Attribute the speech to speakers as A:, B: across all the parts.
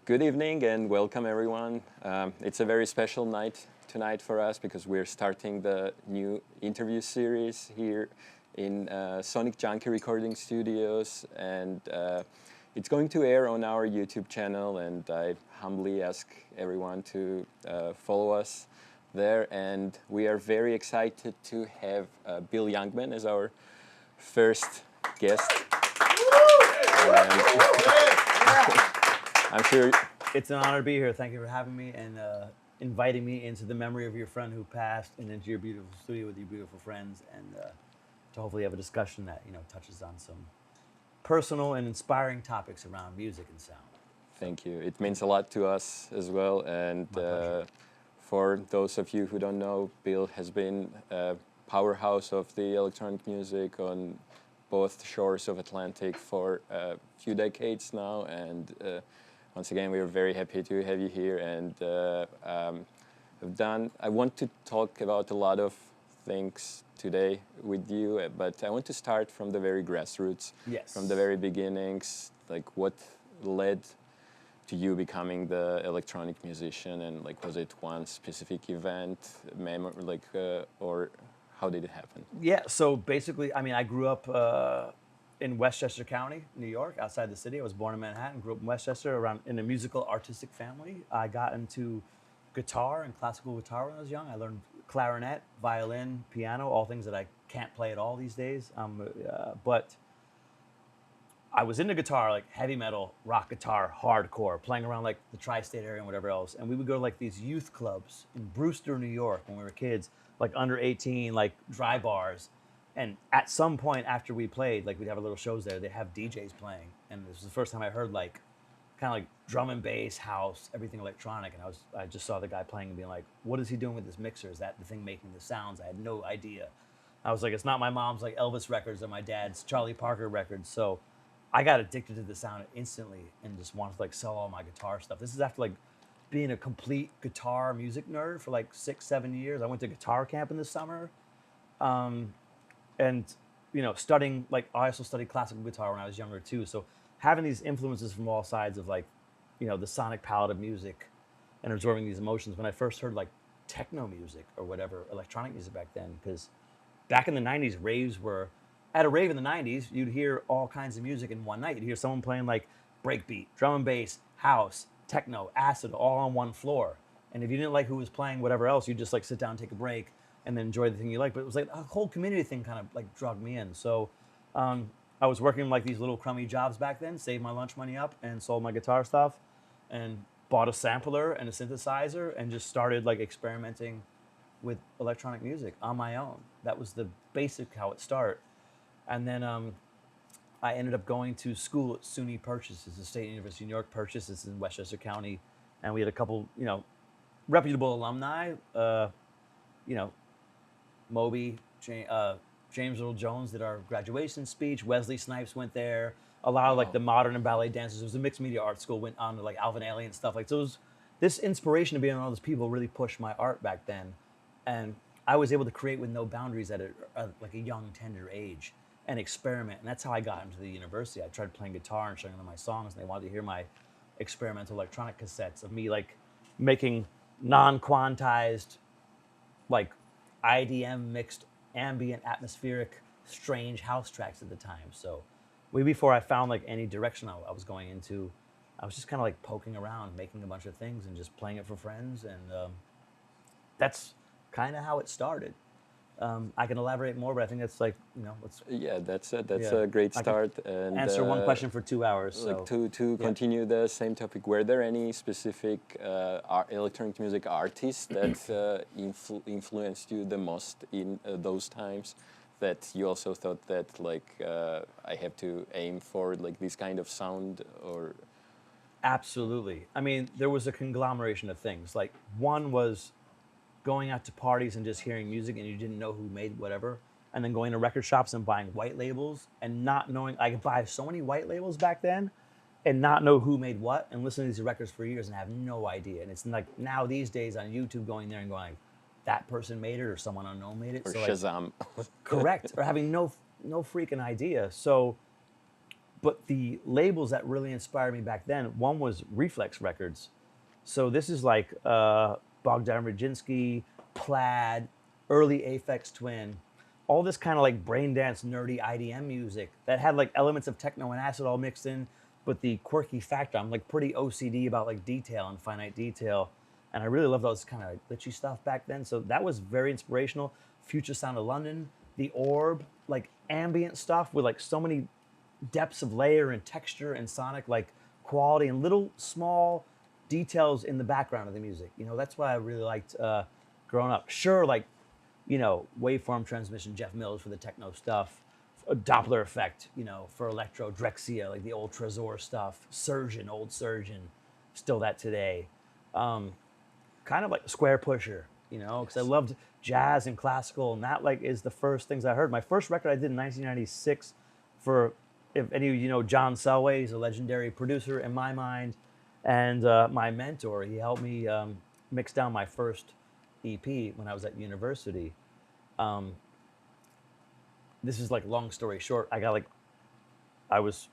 A: Good evening and welcome everyone. It's a very special night tonight for us because we're starting the new interview series here in Sonic Junkie Recording Studios, and it's going to air on our YouTube channel, and I humbly ask everyone to follow us there. And we are very excited to have Bill Youngman as our first guest. I'm sure
B: it's an honor to be here. Thank you for having me and inviting me into the memory of your friend who passed, and into your beautiful studio with your beautiful friends, and to hopefully have a discussion that touches on some personal and inspiring topics around music and sound.
A: Thank you. It means a lot to us as well. And for those of you who don't know, Bill has been a powerhouse of the electronic music on both shores of Atlantic for a few decades now, and once again, we are very happy to have you here. And I want to talk about a lot of things today with you, but I want to start from the very grassroots, from the very beginnings, like what led to you becoming the electronic musician, and like was it one specific event, or how did it happen?
B: Yeah, so basically, I mean, I grew up in Westchester County, New York, outside the city. I was born in Manhattan, grew up in Westchester, in a musical, artistic family. I got into guitar and classical guitar when I was young. I learned clarinet, violin, piano, all things that I can't play at all these days. But I was into guitar, like heavy metal, rock guitar, hardcore, playing around like the tri-state area and whatever else. And we would go to like these youth clubs in Brewster, New York when we were kids, like under 18, like dry bars. And at some point after we played, like we'd have our little shows there, they'd have DJs playing. And this was the first time I heard like kind of like drum and bass, house, everything electronic. And I just saw the guy playing and being like, what is he doing with this mixer? Is that the thing making the sounds? I had no idea. I was like, it's not my mom's like Elvis records or my dad's Charlie Parker records. So I got addicted to the sound instantly and just wanted to like sell all my guitar stuff. This is after like being a complete guitar music nerd for like 6-7 years. I went to guitar camp in the summer. And studying, like I also studied classical guitar when I was younger too. So having these influences from all sides of like, the sonic palette of music and absorbing these emotions. When I first heard like techno music or whatever, electronic music back then, because back in the 90s, raves were, at a rave in the 90s, you'd hear all kinds of music in one night. You'd hear someone playing like breakbeat, drum and bass, house, techno, acid, all on one floor. And if you didn't like who was playing whatever else, you'd just like sit down, take a break, and then enjoy the thing you like. But it was like a whole community thing kind of like drugged me in. So I was working like these little crummy jobs back then, saved my lunch money up and sold my guitar stuff and bought a sampler and a synthesizer and just started like experimenting with electronic music on my own. That was the basic how it started. And then I ended up going to school at SUNY Purchase. It's the State University of New York Purchase. It's in Westchester County. And we had a couple, reputable alumni, Moby, James Earl Jones did our graduation speech. Wesley Snipes went there. A lot of like the modern and ballet dancers. It was a mixed media art school. Went on to like Alvin Ailey and stuff. Like so, it was this inspiration to being around all those people really pushed my art back then, and I was able to create with no boundaries at like a young, tender age and experiment. And that's how I got into the university. I tried playing guitar and showing them my songs, and they wanted to hear my experimental electronic cassettes of me like making non-quantized, like IDM mixed ambient atmospheric strange house tracks at the time. So way before I found like any direction I was going into, I was just kind of like poking around, making a bunch of things and just playing it for friends. And that's kind of how it started. I can elaborate more, but I think that's like,
A: that's a great start. And
B: answer one question for 2 hours.
A: Like to continue the same topic, were there any specific electronic music artists that influenced you the most in those times, that you also thought that like I have to aim for like this kind of sound? Or
B: Absolutely. I mean, there was a conglomeration of things. Like one was going out to parties and just hearing music and you didn't know who made whatever, and then going to record shops and buying white labels and not knowing. I could buy so many white labels back then and not know who made what, and listen to these records for years and have no idea. And it's like now these days on YouTube going there and going, that person made it or someone unknown made it.
A: Or
B: So like,
A: Shazam.
B: correct, or having no freaking idea. So, but the labels that really inspired me back then, one was Reflex Records. So this is like Bogdan Roginski, Plaid, early Aphex Twin, all this kind of like brain dance, nerdy IDM music that had like elements of techno and acid all mixed in, but the quirky factor. I'm like pretty OCD about like detail and finite detail, and I really loved all this kind of like glitchy stuff back then. So that was very inspirational. Future Sound of London, The Orb, like ambient stuff with like so many depths of layer and texture and sonic like quality and little small details in the background of the music. You know, that's why I really liked growing up. Sure, like, you know, waveform transmission, Jeff Mills for the techno stuff, a Doppler effect, you know, for electro, Drexcia, like the old Trezor stuff, Surgeon, old Surgeon, still that today. Kind of like Square Pusher, you know, because I loved jazz and classical, and that like is the first things I heard. My first record I did in 1996 for, if any of you know John Selway, he's a legendary producer in my mind, and my mentor. He helped me mix down my first EP when I was at university. This is like long story short. I was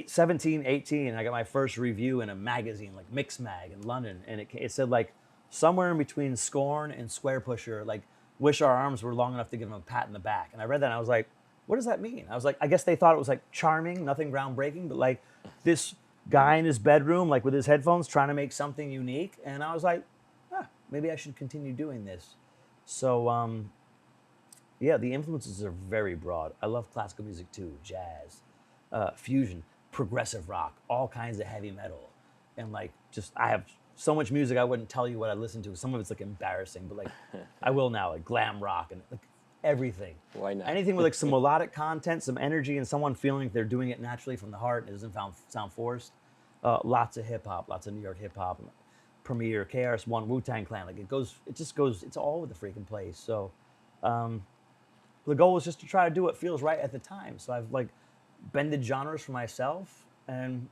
B: 17, 18, and I got my first review in a magazine like Mix Mag in London, and it said like somewhere in between Scorn and Square Pusher, like wish our arms were long enough to give him a pat in the back. And I read that and I was like, what does that mean? I was like, I guess they thought it was like charming, nothing groundbreaking, but like this guy in his bedroom, like with his headphones, trying to make something unique. And I was like, maybe I should continue doing this. So, yeah, the influences are very broad. I love classical music too, jazz, fusion, progressive rock, all kinds of heavy metal. And like, just, I have so much music I wouldn't tell you what I listen to. Some of it's like embarrassing, but like, I will now, like glam rock and like everything.
A: Why not?
B: Anything with like some melodic content, some energy, and someone feeling like they're doing it naturally from the heart and it doesn't sound forced. Lots of hip hop, lots of New York hip hop, Premier, KRS-One, Wu-Tang Clan. Like it just goes, it's all over the freaking place. So the goal was just to try to do what feels right at the time. So I've like bended genres for myself, and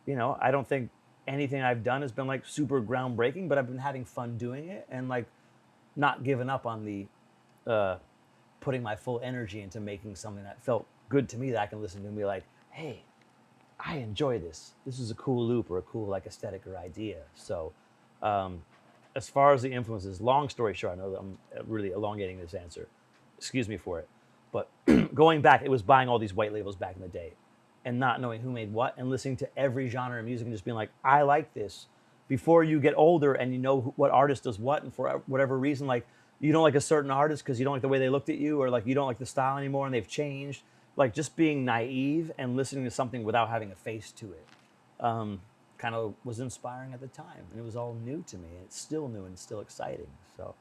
B: you know, I don't think anything I've done has been like super groundbreaking, but I've been having fun doing it and like not giving up on the putting my full energy into making something that felt good to me that I can listen to and be like, hey, I enjoy this. This is a cool loop or a cool like aesthetic or idea. So as far as the influences, long story short, I know that I'm really elongating this answer. Excuse me for it. But going back, it was buying all these white labels back in the day and not knowing who made what and listening to every genre of music and just being like, I like this. Before you get older and you know what artist does what, and for whatever reason, like you don't like a certain artist because you don't like the way they looked at you, or like you don't like the style anymore and they've changed. Like just being naive and listening to something without having a face to it kind of was inspiring at the time. And it was all new to me. And it's still new and still exciting. So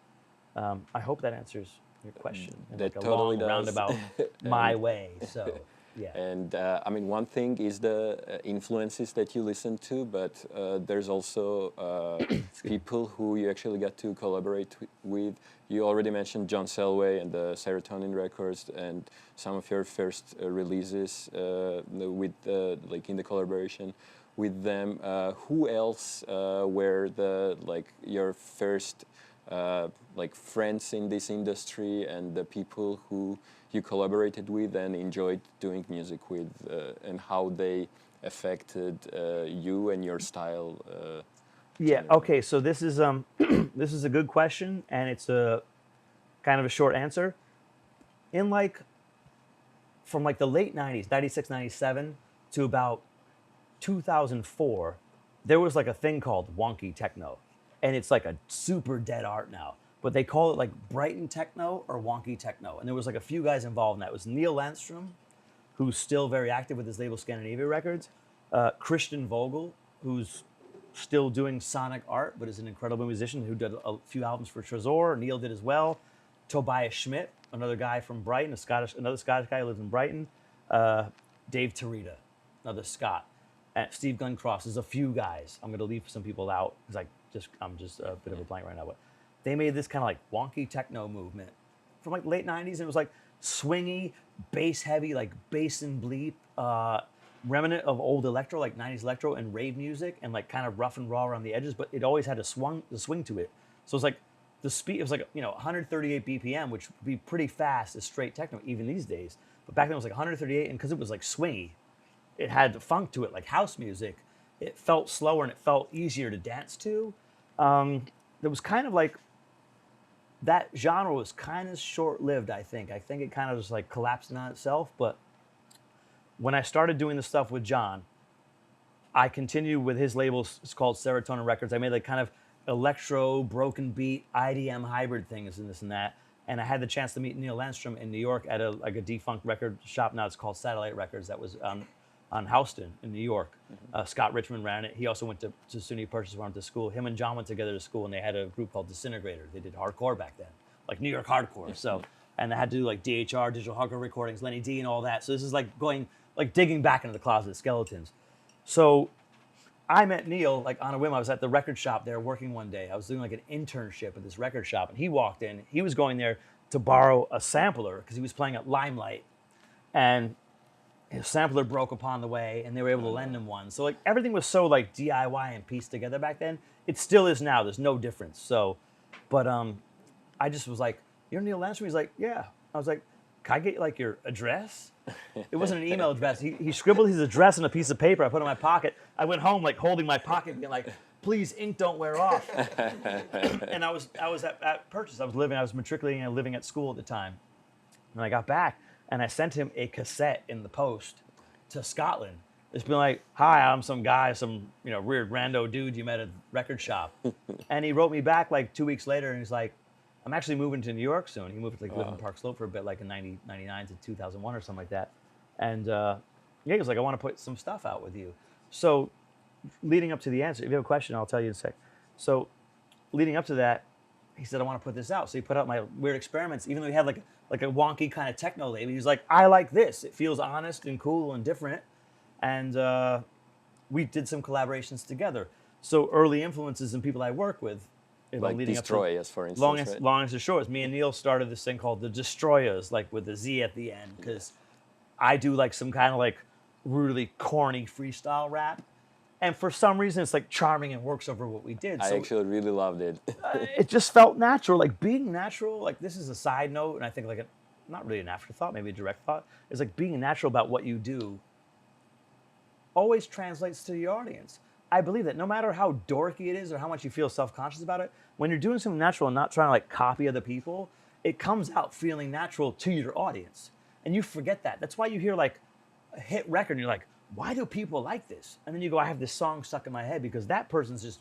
B: I hope that answers your question in
A: That
B: like a
A: totally
B: long
A: does.
B: roundabout my way. So yeah.
A: And I mean, one thing is the influences that you listen to, but there's also people who you actually got to collaborate with. You already mentioned John Selway and the Serotonin Records and some of your first releases with like in the collaboration with them. Who else were the like your first like friends in this industry and the people who you collaborated with and enjoyed doing music with, and how they affected you and your style?
B: Yeah. Okay. So this is this is a good question, and it's a kind of a short answer. In like from like the late 90s, 96, 97 to about 2004, there was like a thing called wonky techno, and it's like a super dead art now. But they call it like Brighton techno or wonky techno, and there was like a few guys involved in that. It was Neil Landstrom, who's still very active with his label Scandinavia Records, Christian Vogel, who's still doing sonic art, but is an incredible musician who did a few albums for Trezor. Neil did as well. Tobias Schmidt, another guy from Brighton, another Scottish guy who lives in Brighton. Dave Tarita, another Scot. And Steve Glencross. There's a few guys. I'm going to leave some people out because I'm just a bit of a blank right now. But they made this kind of like wonky techno movement from like late 90s. And it was like swingy, bass heavy, like bass and bleep, remnant of old electro, like 90s electro and rave music, and like kind of rough and raw around the edges, but it always had a swing to it. So it's like the speed, it was like, 138 BPM, which would be pretty fast as straight techno, even these days. But back then it was like 138, and because it was like swingy, it had the funk to it, like house music. It felt slower and it felt easier to dance to. It was kind of like, that genre was kind of short-lived, I think. I think it kind of just like collapsed in on itself. But when I started doing the stuff with John, I continued with his label. It's called Serotonin Records. I made like kind of electro, broken beat, IDM hybrid things and this and that. And I had the chance to meet Neil Landstrom in New York at a defunct record shop. Now it's called Satellite Records. That was on Houston in New York. Scott Richmond ran it. He also went to SUNY Purchase, went to school. Him and John went together to school, and they had a group called Disintegrator. They did hardcore back then, like New York hardcore. So, and they had to do like DHR, digital hardcore recordings, Lenny D, and all that. So this is like digging back into the closet of skeletons. So I met Neil like on a whim. I was at the record shop there working one day. I was doing like an internship at this record shop, and he walked in. He was going there to borrow a sampler because he was playing at Limelight, and his sampler broke upon the way, and they were able to lend him one. So like everything was so like DIY and pieced together back then. It still is now. There's no difference. So, but I just was like, "You're Neil Landstrom?" He's like, "Yeah." I was like, "Can I get like your address?" It wasn't an email address. He scribbled his address on a piece of paper. I put it in my pocket. I went home like holding my pocket, being like, "Please, ink don't wear off." And I was at Purchase. I was matriculating and living at school at the time. And I got back, and I sent him a cassette in the post to Scotland. It's been like, "Hi, I'm some guy, some weird rando dude you met at a record shop." And he wrote me back like 2 weeks later, and he's like, "I'm actually moving to New York soon." He moved to live in Park Slope for a bit, like in 99 to 2001 or something like that. And he was like, "I want to put some stuff out with you." So leading up to the answer, if you have a question, I'll tell you in a sec. So leading up to that, he said, "I want to put this out." So he put out my Weird Experiments, even though he had like a wonky kind of techno label. He's like, "I like this. It feels honest and cool and different." And we did some collaborations together. So early influences and people I work with,
A: like
B: leading
A: Destroyers, for instance.
B: long answer short, me and Neil started this thing called the Destroyers, like with the Z at the end, because I do like some kind of like really corny freestyle rap. And for some reason, it's like charming and works over what we did.
A: I actually really loved it.
B: It just felt natural, like being natural. Like this is a side note, and I think like not really an afterthought, maybe a direct thought. Is like being natural about what you do always translates to the audience. I believe that no matter how dorky it is or how much you feel self-conscious about it, when you're doing something natural and not trying to like copy other people, it comes out feeling natural to your audience. And you forget that. That's why you hear like a hit record and you're like, "Why do people like this?" And then you go, "I have this song stuck in my head," because that person's just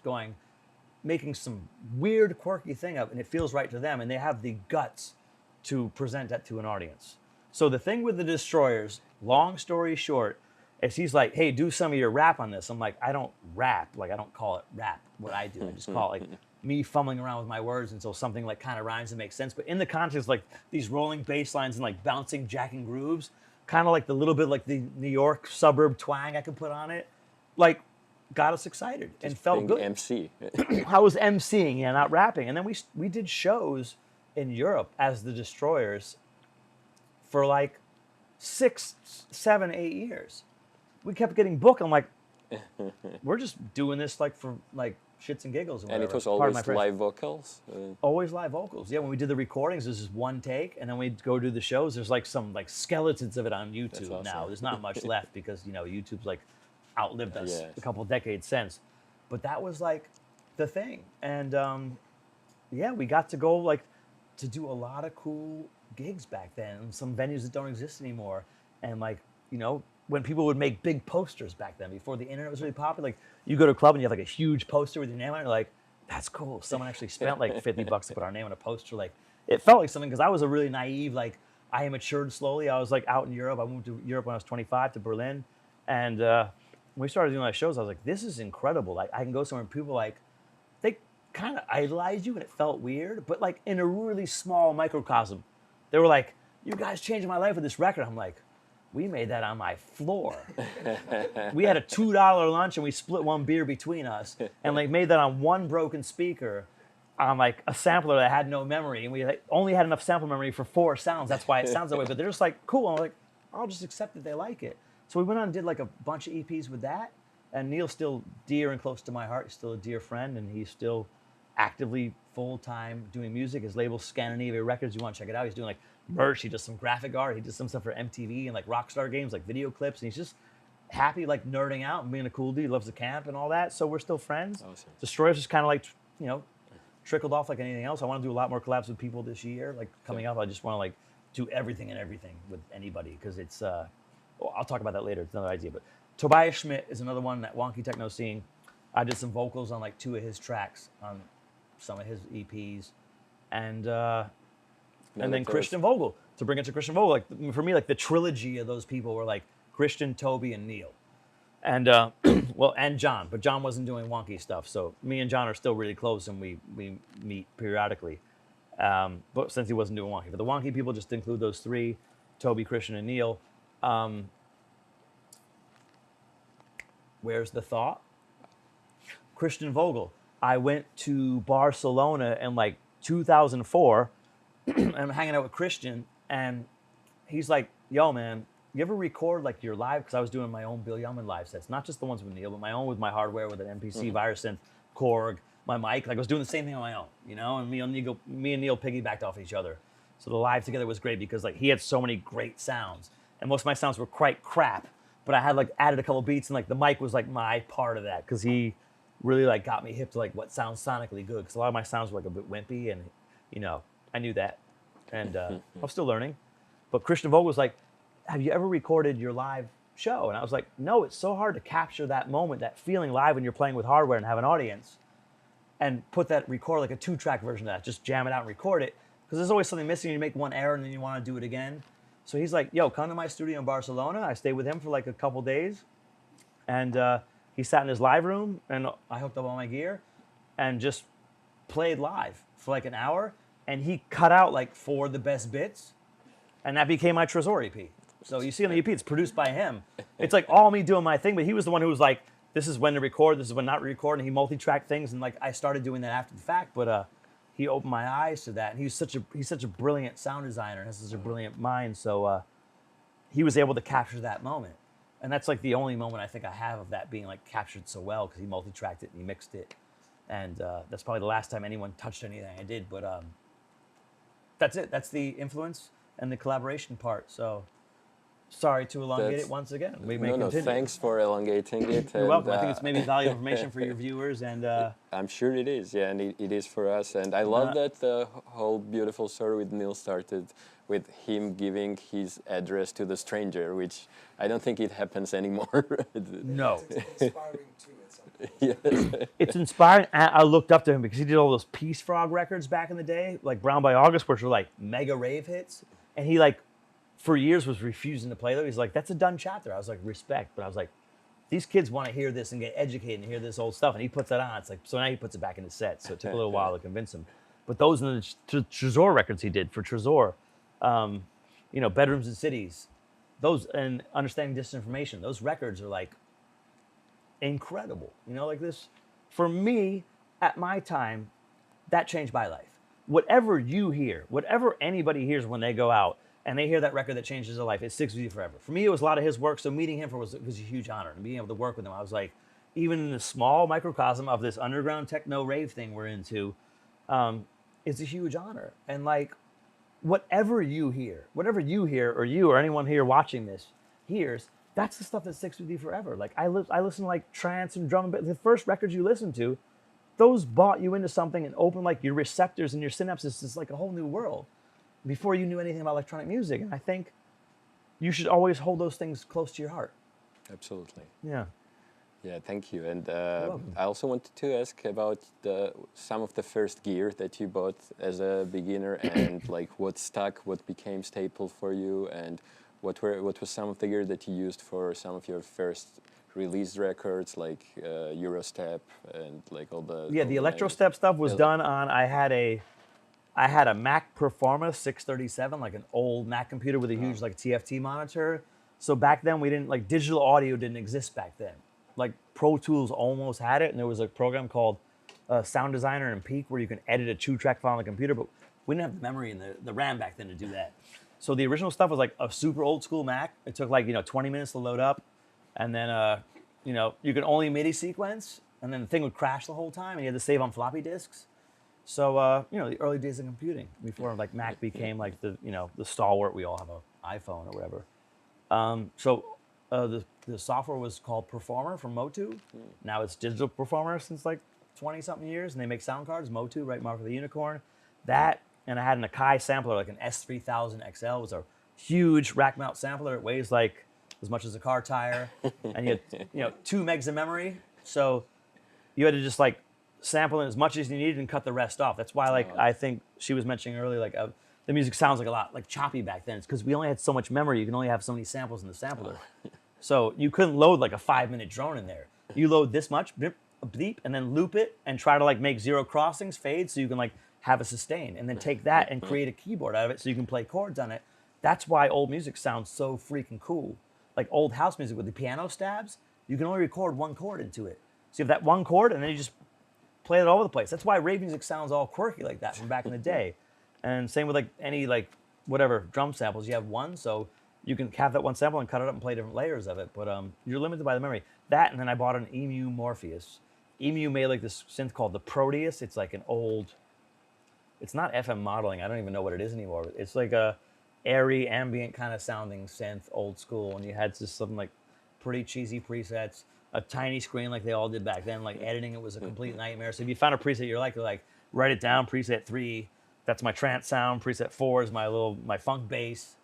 B: making some weird, quirky thing up, and it feels right to them, and they have the guts to present that to an audience. So the thing with the Destroyers, long story short, is he's like, "Hey, do some of your rap on this." I'm like, "I don't rap. Like, I don't call it rap, what I do. I just call it like me fumbling around with my words until something like kind of rhymes and makes sense." But in the context, like these rolling bass lines and like bouncing, jacking grooves, kind of like the little bit like the New York suburb twang I could put on it, like got us excited and felt good.
A: MC.
B: I was MCing, yeah, not rapping. And then we did shows in Europe as the Destroyers for like 6, 7, 8 years. We kept getting booked. I'm like, we're just doing this like for like shits and giggles and whatever.
A: And it was always live vocals?
B: Always live vocals. Yeah, when we did the recordings, this is one take, and then we'd go do the shows. There's like some like skeletons of it on YouTube
A: awesome.
B: now. There's not much left because YouTube's like outlived us a couple decades since. But that was like the thing. And yeah, we got to go like to do a lot of cool gigs back then, some venues that don't exist anymore. And like, when people would make big posters back then, before the internet was really popular, like you go to a club and you have like a huge poster with your name on it, you're like, "That's cool. Someone actually spent like $50 to put our name on a poster." Like it felt like something, because I was a really naive, like I matured slowly. I was like out in Europe. I moved to Europe when I was 25 to Berlin. And when we started doing like shows, I was like, this is incredible. Like I can go somewhere and people like, they kind of idolize you, and it felt weird, but like in a really small microcosm. They were like, "You guys changed my life with this record." I'm like, "We made that on my floor." We had a $2 lunch and we split one beer between us, and like made that on one broken speaker on like a sampler that had no memory, and we like, only had enough sample memory for 4 sounds. That's why it sounds that way. But they're just like, cool. I'm like, I'll just accept that they like it. So we went on and did like a bunch of EPs with that. And Neil's still dear and close to my heart. He's still a dear friend, and he's still actively full-time doing music. His label Scandinavia Records. You want to check it out? He's doing like merch. He does some graphic art. He does some stuff for MTV and like Rockstar Games, like video clips. And he's just happy, like nerding out and being a cool dude. He loves to camp and all that. So we're still friends.
A: Awesome.
B: Destroyers just kind of like, you know, trickled off like anything else. I want to do a lot more collabs with people this year. Like coming up, I just want to like do everything and everything with anybody because it's, well, I'll talk about that later. It's another idea. But Tobias Schmidt is another one, that wonky techno scene. I did some vocals on like 2 of his tracks on some of his EPs. And then Christian Vogel, to bring it to Christian Vogel. Like for me, like the trilogy of those people were like Christian, Toby, and Neil. And well, and John, but John wasn't doing wonky stuff. So me and John are still really close, and we meet periodically. But since he wasn't doing wonky, but the wonky people just include those 3: Toby, Christian, and Neil. Where's the thought? Christian Vogel. I went to Barcelona in like 2004, and I'm hanging out with Christian, and he's like, "Yo, man, you ever record like your live?" Because I was doing my own Bill Youngman live sets, not just the ones with Neil, but my own with my hardware, with an MPC, Virusynth, Korg, my mic. Like I was doing the same thing on my own, you know. And me and Neil piggybacked off each other. So the live together was great because like he had so many great sounds, and most of my sounds were quite crap. But I had like added a couple beats, and like the mic was like my part of that because he really like got me hip to like what sounds sonically good. Because a lot of my sounds were like a bit wimpy, and you know I knew that, and I'm still learning. But Christian Vogel was like, "Have you ever recorded your live show?" And I was like, "No, it's so hard to capture that moment, that feeling live when you're playing with hardware and have an audience, and record like a 2-track version of that. Just jam it out and record it because there's always something missing. You make one error and then you want to do it again." So he's like, "Yo, come to my studio in Barcelona." I stayed with him for like a couple days, and he sat in his live room, and I hooked up all my gear, and just played live for like an hour, and he cut out like 4 of the best bits, and that became my Trezor EP. So you see on the EP, it's produced by him. It's like all me doing my thing, but he was the one who was like, "This is when to record, this is when not to record," and he multi-tracked things, and like I started doing that after the fact, but he opened my eyes to that, and he's such a brilliant sound designer and has such a brilliant mind. So he was able to capture that moment, and that's like the only moment I think I have of that being like captured so well because he multi-tracked it and he mixed it, and that's probably the last time anyone touched anything I did. But that's it. That's the influence and the collaboration part. So sorry to elongate it once again. We may continue.
A: Thanks for elongating it.
B: You're welcome. I think it's maybe valuable information for your viewers, and
A: I'm sure it is. Yeah, and it is for us. And I love that the whole beautiful story with Neil started with him giving his address to the stranger, which I don't think it happens anymore.
B: No.
C: It's inspiring too.
A: Yes.
B: It's inspiring. I looked up to him because he did all those Peace Frog records back in the day, like Brown by August, which were like mega rave hits. And he like, for years was refusing to play them. He's like, "That's a done chapter." I was like, "Respect." But I was like, these kids want to hear this and get educated and hear this old stuff. And he puts that on. It's like, so now he puts it back in his set. So it took a little while to convince him. But those are the Trezor records he did for Trezor. You know, Bedrooms and Cities. Those, and Understanding Disinformation. Those records are like incredible. You know, like this. For me, at my time, that changed my life. Whatever you hear, whatever anybody hears when they go out, and they hear that record that changes their life, it sticks with you forever. For me, it was a lot of his work, so meeting him was a huge honor. And being able to work with him, I was like, even in the small microcosm of this underground techno rave thing we're into, it's a huge honor. And like, whatever you hear, or you or anyone here watching this hears, that's the stuff that sticks with you forever. Like, I listen to like trance and drum, but the first records you listen to, those brought you into something and opened like your receptors and your synapses. It's like a whole new world before you knew anything about electronic music. And I think you should always hold those things close to your heart.
A: Absolutely.
B: Yeah.
A: Yeah, thank you. And I also wanted to ask about some of the first gear that you bought as a beginner, and like what stuck, what became staple for you, and what was some of the gear that you used for some of your first released records, like Eurostep and like all the...
B: Yeah, the Electrostep stuff was done on, I had a Mac Performa 637, like an old Mac computer with a huge like TFT monitor. So back then we didn't, like digital audio didn't exist back then. Like Pro Tools almost had it, and there was a program called Sound Designer and Peak where you can edit a 2-track file on the computer, but we didn't have the memory and the RAM back then to do that. So the original stuff was like a super old school Mac. It took like, 20 minutes to load up, and then, you could only MIDI sequence, and then the thing would crash the whole time, and you had to save on floppy disks. So you know, the early days of computing before like Mac became like the the stalwart. We all have an iPhone or whatever. The software was called Performer from Motu. Now it's Digital Performer since like 20 something years, and they make sound cards. Motu, right? Mark of the Unicorn. That, and I had an Akai sampler, like an S3000 XL. It was a huge rack mount sampler. It weighs like as much as a car tire, and you had 2 megs of memory. So you had to just like sample it as much as you needed and cut the rest off. That's why, like, I think she was mentioning earlier, like the music sounds like a lot like choppy back then. It's because we only had so much memory. You can only have so many samples in the sampler. So you couldn't load like a 5-minute drone in there. You load this much, blip, bleep, and then loop it and try to like make 0 crossings, fade, so you can like have a sustain, and then take that and create a keyboard out of it so you can play chords on it. That's why old music sounds so freaking cool. Like old house music with the piano stabs, you can only record 1 chord into it. So you have that 1 chord, and then you just play it all over the place. That's why rave music sounds all quirky like that from back in the day. And same with like any like whatever drum samples. You have 1, so you can have that 1 sample and cut it up and play different layers of it. But you're limited by the memory. That, and then I bought an EMU Morpheus. EMU made like this synth called the Proteus. It's like an old, it's not FM modeling. I don't even know what it is anymore. It's like a airy, ambient kind of sounding synth, old school. And you had just something like pretty cheesy presets, a tiny screen like they all did back then. Like editing it was a complete nightmare. So if you found a preset you're like write it down. Preset 3, that's my trance sound. Preset 4 is my funk bass,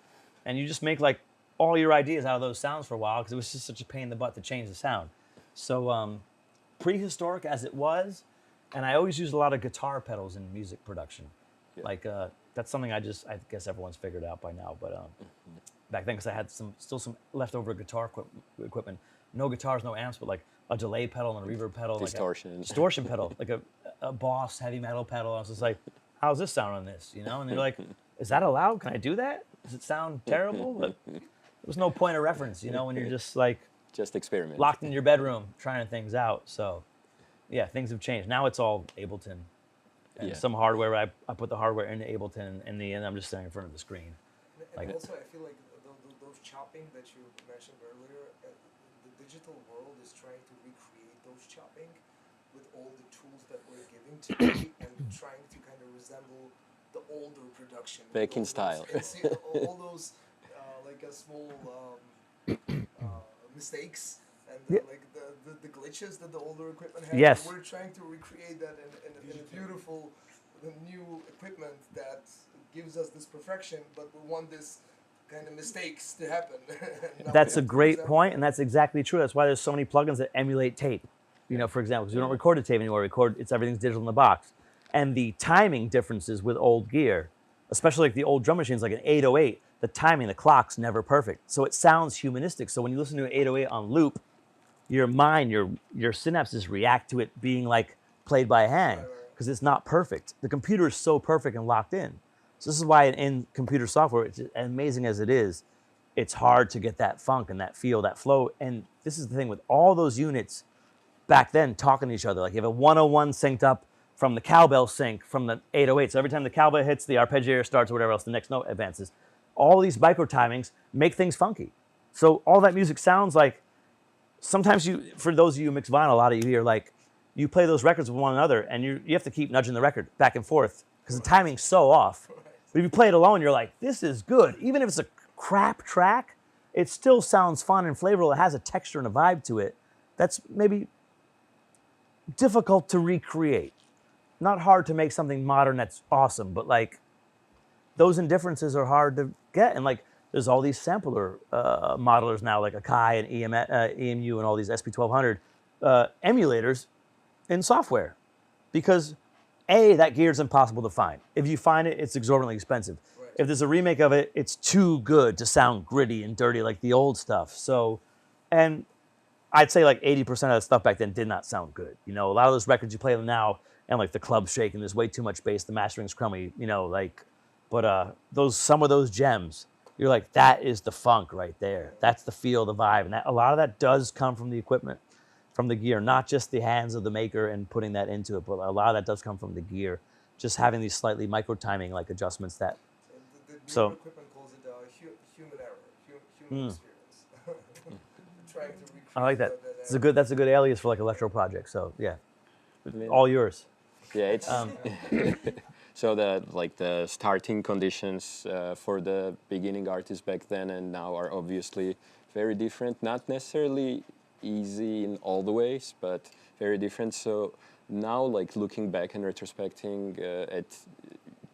B: and you just make like all your ideas out of those sounds for a while because it was just such a pain in the butt to change the sound. So prehistoric as it was, and I always used a lot of guitar pedals in music production. Yeah. Like that's something I guess everyone's figured out by now. But back then, because I had still some leftover guitar equipment. No guitars, no amps, but like a delay pedal and a reverb pedal,
A: distortion,
B: like a distortion pedal, like a Boss heavy metal pedal. I was just like, how's this sound on this? And they're like, is that allowed? Can I do that? Does it sound terrible? But there was no point of reference, when you're just like
A: experiment,
B: locked in your bedroom trying things out. So yeah, things have changed. Now it's all Ableton and some hardware. I put the hardware into Ableton, and in the end, I'm just standing in front of the screen.
C: And also, I feel like those chopping that you mentioned earlier, the digital world is trying to recreate those chopping with all the tools that we're giving today and trying to kind of resemble the older production.
A: Back in style.
C: And see all those like a small mistakes and like the glitches that the older equipment had.
B: Yes.
C: We're trying to recreate that in a beautiful new equipment that gives us this perfection, but we want this kind of mistakes to happen.
B: That's a great point, and that's exactly true. That's why there's so many plugins that emulate tape. For example, because we don't record a tape anymore. Everything's digital in the box. And the timing differences with old gear, especially like the old drum machines, like an 808, the timing, the clock's never perfect. So it sounds humanistic. So when you listen to an 808 on loop, your mind, your synapses react to it being like played by hand because it's not perfect. The computer is so perfect and locked in. So this is why in computer software, it's as amazing as it is, it's hard to get that funk and that feel, that flow. And this is the thing with all those units back then talking to each other. Like you have a 101 synced up from the cowbell sync from the 808. So every time the cowbell hits, the arpeggiator starts or whatever else, the next note advances. All these micro timings make things funky. So all that music sounds like, sometimes for those of you who mix vinyl, a lot of you hear like, you play those records with one another and you have to keep nudging the record back and forth because the timing's so off. But if you play it alone, you're like, this is good. Even if it's a crap track, it still sounds fun and flavorful. It has a texture and a vibe to it. That's maybe difficult to recreate. Not hard to make something modern that's awesome, but like those indifferences are hard to get. And like there's all these sampler modelers now, like Akai and EMU and all these SP1200 emulators in software, because that gear is impossible to find. If you find it, it's exorbitantly expensive. Right. If there's a remake of it, it's too good to sound gritty and dirty like the old stuff. So, and I'd say like 80% of that stuff back then did not sound good. A lot of those records you play them now, and like the club's shaking, there's way too much bass, the mastering's crummy, but some of those gems, you're like, that is the funk right there. That's the feel, the vibe, and a lot of that does come from the equipment, from the gear, not just the hands of the maker and putting that into it, but a lot of that does come from the gear. Just having these slightly micro timing like adjustments that.
C: So the equipment calls it human error, human experience. Trying to recreate.
B: I like that. That's a good alias for like electro project. So yeah, all yours.
A: Yeah, it's so the like the starting conditions for the beginning artists back then and now are obviously very different. Not necessarily easy in all the ways, but very different. So now, like looking back and retrospecting at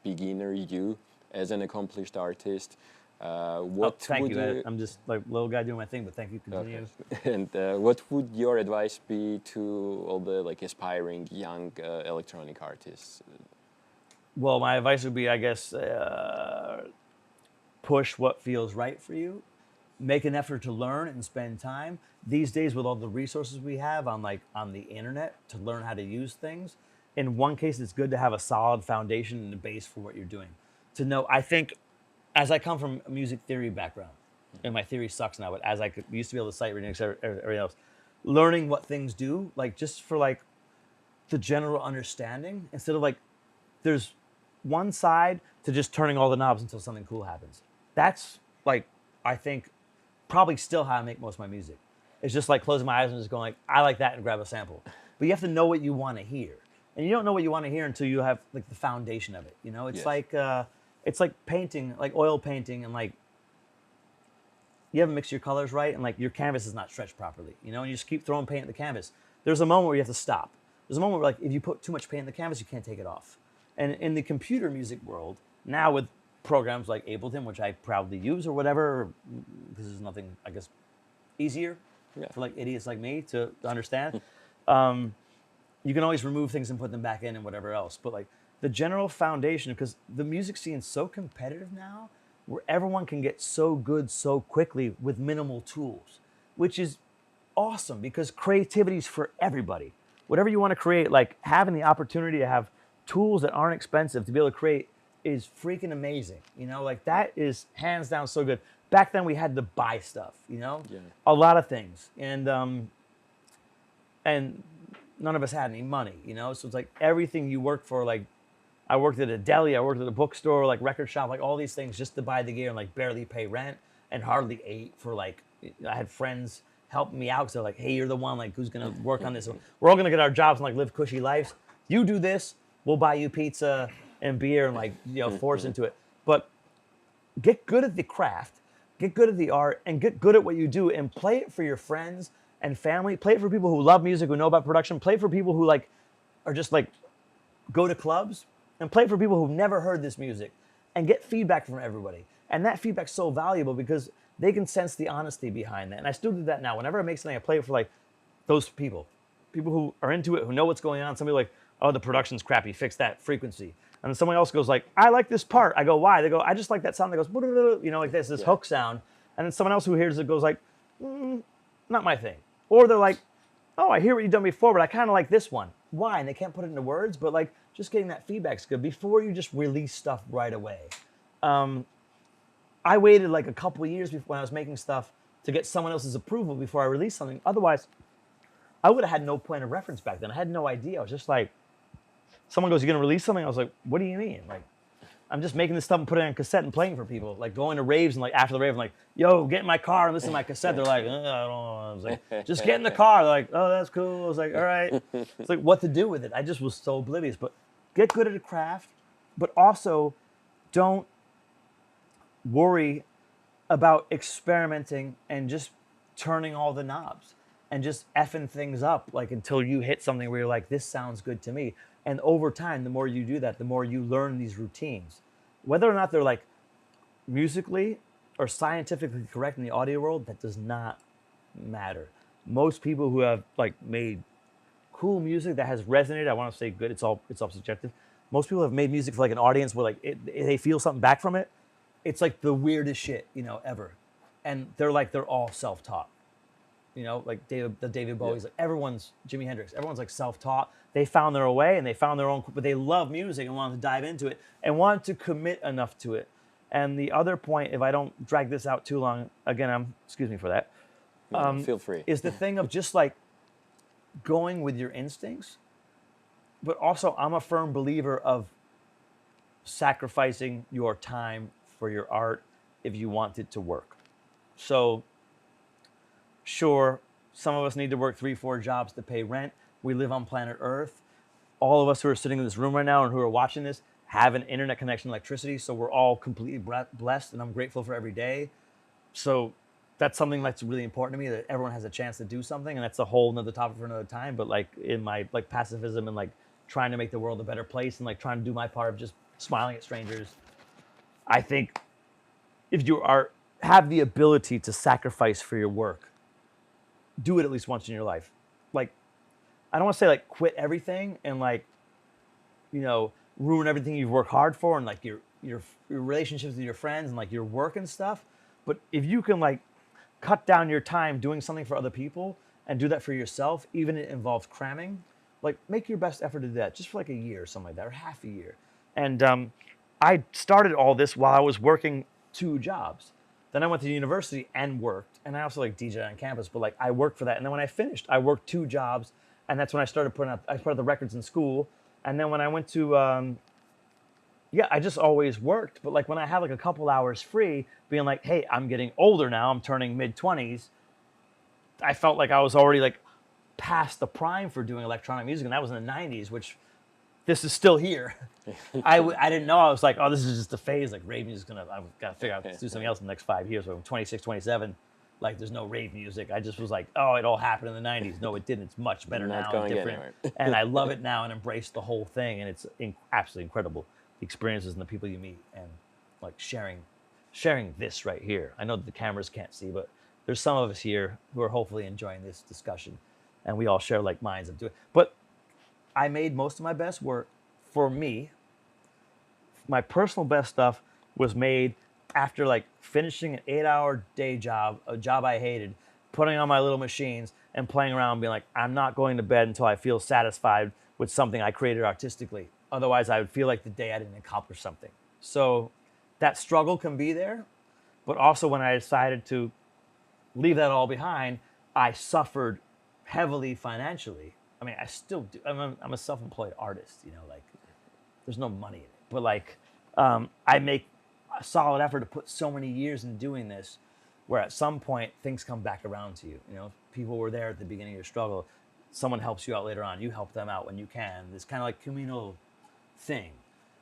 A: beginner you as an accomplished artist, what
B: Thank
A: would
B: you.
A: you?
B: I'm just like little guy doing my thing, but thank you. Continue.
A: Okay. And what would your advice be to all the like aspiring young electronic artists?
B: Well, my advice would be, I guess, push what feels right for you. Make an effort to learn and spend time. These days, with all the resources we have on the internet to learn how to use things, in one case, it's good to have a solid foundation and a base for what you're doing. To know, I think, as I come from a music theory background, and my theory sucks now, but as I used to be able to sight reading, everything else, learning what things do, like just for like the general understanding, instead of like there's one side to just turning all the knobs until something cool happens. That's like, I think, probably still how I make most of my music. It's just like closing my eyes and just going like, I like that, and grab a sample. But you have to know what you want to hear, and you don't know what you want to hear until you have like the foundation of it. You know, it's
A: Yes.
B: it's like painting, like oil painting, and like you haven't mixed your colors right, and like your canvas is not stretched properly. You know, and you just keep throwing paint at the canvas. There's a moment where you have to stop. There's a moment where like if you put too much paint in the canvas, you can't take it off. And in the computer music world, now with programs like Ableton, which I proudly use or whatever, this is nothing, I guess, easier
A: Yeah.
B: for like idiots like me to understand. You can always remove things and put them back in and whatever else. But like the general foundation, because the music scene is so competitive now, where everyone can get so good so quickly with minimal tools, which is awesome because creativity is for everybody. Whatever you want to create, like having the opportunity to have tools that aren't expensive to be able to create is freaking amazing. You know, like that is hands down so good. Back then we had to buy stuff, you know,
A: Yeah.
B: a lot of things, and none of us had any money, you know. So it's like everything you work for, like I worked at a deli, I worked at a bookstore, like record shop, like all these things just to buy the gear and like barely pay rent and hardly ate for like, I had friends helping me out because they're like, hey, you're the one like who's gonna work on this. We're all gonna get our jobs and like live cushy lives. You do this, we'll buy you pizza and beer and like, you know, force into it. But get good at the craft, get good at the art, and get good at what you do and play it for your friends and family. Play it for people who love music, who know about production. Play it for people who like are just like go to clubs, and play it for people who've never heard this music and get feedback from everybody. And that feedback's so valuable because they can sense the honesty behind that. And I still do that now. Whenever I make something, I play it for like those people who are into it, who know what's going on. Somebody like, oh, the production's crappy, fix that frequency. And then someone else goes like, I like this part. I go, why? They go, I just like that sound that goes, you know, like this
A: Yeah.
B: hook sound. And then someone else who hears it goes like, not my thing. Or they're like, oh, I hear what you've done before, but I kind of like this one. Why? And they can't put it into words, but like just getting that feedback's good before you just release stuff right away. I waited like a couple of years before when I was making stuff to get someone else's approval before I released something. Otherwise, I would have had no point of reference back then. I had no idea. I was just like, someone goes, "You gonna release something?" I was like, "What do you mean?" Like, I'm just making this stuff and putting it on cassette and playing for people. Like going to raves and like after the rave, I'm like, "Yo, get in my car and listen to my cassette." They're like, I don't know. I was like, "Just get in the car." They're like, "Oh, that's cool." I was like, "All right." It's like what to do with it. I just was so oblivious. But get good at a craft, but also don't worry about experimenting and just turning all the knobs and just effing things up like until you hit something where you're like, this sounds good to me. And over time, the more you do that, the more you learn these routines. Whether or not they're like musically or scientifically correct in the audio world, that does not matter. Most people who have like made cool music that has resonated, I want to say good, it's all subjective. Most people have made music for like an audience where like they feel something back from it. It's like the weirdest shit, you know, ever. And they're all self-taught. You know, like David Bowie's, like everyone's Jimi Hendrix. Everyone's like self-taught. They found their way and they found their own, but they love music and wanted to dive into it and wanted to commit enough to it. And the other point, if I don't drag this out too long, again, excuse me for that,
A: No, feel free.
B: is the thing of just like going with your instincts. But also, I'm a firm believer of sacrificing your time for your art if you want it to work. So, sure, some of us need to work 3-4 jobs to pay rent. We live on planet Earth. all of us who are sitting in this room right now and who are watching this have an internet connection, electricity, so we're all completely blessed, and I'm grateful for every day. So that's something that's really important to me, that everyone has a chance to do something, and that's a whole nother topic for another time. But like in my like pacifism and like trying to make the world a better place and like trying to do my part of just smiling at strangers, I think if you have the ability to sacrifice for your work, do it at least once in your life. Like, I don't want to say like quit everything and like, you know, ruin everything you've worked hard for and like your relationships with your friends and like your work and stuff. But if you can like cut down your time doing something for other people and do that for yourself, even if it involves cramming, like make your best effort to do that just for like a year or something like that, or half a year. And I started all this while I was working 2 jobs. Then I went to university and worked, and I also like DJ on campus, but like I worked for that. And then when I finished, I worked 2 jobs, and that's when I started I put out the records in school. And then when I went to, I just always worked. But like when I had like a couple hours free, being like, hey, I'm getting older now, I'm turning mid-20s, I felt like I was already like past the prime for doing electronic music, and that was in the 90s, which this is still here. I didn't know. I was like, oh, this is just a phase. Like rave music's I've got to figure out to do something else in the next 5 years. So I'm 26, 27. Like there's no rave music. I just was like, oh, it all happened in the 90s. No, it didn't. It's much better
A: Not
B: now
A: going
B: and different.
A: anywhere.
B: And I love it now and embrace the whole thing. And it's absolutely incredible. The experiences and the people you meet and like sharing this right here. I know that the cameras can't see, but there's some of us here who are hopefully enjoying this discussion. And we all share like minds of doing. But I made most of my best work for me. My personal best stuff was made after like finishing an 8-hour day job, a job I hated, putting on my little machines and playing around, being like, I'm not going to bed until I feel satisfied with something I created artistically. Otherwise, I would feel like the day I didn't accomplish something. So that struggle can be there. But also when I decided to leave that all behind, I suffered heavily financially. I mean, I still do. I'm a self-employed artist, you know, like there's no money in it. But like, I make a solid effort to put so many years in doing this, where at some point things come back around to you. You know, people were there at the beginning of your struggle. Someone helps you out later on. You help them out when you can. This kind of like communal thing.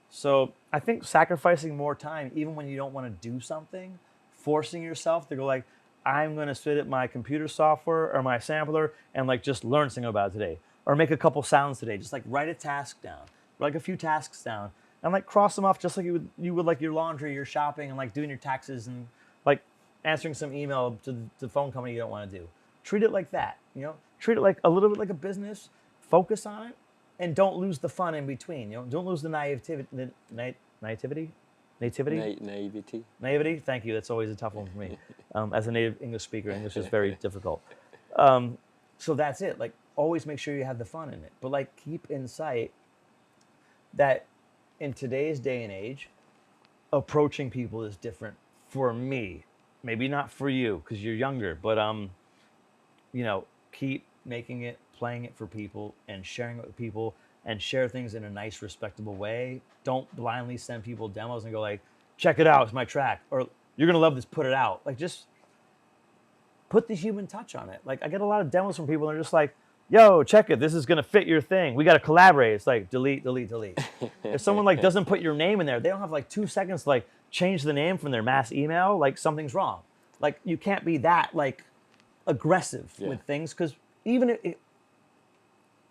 B: So I think sacrificing more time, even when you don't want to do something, forcing yourself to go like, I'm going to sit at my computer software or my sampler and like just learn something about it today, or make a couple sounds today. Just like write a task down, like a few tasks down, and like cross them off just like you would like your laundry, your shopping, and like doing your taxes and like answering some email to the phone company you don't want to do. Treat it like that, you know. Treat it like a little bit like a business. Focus on it, and don't lose the fun in between. You know, don't lose the naivety. Naivety. Thank you. That's always a tough one for me. As a native English speaker, English is very difficult. So that's it. Like, always make sure you have the fun in it. But like, keep in sight that in today's day and age, approaching people is different for me. Maybe not for you because you're younger. But you know, keep making it, playing it for people, and sharing it with people. And share things in a nice, respectable way. Don't blindly send people demos and go like, check it out, it's my track. Or you're gonna love this, put it out. Like, just put the human touch on it. Like, I get a lot of demos from people and they're just like, yo, check it, this is gonna fit your thing. We gotta collaborate. It's like, delete. If someone like doesn't put your name in there, they don't have like 2 seconds to like change the name from their mass email, like something's wrong. Like, you can't be that like aggressive with things, because even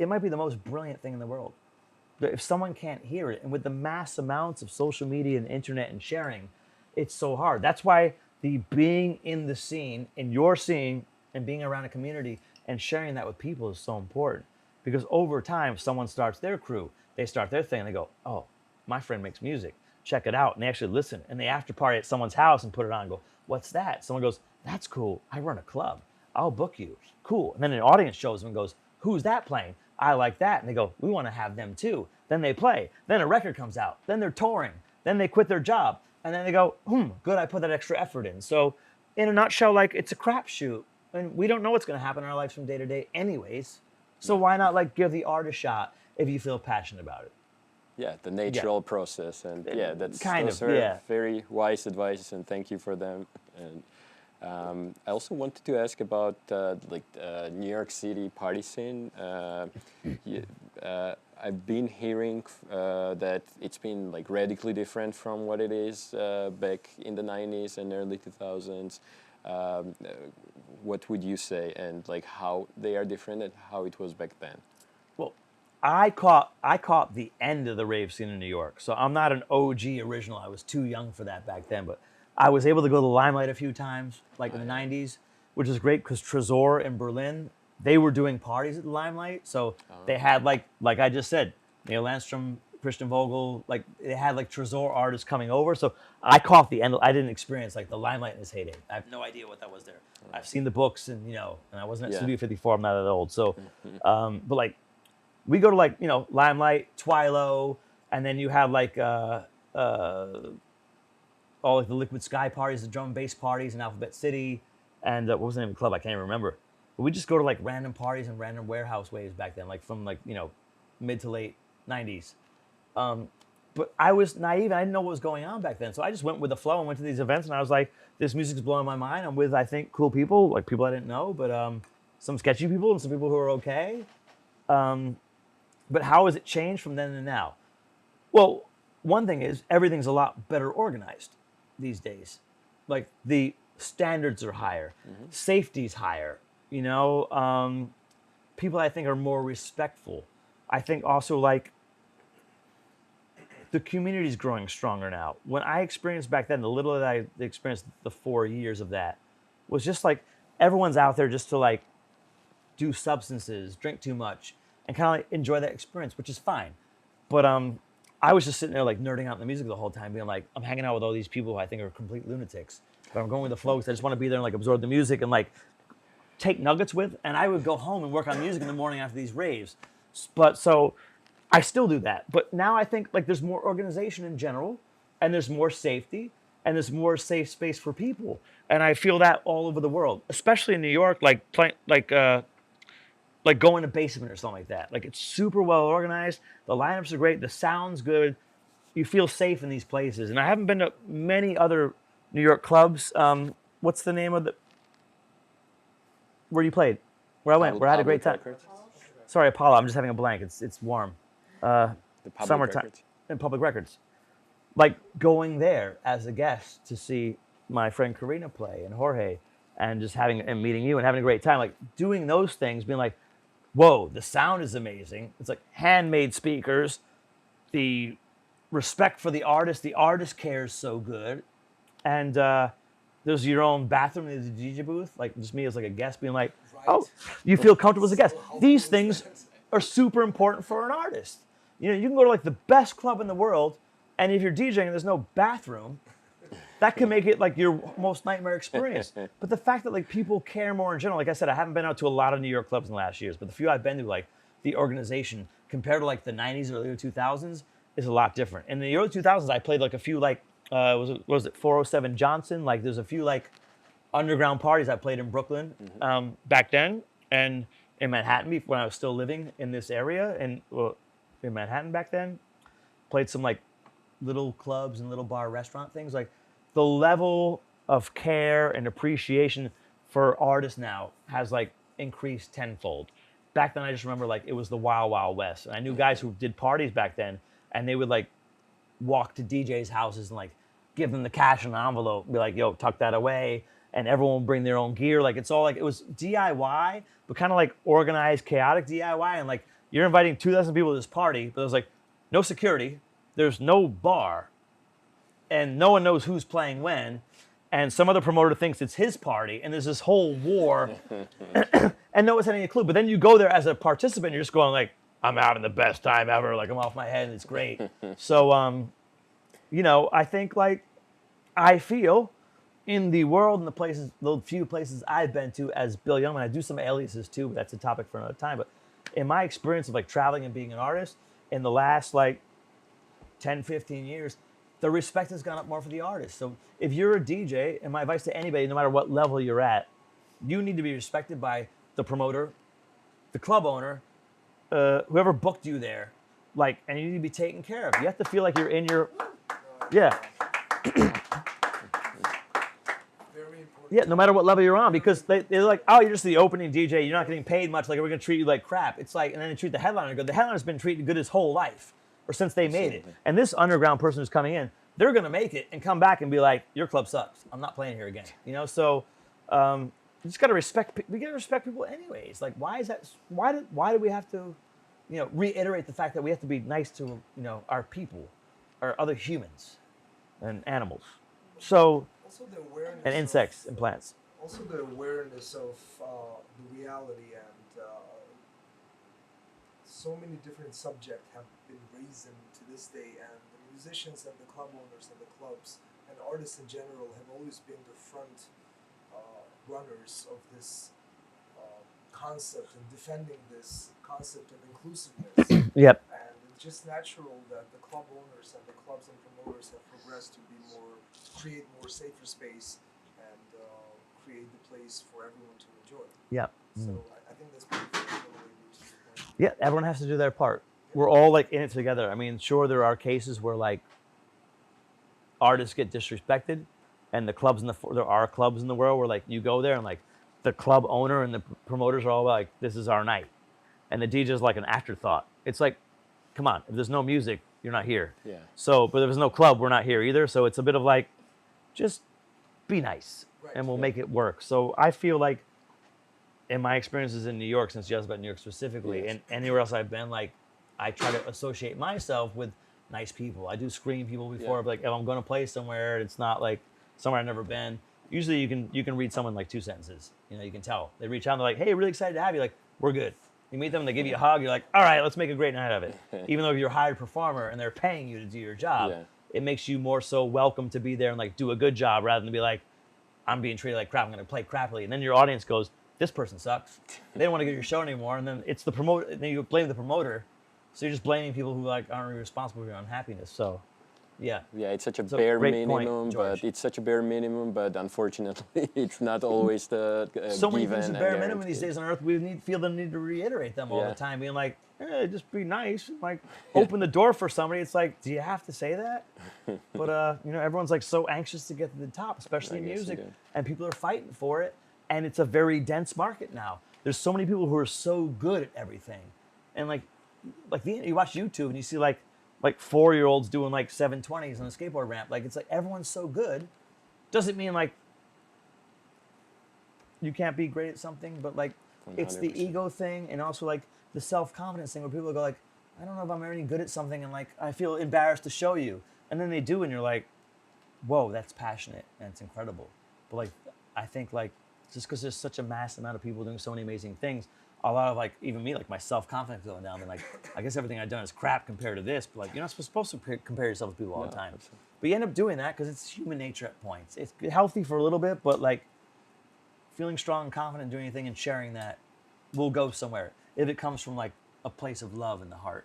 B: it might be the most brilliant thing in the world. But if someone can't hear it, and with the mass amounts of social media and internet and sharing, it's so hard. That's why the being in the scene, in your scene, and being around a community and sharing that with people is so important. Because over time, someone starts their crew, they start their thing, and they go, oh, my friend makes music. Check it out. And they actually listen. And they after party at someone's house and put it on and go, what's that? Someone goes, that's cool. I run a club. I'll book you. Cool. And then an audience shows them and goes, who's that playing? I like that. And they go, we want to have them too. Then they play. Then a record comes out. Then they're touring. Then they quit their job. And then they go, good, I put that extra effort in. So in a nutshell, like, it's a crapshoot. And we don't know what's going to happen in our lives from day to day anyways. So why not like give the art a shot if you feel passionate about it?
A: Yeah, the natural process. And that's
B: kind
A: those
B: of,
A: are very wise advice, and thank you for them. And I also wanted to ask about New York City party scene. I've been hearing that it's been like radically different from what it is back in the 90s and early 2000s. What would you say, and like how they are different and how it was back then?
B: Well, I caught the end of the rave scene in New York, so I'm not an OG original. I was too young for that back then, but I was able to go to the Limelight a few times, like in the '90s, which is great because Tresor in Berlin, they were doing parties at the Limelight, so they had like I just said, Neil Landstrom, Christian Vogel, like they had like Tresor artists coming over. So I caught the end. I didn't experience like the Limelight in its heyday. I have no idea what that was there. I've seen the books, and and I wasn't at Studio 54. I'm not that old. So, but like we go to like Limelight, Twilo, and then you have like all like the Liquid Sky parties, the drum and bass parties in Alphabet City, and what was the name of the club? I can't even remember. But we just go to like random parties and random warehouse waves back then, like from like mid to late '90s. But I was naive. I didn't know what was going on back then. So I just went with the flow and went to these events, and I was like, this music's blowing my mind. I'm with, I think, cool people, like people I didn't know, but some sketchy people and some people who are okay. But how has it changed from then to now? Well, one thing is everything's a lot better organized these days. Like the standards are higher, safety's higher, people I think are more respectful. I think also like the community's growing stronger now. When I experienced back then, the little that I experienced the 4 years of that was just like everyone's out there just to like do substances, drink too much, and kind of like enjoy that experience, which is fine. But I was just sitting there like nerding out in the music the whole time, being like, I'm hanging out with all these people who I think are complete lunatics, but I'm going with the flow because I just want to be there and like absorb the music and like take nuggets with. And I would go home and work on music in the morning after these raves. But so I still do that. But now I think like there's more organization in general, and there's more safety, and there's more safe space for people. And I feel that all over the world, especially in New York, like going to Basement or something like that. Like it's super well organized. The lineups are great. The sound's good. You feel safe in these places. And I haven't been to many other New York clubs. What's the name of where you played? Where I went, where I had a great time. Sorry, Apollo. I'm just having a blank. It's warm.
A: The Public
B: Summertime
A: Records.
B: and Public Records. Like going there as a guest to see my friend Karina play and Jorge, and just meeting you and having a great time. Like doing those things, being like, whoa, the sound is amazing. It's like handmade speakers. The respect for the artist cares so good. And there's your own bathroom in the DJ booth, like just me as like a guest being like, oh, you feel comfortable as a guest. These things are super important for an artist. You can go to like the best club in the world, and if you're DJing and there's no bathroom, that can make it like your most nightmare experience. But the fact that like people care more in general, like I said, I haven't been out to a lot of New York clubs in the last years, but the few I've been to, like the organization compared to like the 90s or early 2000s is a lot different. In the early 2000s, I played like a few like, was it 407 Johnson? Like there's a few like underground parties I played in Brooklyn back then, and in Manhattan when I was still living in this area, and in Manhattan back then. Played some like little clubs and little bar restaurant things. Like the level of care and appreciation for artists now has like increased tenfold. Back then I just remember like it was the Wild Wild West. And I knew guys who did parties back then, and they would like walk to DJs' houses and like give them the cash in an envelope, be like, yo, tuck that away. And everyone would bring their own gear. Like it's all like, it was DIY, but kind of like organized, chaotic DIY. And like you're inviting 2,000 people to this party, but there's like no security, there's no bar, and no one knows who's playing when. And some other promoter thinks it's his party, and there's this whole war, and no one's having a clue. But then you go there as a participant, you're just going like, I'm having the best time ever. Like I'm off my head, and it's great. So, I think like I feel in the world and the few places I've been to as Bill Youngman, I do some aliases too, but that's a topic for another time. But in my experience of like traveling and being an artist in the last like 10, 15 years, the respect has gone up more for the artist. So if you're a DJ, and my advice to anybody, no matter what level you're at, you need to be respected by the promoter, the club owner, whoever booked you there, like, and you need to be taken care of. You have to feel like you're in your, yeah.
C: Very important.
B: Yeah, no matter what level you're on, because they're like, oh, you're just the opening DJ. You're not getting paid much. Like, we're going to treat you like crap. It's like, and then they treat the headliner good. The headliner's been treated good his whole life, or since they made it. And this underground person who's coming in, they're going to make it and come back and be like, your club sucks. I'm not playing here again. You know, so you just got to respect. We got to respect people anyways. Like, why is that? Why do we have to, you know, reiterate the fact that we have to be nice to, you know, our people, our other humans, and animals. So.
C: Also the awareness
B: And insects and plants.
C: Also the awareness of the reality and so many different subjects have been risen to this day, and the musicians and the club owners and the clubs and artists in general have always been the front runners of this concept and defending this concept of inclusiveness.
B: Yep.
C: And it's just natural that the club owners and the clubs and promoters have progressed to be create more safer space and create the place for everyone to enjoy.
B: Yep.
C: So I think that's pretty cool.
B: Yeah, everyone has to do their part. We're all like in it together. I mean, sure, there are cases where like artists get disrespected, and there are clubs in the world where like you go there and like the club owner and the promoters are all like, this is our night, and the DJ is like an afterthought. It's like, come on, if there's no music, you're not here.
A: Yeah.
B: So, but if there's no club, we're not here either. So it's a bit of like, just be nice,
C: Right.
B: and we'll make it work. So I feel like, in my experiences in New York, since you asked about New York specifically,
A: Yes.
B: and anywhere else I've been, like, I try to associate myself with nice people. I do screen people before, but like if I'm going to play somewhere, it's not like somewhere I've never been. Usually you can read someone like 2 sentences. You know, you can tell. They reach out and they're like, hey, really excited to have you. Like, we're good. You meet them and they give you a hug. You're like, all right, let's make a great night of it. Even though you're a hired performer and they're paying you to do your job, it makes you more so welcome to be there and like do a good job rather than be like, I'm being treated like crap. I'm going to play crappily. And then your audience goes, this person sucks. They don't want to get your show anymore. And then it's the promoter. Then you blame the promoter. So you're just blaming people who like aren't really responsible for your unhappiness. So, yeah.
A: Yeah, it's such a
B: So,
A: bare
B: great point,
A: minimum,
B: George.
A: but it's such a bare minimum, but unfortunately, it's not always the
B: So many
A: given
B: things are
A: and
B: bare minimum
A: guaranteed.
B: these days on Earth. We feel the need to reiterate them all
A: Yeah.
B: the time, being like, hey, just be nice, like open the door for somebody. It's like, do you have to say that? But you know, everyone's like so anxious to get to the top, especially in
A: I guess
B: music,
A: you do.
B: and people are fighting for it. And it's a very dense market now. There's so many people who are so good at everything, and like you watch YouTube and you see like 4-year-olds doing like 720s on a skateboard ramp. Like it's like everyone's so good. Doesn't mean like you can't be great at something, but like it's the
A: 100%.
B: ego thing and also like the self-confidence thing where people go like, I don't know if I'm any good at something, and like I feel embarrassed to show you, and then they do, and you're like, whoa, that's passionate and it's incredible. But like I think like just because there's such a mass amount of people doing so many amazing things, a lot of like even me, like my self-confidence going down, and like I guess everything I've done is crap compared to this, but like you're not supposed to compare yourself with people all the time.
A: Absolutely.
B: But you end up doing that because it's human nature at points. It's healthy for a little bit, but like feeling strong and confident doing anything and sharing that will go somewhere if it comes from like a place of love in the heart,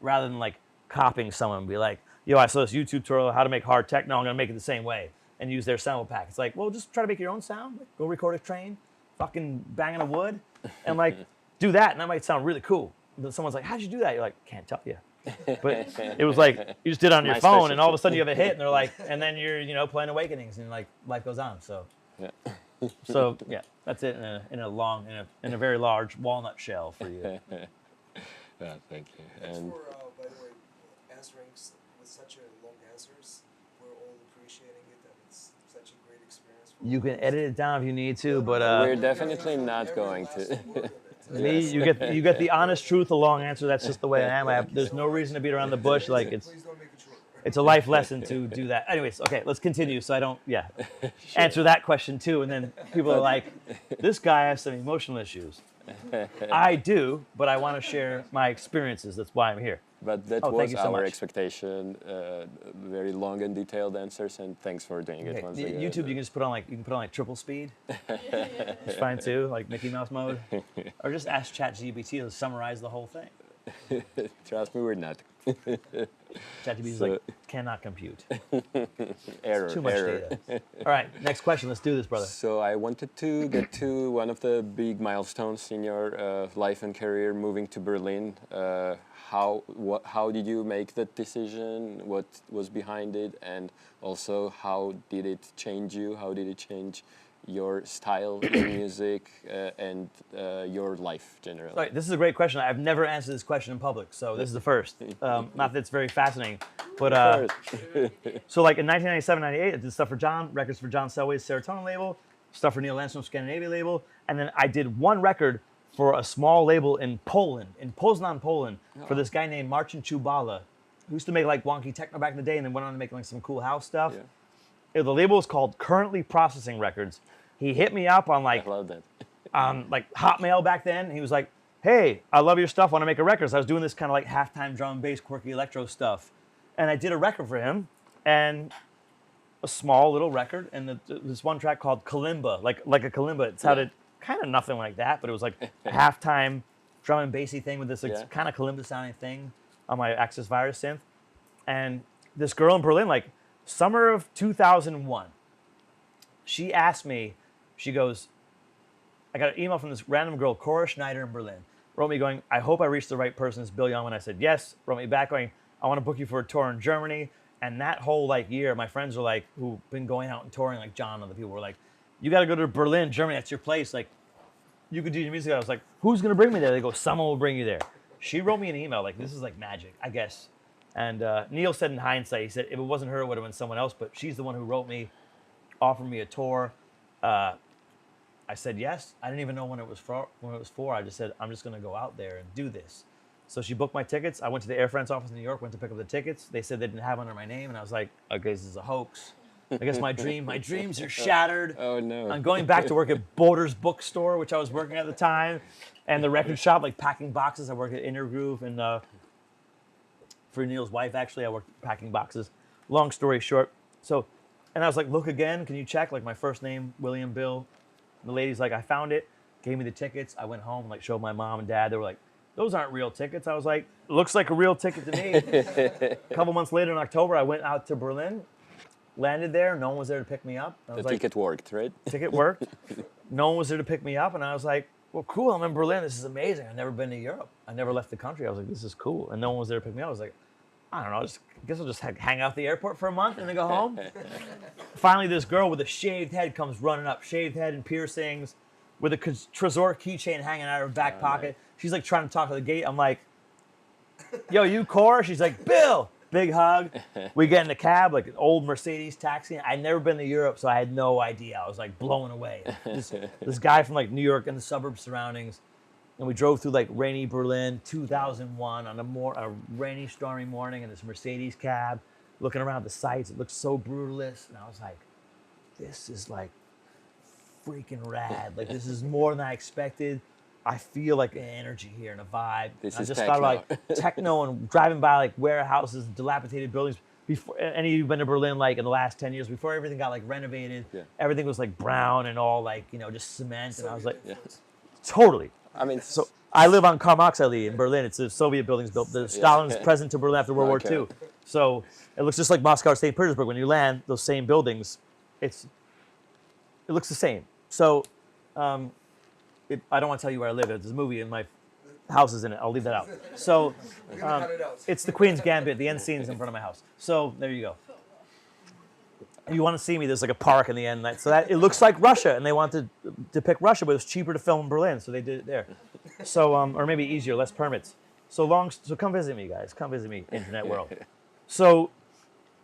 B: rather than like copying someone and be like, yo, I saw this YouTube tutorial how to make hard techno, I'm gonna make it the same way and use their sample pack. It's like, well, just try to make your own sound. Like, go record a train, fucking banging a wood, and like do that, and that might sound really cool. But someone's like, how'd you do that? You're like, can't tell you. But it was like you just did it on your
A: My
B: phone, and all of a
A: specialty.
B: sudden you have a hit, and they're like, and then you're playing Awakenings, and like life goes on. So.
A: Yeah.
B: So yeah, that's it in a very large walnut shell for you.
A: Yeah, thank you.
C: Thanks
A: And
C: for, by the way, answering with such a long answers. We're all appreciating it, and it's such a great experience. For
B: You
C: all
B: can
C: of us.
B: edit it down if you need to, but
A: We're
C: We're
A: definitely
C: gonna
A: not
C: include
A: going
C: every
A: to.
C: last word of it.
B: me, you get the honest truth, the long answer. That's just the way I am. There's no reason to beat around the bush. Like
C: Please don't make it short.
B: it's a life lesson to do that. Anyways, okay, let's continue. So I don't answer that question too, and then people are like, this guy has some emotional issues. I do, but I want to share my experiences. That's why I'm here.
A: But that
B: Oh, thank
A: was
B: you so
A: our
B: much.
A: expectation. Very long and detailed answers, and thanks for doing it
B: Okay,
A: once again.
B: YouTube, you can just put on like triple speed. It's fine too, like Mickey Mouse mode, or just ask ChatGPT to summarize the whole thing.
A: Trust me, we're not.
B: ChatGPT is
A: So-
B: like cannot compute.
A: Error.
B: Too much
A: error.
B: data. All right, next question. Let's do this, brother.
A: So I wanted to get to one of the big milestones in your life and career, moving to Berlin. How did you make that decision? What was behind it? And also, how did it change you? How did it change your style, your music, and your life generally?
B: Sorry, this is a great question. I've never answered this question in public, so this is the first. Not that it's very fascinating, but so like in 1997, 98, I did stuff for John, records for John Selway's Serotonin label, stuff for Neil Landstrom's Scandinavia label, and then I did one record for a small label in Poland, in Poznan, Poland, for this guy named Marcin Czubala, who used to make like wonky techno back in the day, and then went on to make like some cool house stuff.
A: Yeah.
B: The label was called Currently Processing Records. He hit me up on like
A: I love that.
B: like Hotmail back then. He was like, "Hey, I love your stuff. Want to make a record?" So I was doing this kind of like halftime drum and bass, quirky electro stuff, and I did a record for him, and a small little record, and this one track called Kalimba, like a kalimba. It sounded kind of nothing like that, but it was like a halftime drum and bassy thing with this like, kind of kalimba sounding thing on my Axis Virus synth. And this girl in Berlin, like summer of 2001, she asked me, she goes, I got an email from this random girl, Cora Schneider in Berlin, wrote me going, I hope I reached the right person. It's Bill Youngman. I said, yes. Wrote me back going, I want to book you for a tour in Germany. And that whole like year, my friends were like, who've been going out and touring, like John and other people were like, you got to go to Berlin, Germany. That's your place. Like, you could do your music. I was like, who's going to bring me there? They go, someone will bring you there. She wrote me an email like, this is like magic, I guess. And Neil said in hindsight, he said, if it wasn't her, it would have been someone else. But she's the one who wrote me, offered me a tour. I said yes. I didn't even know when it was for. I just said, I'm just going to go out there and do this. So she booked my tickets. I went to the Air France office in New York, went to pick up the tickets. They said they didn't have it under my name. And I was like, okay, this is a hoax. I guess my dreams are shattered.
A: Oh, no.
B: I'm going back to work at Borders Bookstore, which I was working at the time, and the record shop, like packing boxes. I worked at Inner Groove, and for Neil's wife, actually, I worked packing boxes. Long story short. So, and I was like, look again. Can you check? Like my first name, William Bill. And the lady's like, I found it. Gave me the tickets. I went home and like showed my mom and dad. They were like, those aren't real tickets. I was like, looks like a real ticket to me. A couple months later in October, I went out to Berlin. Landed there, no one was there to pick me up. I was
A: The ticket worked, right?
B: Ticket worked. No one was there to pick me up, and I was like, well, cool, I'm in Berlin, this is amazing. I've never been to Europe. I never left the country. I was like, this is cool. And no one was there to pick me up. I was like, I don't know, I guess I'll just hang out at the airport for a month and then go home. Finally, this girl with a shaved head comes running up, shaved head and piercings, with a Trezor keychain hanging out of her back pocket.
A: Nice.
B: She's like trying to talk to the gate. I'm like, yo, you Cora? She's like, Bill! Big hug. We get in the cab, like an old Mercedes taxi. I'd never been to Europe, so I had no idea. I was like blown away. This guy from like New York and the suburb surroundings, and we drove through like rainy Berlin, 2001, on a rainy, stormy morning in this Mercedes cab, looking around the sights. It looked so brutalist, and I was like, this is like freaking rad. Like this is more than I expected. I feel like an energy here and a vibe.
A: This
B: I
A: is
B: just
A: techno.
B: thought like techno and driving by like warehouses, dilapidated buildings. Before any of you been to Berlin, like in the last 10 years, before everything got like renovated, everything was like brown and all like, you know, just cement. And I was like, totally.
A: I mean,
B: So I live on Karl Marx Allee in Berlin. It's the Soviet buildings built. The Stalin's present to Berlin after World War II. So it looks just like Moscow or St. Petersburg. When you land, those same buildings, it looks the same. So I don't want to tell you where I live. There's a movie and my house is in it. I'll leave that out. So it's the Queen's Gambit. The end scene is in front of my house. So there you go. If you want to see me, there's like a park in the end. So that it looks like Russia, and they wanted to depict Russia, but it was cheaper to film in Berlin, so they did it there. So or maybe easier, less permits. So come visit me, guys. Come visit me, internet world. So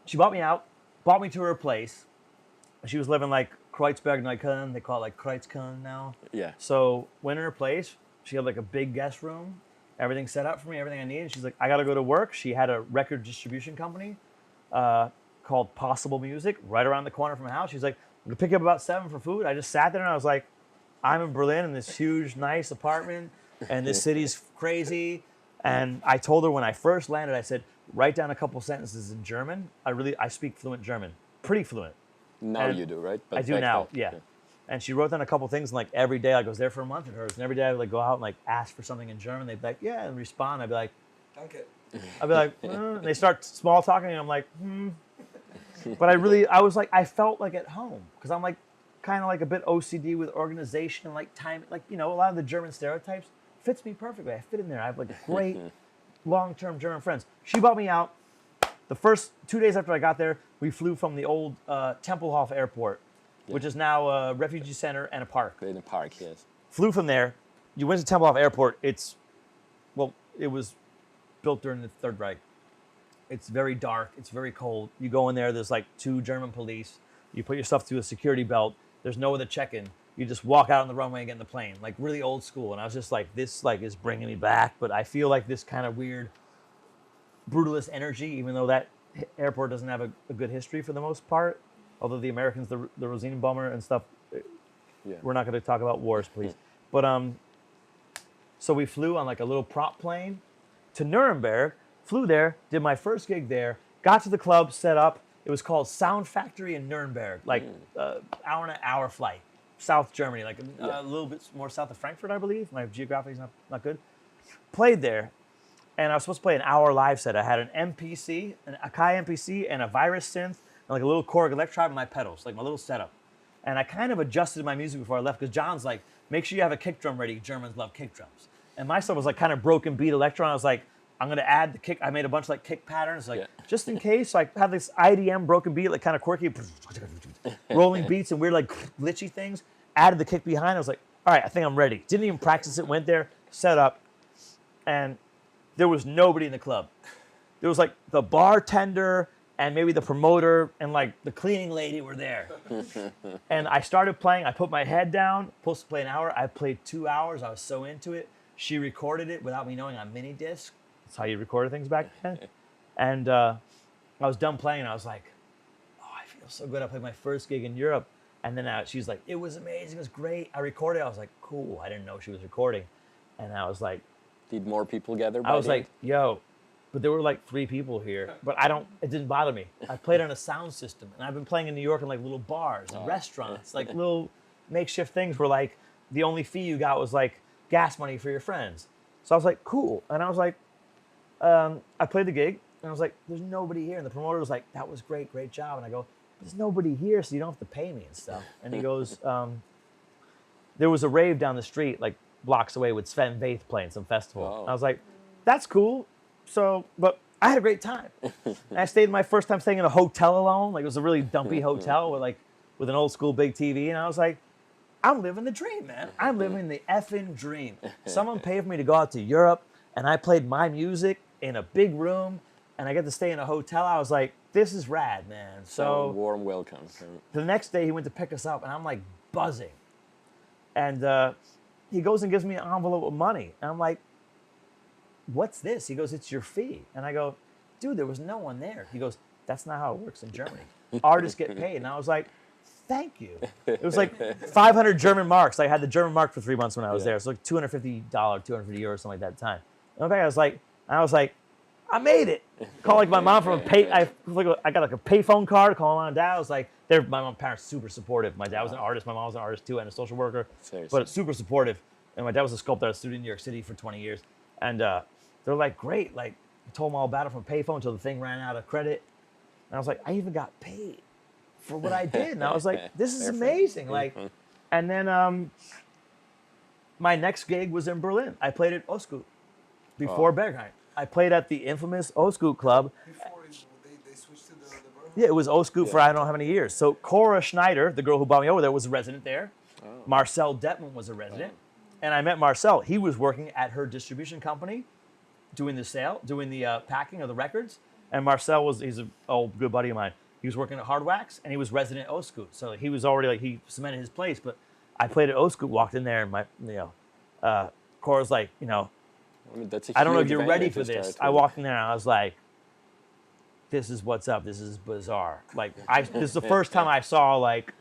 B: she bought me out, brought me to her place. She was living like Kreuzberg Neukölln. They call it like Kreuzköln now.
A: Yeah.
B: So went in her place. She had like a big guest room, everything set up for me, everything I needed. She's like, I got to go to work. She had a record distribution company called Possible Music right around the corner from her house. She's like, I'm going to pick you up about 7 for food. I just sat there and I was like, I'm in Berlin in this huge, nice apartment, and this city's crazy. And I told her when I first landed, I said, write down a couple sentences in German. I speak fluent German, pretty fluent.
A: Now
B: And
A: you do, right? But
B: I do
A: back
B: now,
A: then,
B: yeah. And she wrote down a couple things, and like every day, I was there for a month at hers, and every day I would like go out and like ask for something in German. They'd be like, yeah, and respond. I'd be like,
C: Danke.
B: I'd be like, and they start small talking, and I'm like, But I was like, I felt like at home, because I'm like kind of like a bit OCD with organization and like time, like, you know, a lot of the German stereotypes fits me perfectly. I fit in there. I have like great long-term German friends. She brought me out. The first 2 days after I got there, we flew from the old Tempelhof airport which is now a refugee center and a park.
A: In a park, yes.
B: Flew from there. You went to Tempelhof Airport. It was built during the Third Reich. It's very dark. It's very cold. You go in there. There's like 2 German police. You put yourself through a security belt. There's no other check-in. You just walk out on the runway and get in the plane, like really old school. And I was just like, this like is bringing me back. But I feel like this kind of weird, brutalist energy, even though that airport doesn't have a good history for the most part. Although the Americans, the Rosinenbomber and stuff, we're not going to talk about wars, please. But so we flew on like a little prop plane to Nuremberg. Flew there, did my first gig there, got to the club, set up. It was called Sound Factory in Nuremberg, like hour flight, South Germany, like a little bit more south of Frankfurt, I believe. My geography is not good. Played there, and I was supposed to play an hour live set. I had an MPC, an Akai MPC, and a Virus synth, and like a little Korg Electribe and my pedals, like my little setup. And I kind of adjusted my music before I left because John's like, make sure you have a kick drum ready. Germans love kick drums. And my stuff was like kind of broken beat electro. I was like, I'm gonna add the kick. I made a bunch of like kick patterns, like just in case. So I had this IDM broken beat, like kind of quirky, rolling beats and weird like glitchy things. Added the kick behind. I was like, all right, I think I'm ready. Didn't even practice it. Went there, set up, and there was nobody in the club. There was like the bartender and maybe the promoter and like the cleaning lady were there. And I started playing. I put my head down. Supposed to play an hour. I played 2 hours. I was so into it. She recorded it without me knowing on mini disc. That's how you recorded things back then. And I was done playing, and I was like, oh, I feel so good. I played my first gig in Europe. And then she's like, it was amazing. It was great. I recorded. I was like, cool. I didn't know she was recording. And I was like,
A: did more people gather?
B: I was like, yo, but there were like 3 people here. But it didn't bother me. I played on a sound system. And I've been playing in New York in like little bars and restaurants, like little makeshift things where like the only fee you got was like gas money for your friends. So I was like, cool. And I was like, I played the gig, and I was like, there's nobody here. And the promoter was like, that was great, great job. And I go, there's nobody here, so you don't have to pay me and stuff. And he goes, there was a rave down the street, like blocks away with Sven Väth playing some festival.
A: Wow.
B: I was like, that's cool. So, but I had a great time. And I stayed my first time staying in a hotel alone. Like it was a really dumpy hotel with an old school big TV. And I was like, I'm living the dream, man. I'm living the effing dream. Someone paid for me to go out to Europe, and I played my music in a big room, and I get to stay in a hotel. I was like, this is rad, man. So
A: warm welcome.
B: the next day he went to pick us up, and I'm like buzzing. And he goes and gives me an envelope of money. And I'm like, what's this? He goes, it's your fee. And I go, dude, there was no one there. He goes, that's not how it works in Germany. Artists get paid. And I was like, thank you. It was like 500 German marks. I had the German mark for 3 months when I was there. So like $250, 250 euros, something like that at the time. And I was like, I made it. Call like my mom from I got like a payphone card. Call my mom and dad. I was like, my mom and parents super supportive. My dad was an artist. My mom was an artist too, and a social worker.
A: Seriously.
B: But super supportive. And my dad was a sculptor at a studio in New York City for 20 years. And they're like, great. Like I told them all about it from a payphone until the thing ran out of credit. And I was like, I even got paid for what I did. And I was like, this is amazing. Like, and then my next gig was in Berlin. I played at Osgood before Berghain. I played at the infamous Osgood Club.
C: Before they switched to the Berghain?
B: Yeah, it was Osgood for I don't know how many years. So Cora Schneider, the girl who brought me over there, was a resident there.
A: Oh.
B: Marcel Detman was a resident. And I met Marcel. He was working at her distribution company, doing the packing of the records. And Marcel he's an old good buddy of mine. He was working at Hardwax, and he was resident at Osgood. So he was already he cemented his place. But I played at Osgood, walked in there, and Cora's like,
A: I mean, that's
B: I don't know if you're ready for this. I walked in there, and I was like, this is what's up. This is bizarre. Like, this is the first time I saw like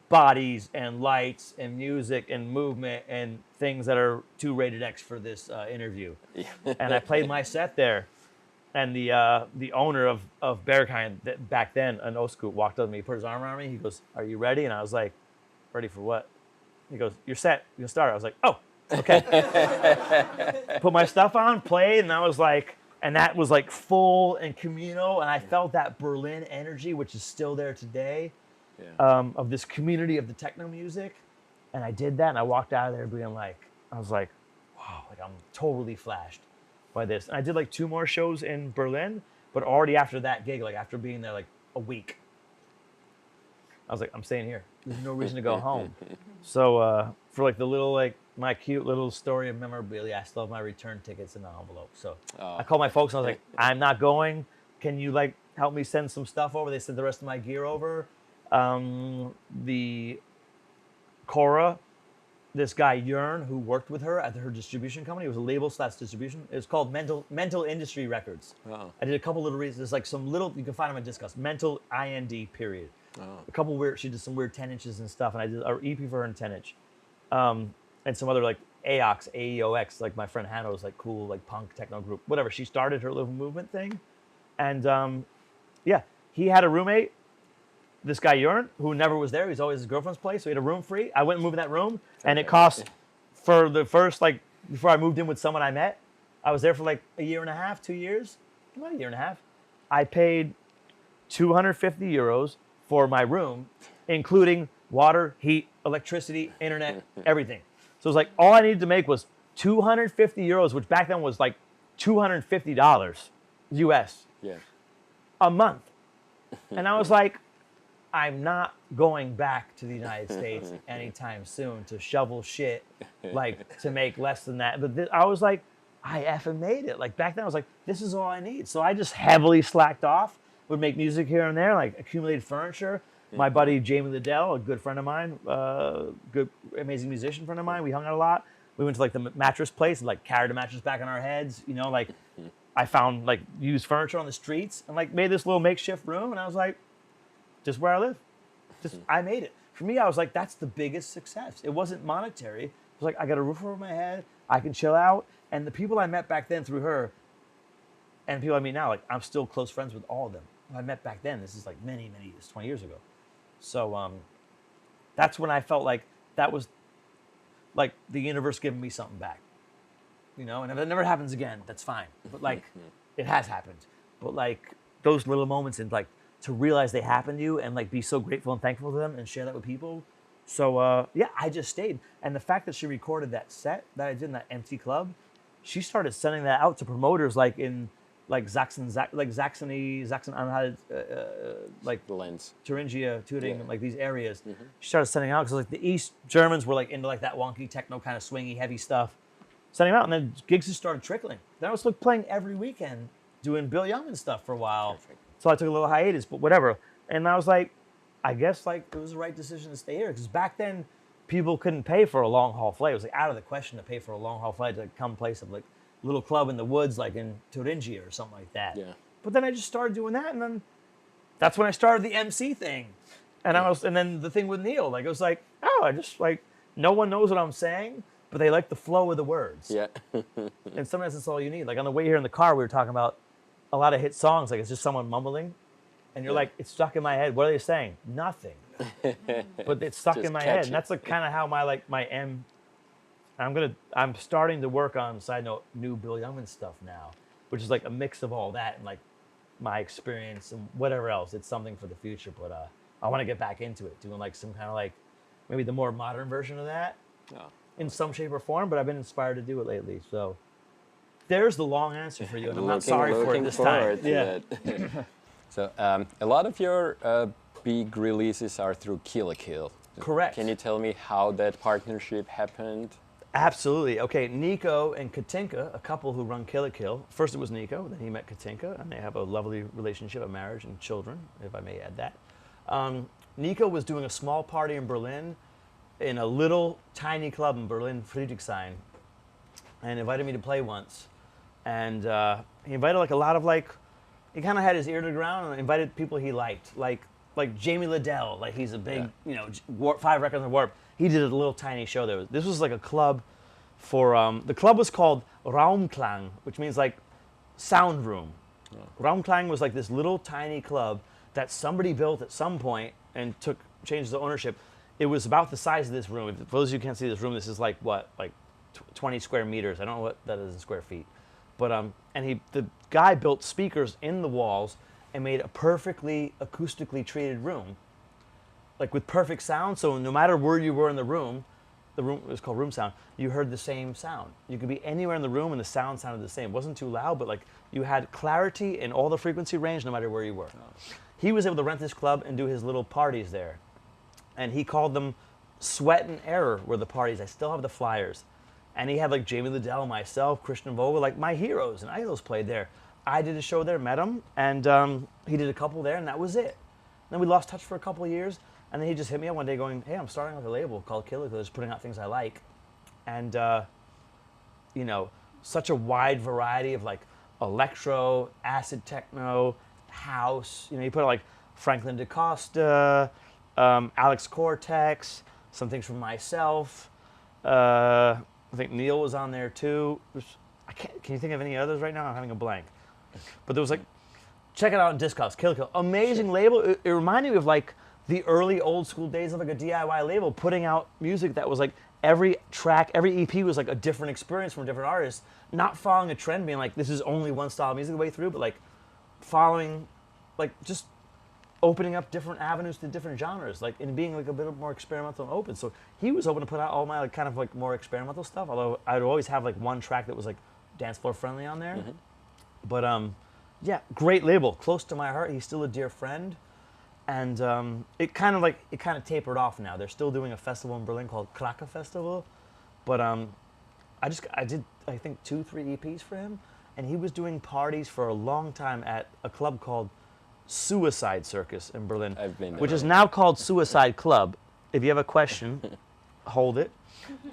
B: bodies and lights and music and movement and things that are too rated X for this interview. Yeah. And I played my set there. And the owner of Berghain back then, an Osgood, walked up to me, put his arm around me. He goes, "Are you ready?" And I was like, "Ready for what?" He goes, "You're set. You can start." I was like, "Oh, okay." Put my stuff on, played, and I was like, and that was like full and communal, and I felt that Berlin energy, which is still there today, of this community of the techno music. And I did that, and I walked out of there being like, I was like, wow, like I'm totally flashed by this. And I did like 2 more shows in Berlin, but already after that gig, like after being there like a week, I was like, I'm staying here. There's no reason to go home. So for like the little, like my cute little story of memorabilia, I still have my return tickets in the envelope. So I called my folks and I was like, I'm not going. Can you like help me send some stuff over? They sent the rest of my gear over. The Cora, this guy Yearn, who worked with her at her distribution company, it was a label / distribution. It was called Mental Industry Records.
A: Wow.
B: I did a couple little reasons. There's like some little, you can find them on Discuss. Mental IND period. A couple weird, she did some weird 10 inches and stuff, and I did an EP for her in 10 inch. And some other like AEOX, like my friend Hannah was like cool, like punk techno group, whatever. She started her little movement thing. And yeah, he had a roommate, this guy Yearn, who never was there. He's always his girlfriend's place. So he had a room free. I went and moved in that room, and it cost, for the first, like, before I moved in with someone I met, I was there for like a year and a half, 2 years, about a year and a half. I paid 250 euros for my room, including water, heat, electricity, internet, everything. So it was like, all I needed to make was 250 euros, which back then was like $250 US a month. And I was like, I'm not going back to the United States anytime soon to shovel shit, like to make less than that. But I was like, I effing made it. Like back then I was like, this is all I need. So I just heavily slacked off, would make music here and there, like accumulated furniture. My buddy Jamie Liddell, a good friend of mine, good, amazing musician friend of mine, we hung out a lot. We went to like the mattress place and like carried a mattress back on our heads, you know, like I found like used furniture on the streets and like made this little makeshift room. And I was like, just where I live. Just I made it. For me, I was like, that's the biggest success. It wasn't monetary. It was like, I got a roof over my head. I can chill out. And the people I met back then through her and people I meet now, like I'm still close friends with all of them. Who I met back then, this is like many, many years, 20 years ago. So that's when I felt like that was like the universe giving me something back. You know, and if it never happens again, that's fine. But like, it has happened. But like those little moments and like to realize they happened to you and like be so grateful and thankful to them and share that with people. So yeah, I just stayed. And the fact that she recorded that set that I did in that empty club, she started sending that out to promoters like in like Saxony, I don't know how to, like
A: Lens.
B: Thuringia, Tübingen, like these areas. She started sending out because like the East Germans were like into like that wonky techno kind of swingy heavy stuff. Sending them out, and then gigs just started trickling. Then I was like playing every weekend, doing Bill Youngman stuff for a while.
A: Perfect.
B: So I took a little hiatus, but whatever. And I was like, I guess like it was the right decision to stay here because back then people couldn't pay for a long haul flight. It was like out of the question to pay for a long haul flight to come play some like little club in the woods like in Thuringia or something like that.
A: Yeah.
B: But then I just started doing that, and then that's when I started the MC thing. And and then the thing with Neil, like it was like, oh, I just like no one knows what I'm saying, but they like the flow of the words.
A: Yeah.
B: And sometimes that's all you need. Like on the way here in the car, we were talking about a lot of hit songs. Like it's just someone mumbling, and you're like, it's stuck in my head. What are they saying? Nothing. But it's stuck
A: Just
B: in my
A: catch
B: head.
A: it.
B: And that's like kind of how I'm starting to work on, side note, new Bill Youngman stuff now, which is like a mix of all that and like my experience and whatever else. It's something for the future, but I want to get back into it, doing like some kind of like maybe the more modern version of that in some shape or form. But I've been inspired to do it lately. So there's the long answer for you, and I'm not sorry for it this time. Yeah.
A: So a lot of your big releases are through Kill a Kill.
B: Correct.
A: Can you tell me how that partnership happened?
B: Absolutely. Okay, Nico and Katinka, a couple who run Kill a Kill. First it was Nico, then he met Katinka, and they have a lovely relationship, a marriage and children, if I may add that. Nico was doing a small party in Berlin in a little tiny club in Berlin, Friedrichshain, and invited me to play once. And he invited like a lot of like, he kind of had his ear to the ground and invited people he liked, like Jamie Liddell, like he's a big, you know, 5 records on Warp. He did a little tiny show there. This was like a club for, the club was called Raumklang, which means like sound room. Raumklang was like this little tiny club that somebody built at some point and changed the ownership. It was about the size of this room. For those of you who can't see this room, this is like what, like 20 square meters. I don't know what that is in square feet. But the guy built speakers in the walls and made a perfectly acoustically treated room, like with perfect sound. So no matter where you were in the room was called room sound, you heard the same sound. You could be anywhere in the room and the sound sounded the same. It wasn't too loud, but like you had clarity in all the frequency range no matter where you were. He was able to rent this club and do his little parties there. and he called them Sweat and Error were the parties. I still have the flyers. And he had like Jamie Liddell, myself, Christian Vogel, like my heroes and idols played there. I did a show there, met him, and he did a couple there, and that was it. Then we lost touch for a couple of years, and then he just hit me up one day going, hey, I'm starting with a label called Killer Killers, putting out things I like. And, you know, such a wide variety of like electro, acid techno, house. You know, you put like Franklin DaCosta, Alex Cortex, some things from myself. I think Neil was on there too. Can you think of any others right now? I'm having a blank. But there was like, check it out on Discogs, Kill Kill. Amazing label. It reminded me of like the early old school days of like a DIY label, putting out music that was like every track, every EP was like a different experience from different artists, not following a trend being like, this is only one style of music the way through, but like following, like just opening up different avenues to different genres, like and being like a bit more experimental and open. So he was open to put out all my like kind of like more experimental stuff, although I'd always have like one track that was like dance floor friendly on there. But yeah, great label, close to my heart. He's still a dear friend. And it kind of tapered off now. They're still doing a festival in Berlin called Kraka Festival, but I did I think 2-3 EPs for him, and he was doing parties for a long time at a club called Suicide Circus in Berlin,
A: I've been there.
B: which is now called Suicide Club. If you have a question, hold it.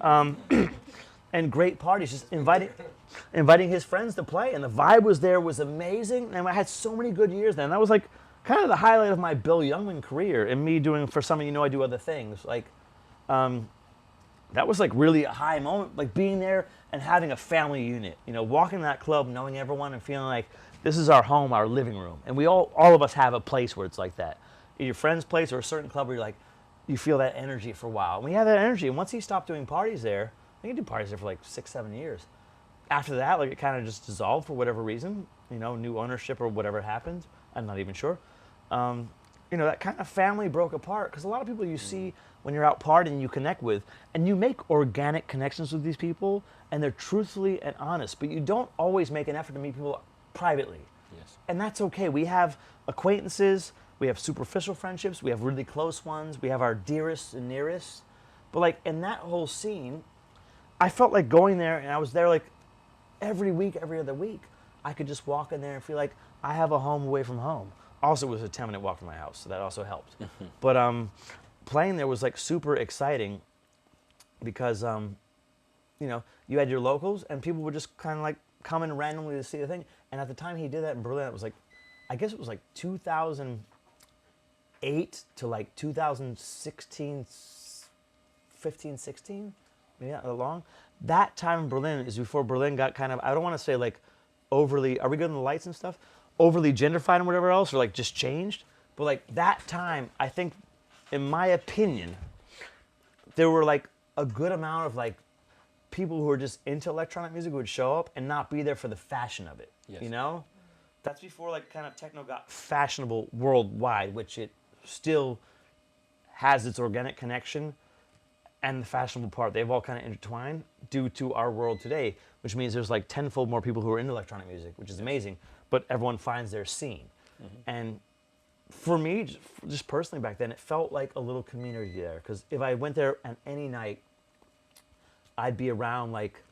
B: And great parties, just inviting his friends to play, and the vibe was there was amazing, and I had so many good years then. That was like kind of the highlight of my Bill Youngman career, and me doing, for some of you know, I do other things. Like, that was like really a high moment, like being there and having a family unit. You know, walking that club, knowing everyone, and feeling like this is our home, our living room. And we all of us have a place where it's like that. In your friend's place or a certain club where you're like, you feel that energy for a while. And we had that energy. And once he stopped doing parties there, I think he did parties there for like 6-7 years. After that, like it kind of just dissolved for whatever reason, you know, new ownership or whatever happened. I'm not even sure. You know, that kind of family broke apart because a lot of people you see when you're out partying, you connect with, and you make organic connections with these people, and they're truthfully and honest, but you don't always make an effort to meet people privately.
A: Yes.
B: And that's okay. We have acquaintances, we have superficial friendships, we have really close ones, we have our dearest and nearest. But like in that whole scene, I felt like going there, and I was there like every week, every other week. I could just walk in there and feel like I have a home away from home. Also, it was a 10-minute walk from my house, so that also helped. But playing there was like super exciting because, you know, you had your locals and people would just kind of like come in randomly to see the thing. And at the time he did that in Berlin, it was like, I guess it was like 2008 to like 2016, 15, 16, maybe not that long. That time in Berlin is before Berlin got kind of, I don't want to say like overly, are we good on the lights and stuff? Overly gentrified and whatever else, or like just changed. But like that time, I think, in my opinion, there were like a good amount of like people who were just into electronic music who would show up and not be there for the fashion of it.
A: Yes.
B: You know? That's before like kind of techno got fashionable worldwide, which it still has its organic connection and the fashionable part. They've all kind of intertwined due to our world today, which means there's like tenfold more people who are into electronic music, which is amazing, but everyone finds their scene. And for me, just personally back then, it felt like a little community there, because if I went there on any night, I'd be around like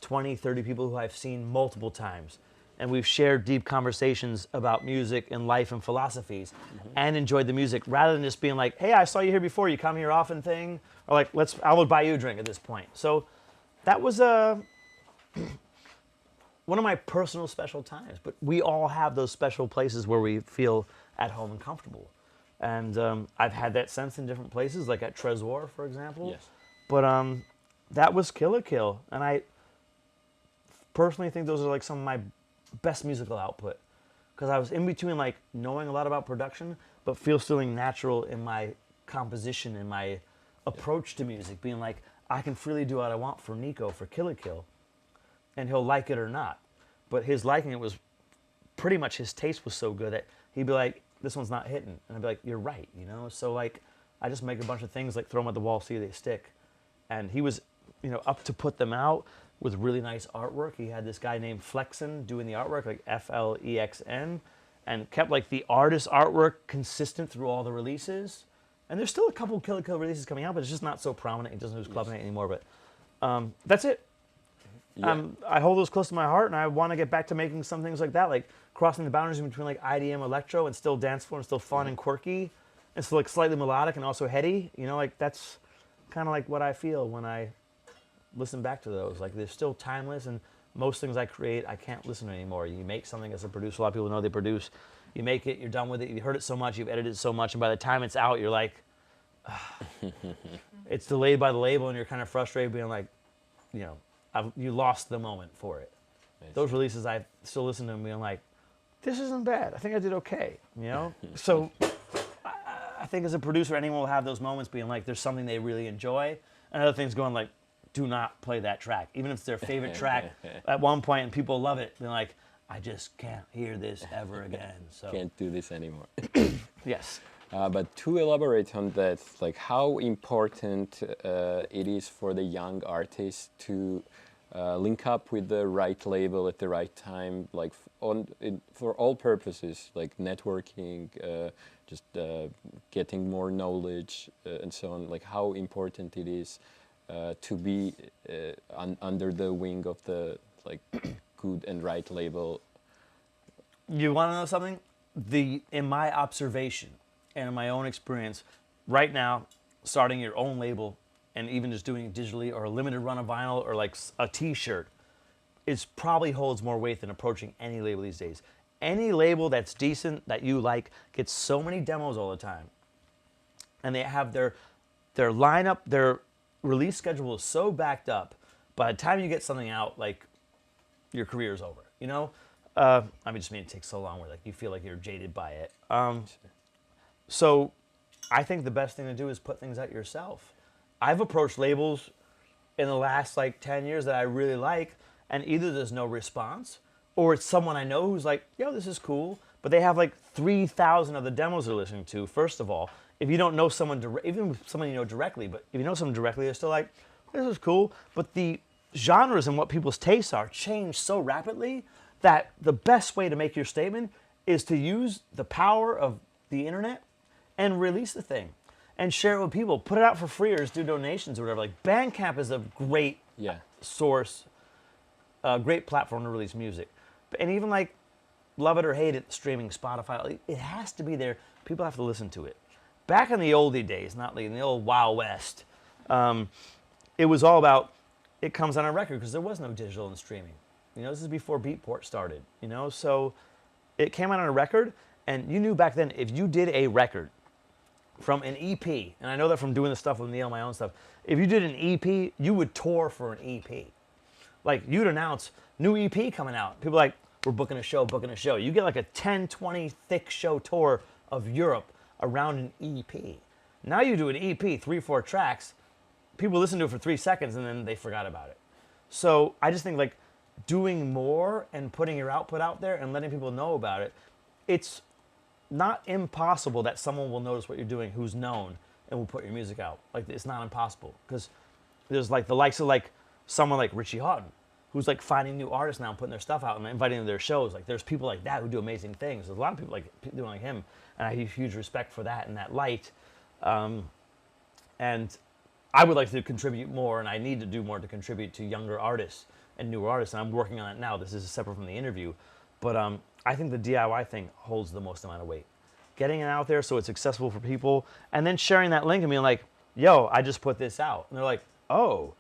B: 20, 30 people who I've seen multiple times. And we've shared deep conversations about music and life and philosophies and enjoyed the music rather than just being like, hey, I saw you here before, you come here often thing, or like, I will buy you a drink at this point. So that was one of my personal special times, but we all have those special places where we feel at home and comfortable. And I've had that sense in different places, like at Tresor, for example.
A: Yes.
B: But that was Killer Kill. And I personally think those are like some of my best musical output. Because I was in between like knowing a lot about production, but feeling natural in my composition and my approach to music, being like, I can freely do what I want for Nico, for Killer Kill, and he'll like it or not. But his liking it was pretty much, his taste was so good that he'd be like, this one's not hitting. And I'd be like, you're right, you know? So like, I just make a bunch of things, like throw them at the wall, see if they stick. And he was, you know, up to put them out with really nice artwork. He had this guy named Flexen doing the artwork, like Flexn, and kept like the artist artwork consistent through all the releases. And there's still a couple Killer Kill releases coming out, but it's just not so prominent. It doesn't do Club Night anymore. But that's it.
A: Yeah.
B: I hold those close to my heart, and I want to get back to making some things like that, like crossing the boundaries between like IDM, electro, and still dance floor, and still fun and quirky, and still like slightly melodic and also heady. You know, like that's kind of like what I feel when I listen back to those. Like they're still timeless, and most things I create, I can't listen to anymore. You make something as a producer, a lot of people know they produce. You make it, you're done with it, you heard it so much, you've edited it so much, and by the time it's out, you're like, it's delayed by the label, and you're kind of frustrated, being like, you know, you lost the moment for it. Those releases, I still listen to them being like, this isn't bad. I think I did okay, you know? So I think as a producer, anyone will have those moments being like, there's something they really enjoy, and other things going like, do not play that track. Even if it's their favorite track at one point and people love it, they're like, I just can't hear this ever again. So
A: Can't do this anymore.
B: yes.
A: But to elaborate on that, like how important it is for the young artist to link up with the right label at the right time, like for all purposes, like networking, just getting more knowledge and so on. Like how important it is to be under the wing of the like good and right label.
B: You want to know something? In my observation and in my own experience, right now, starting your own label and even just doing it digitally or a limited run of vinyl or like a T-shirt, is probably holds more weight than approaching any label these days. Any label that's decent, that you like, gets so many demos all the time. And they have their lineup, their release schedule is so backed up, by the time you get something out, like, your career's over, you know? I just mean it takes so long where like you feel like you're jaded by it. So I think the best thing to do is put things out yourself. I've approached labels in the last like 10 years that I really like, and either there's no response, or it's someone I know who's like, yo, this is cool, but they have like 3,000 of the demos they're listening to. First of all, if you don't know someone, even someone you know directly, but if you know someone directly, they're still like, this is cool. But the genres and what people's tastes are change so rapidly that the best way to make your statement is to use the power of the internet and release the thing and share it with people. Put it out for free or just do donations or whatever. Like Bandcamp is a great source, a great platform to release music. And even like love it or hate it, streaming, Spotify, like, it has to be there. People have to listen to it. Back in the oldie days, not like in the old Wild West, it was all about, it comes on a record because there was no digital and streaming. You know, this is before Beatport started, you know? So it came out on a record, and you knew back then if you did a record from an EP, and I know that from doing the stuff with Neil, my own stuff, if you did an EP, you would tour for an EP. Like, you'd announce, new EP coming out. People are like, we're booking a show, booking a show. You get like a 10, 20 thick show tour of Europe around an EP. Now you do an EP, 3, 4 tracks, people listen to it for 3 seconds and then they forgot about it. So I just think like doing more and putting your output out there and letting people know about it, it's not impossible that someone will notice what you're doing who's known and will put your music out. Like, it's not impossible, because there's like the likes of like someone like Richie Houghton, who's like finding new artists now and putting their stuff out and inviting them to their shows. Like, there's people like that who do amazing things. There's a lot of people like doing like him, and I have huge respect for that and that light. And I would like to contribute more, and I need to do more to contribute to younger artists and newer artists, and I'm working on it now. This is separate from the interview, but I think the DIY thing holds the most amount of weight. Getting it out there so it's accessible for people, and then sharing that link and being like, yo, I just put this out. And they're like, oh,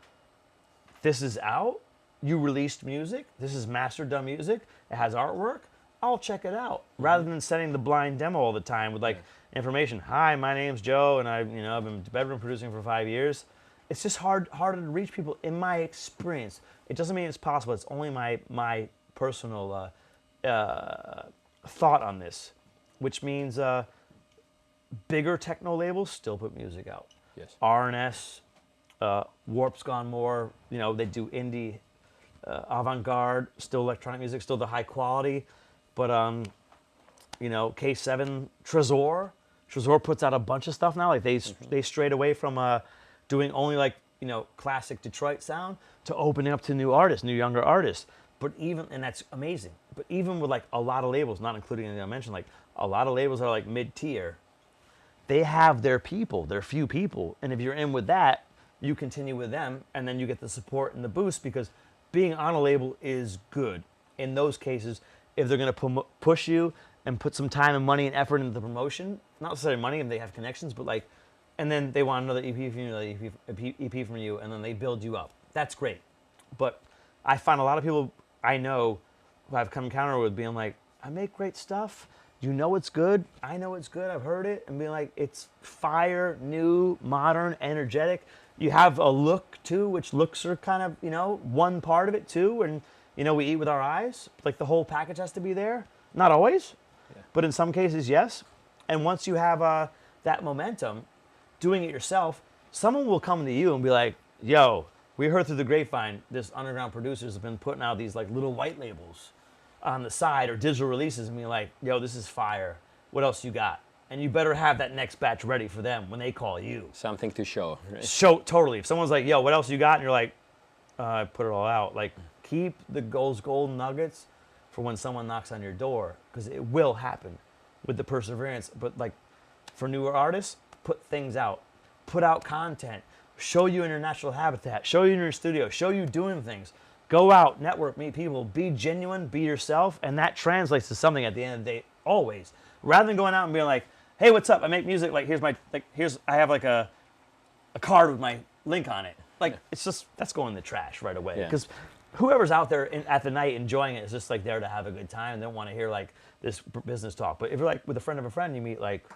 B: this is out? You released music? This is master done music? It has artwork? I'll check it out. Rather than sending the blind demo all the time with like information. Hi, my name's Joe, and I've been bedroom producing for 5 years. It's just harder to reach people in my experience. It doesn't mean it's possible. It's only my personal thought on this, which means bigger techno labels still put music out.
A: Yes.
B: R&S, Warp's gone more. They do indie, avant-garde, still electronic music, still the high quality. But K7, Trezor puts out a bunch of stuff now. Like they strayed away from doing only like classic Detroit sound to opening up to new artists, new younger artists. But and that's amazing. But even with like a lot of labels, not including anything I mentioned, like a lot of labels are like mid-tier. they have their people, their few people. And if you're in with that, you continue with them, and then you get the support and the boost, because being on a label is good. In those cases, if they're going to push you and put some time and money and effort into the promotion, not necessarily money if they have connections, but like, and then they want another EP from you, another EP from you, and then they build you up. That's great. But I find a lot of people I know who I've come encounter with being like, I make great stuff. You know it's good. I know it's good. I've heard it. And being like, it's fire, new, modern, energetic. You have a look too, which looks are kind of, you know, one part of it too. And, you know, we eat with our eyes. Like the whole package has to be there. Not always, but in some cases, yes. And once you have that momentum, doing it yourself, someone will come to you and be like, yo, we heard through the grapevine, this underground producers have been putting out these like little white labels on the side or digital releases, and be like, yo, this is fire. What else you got? And you better have that next batch ready for them when they call you.
A: Something to show. Right?
B: Show, totally. If someone's like, yo, what else you got? And you're like, I put it all out. Like, keep the golden nuggets for when someone knocks on your door, because it will happen with the perseverance. But like, for newer artists, put things out. Put out content. Show you in your natural habitat. Show you in your studio. Show you doing things. Go out, network, meet people, be genuine, be yourself, and that translates to something at the end of the day, always. Rather than going out and being like, hey, what's up? I make music, like, I have like a card with my link on it. Like, it's just, that's going in the trash right away. Because whoever's out there at the night enjoying it is just like there to have a good time and don't want to hear like this business talk. But if you're like with a friend of a friend, you meet like,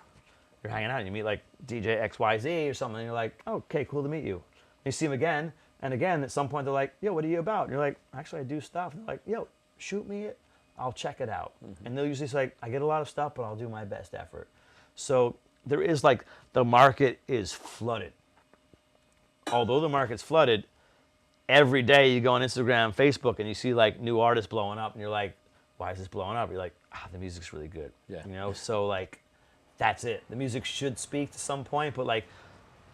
B: you're hanging out and you meet like DJ XYZ or something, and you're like, oh, okay, cool to meet you. And you see them again, and again, at some point they're like, yo, what are you about? And you're like, actually, I do stuff. And they're like, yo, shoot me it. I'll check it out. And they'll usually say, I get a lot of stuff, but I'll do my best effort. So there is like, the market is flooded. Although the market's flooded, every day you go on Instagram, Facebook, and you see like new artists blowing up, and you're like, why is this blowing up? You're like, the music's really good. Yeah. You know, so like, that's it. The music should speak to some point, but like,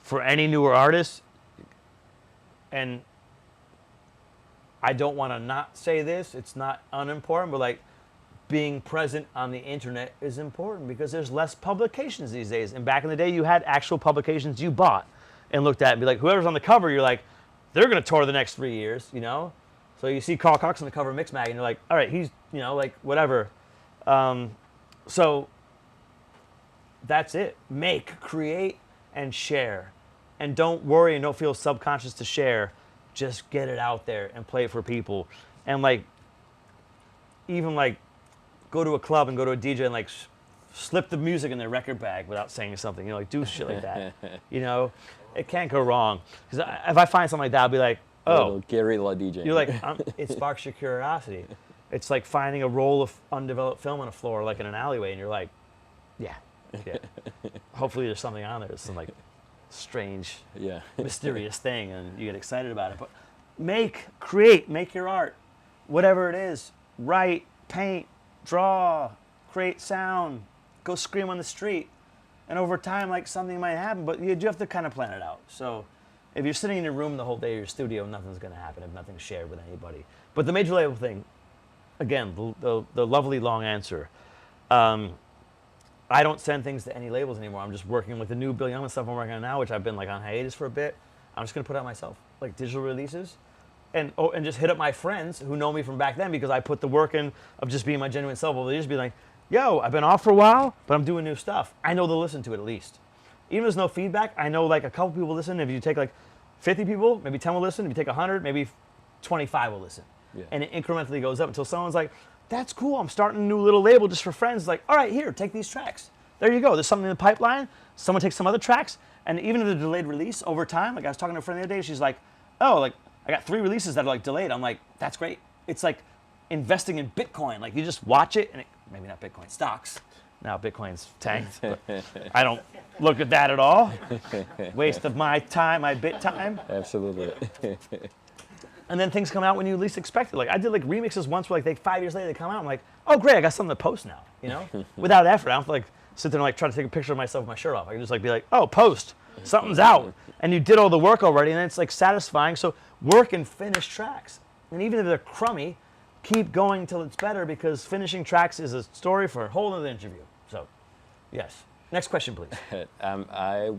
B: for any newer artist, and I don't want to not say this, it's not unimportant, but like, being present on the internet is important because there's less publications these days. And back in the day, you had actual publications you bought and looked at and be like, whoever's on the cover, you're like, they're going to tour the next 3 years, you know? So you see Carl Cox on the cover of Mix Mag, and you're like, all right, he's, you know, like, whatever. So that's it. Make, create, and share. And don't worry and don't feel subconscious to share. Just get it out there and play it for people. And like, even like, go to a club and go to a DJ and like slip the music in their record bag without saying something. You know, like do shit like that. You know, it can't go wrong. Because if I find something like that, I'll be like, oh,
A: guerrilla DJ.
B: You're like, it sparks your curiosity. It's like finding a roll of undeveloped film on a floor, like in an alleyway, and you're like, yeah. Hopefully there's something on there. It's some like strange, mysterious thing, and you get excited about it. But create, make your art, whatever it is. Write, paint, draw, create sound, go scream on the street. And over time, like, something might happen, but you do have to kind of plan it out. So if you're sitting in your room the whole day, your studio, nothing's going to happen if nothing's shared with anybody. But the major label thing, again, the lovely long answer. I don't send things to any labels anymore. I'm just working with the new Bill Youngman stuff I'm working on now, which I've been like on hiatus for a bit. I'm just going to put out myself, like digital releases. And just hit up my friends who know me from back then, because I put the work in of just being my genuine self. Well, they just be like, yo, I've been off for a while, but I'm doing new stuff. I know they'll listen to it at least. Even if there's no feedback, I know like a couple people listen. If you take like 50 people, maybe 10 will listen. If you take 100, maybe 25 will listen. Yeah. And it incrementally goes up until someone's like, that's cool, I'm starting a new little label just for friends. It's like, all right, here, take these tracks. There you go, there's something in the pipeline. Someone takes some other tracks. And even if the delayed release over time, like I was talking to a friend the other day, she's like, oh, like, I got 3 releases that are like delayed. I'm like, that's great. It's like investing in Bitcoin. Like you just watch it, and maybe not Bitcoin, stocks. Now Bitcoin's tanked, but I don't look at that at all. Waste of my time, my bit time.
A: Absolutely.
B: And then things come out when you least expect it. Like I did like remixes once where like 5 years later they come out. I'm like, oh great, I got something to post now. You know, without effort. I don't have to like sit there and like try to take a picture of myself with my shirt off. I can just like be like, oh, post. Something's out. And you did all the work already, and then it's like satisfying. So work and finish tracks. And even if they're crummy, keep going till it's better, because finishing tracks is a story for a whole other interview. So, yes. Next question, please.
A: I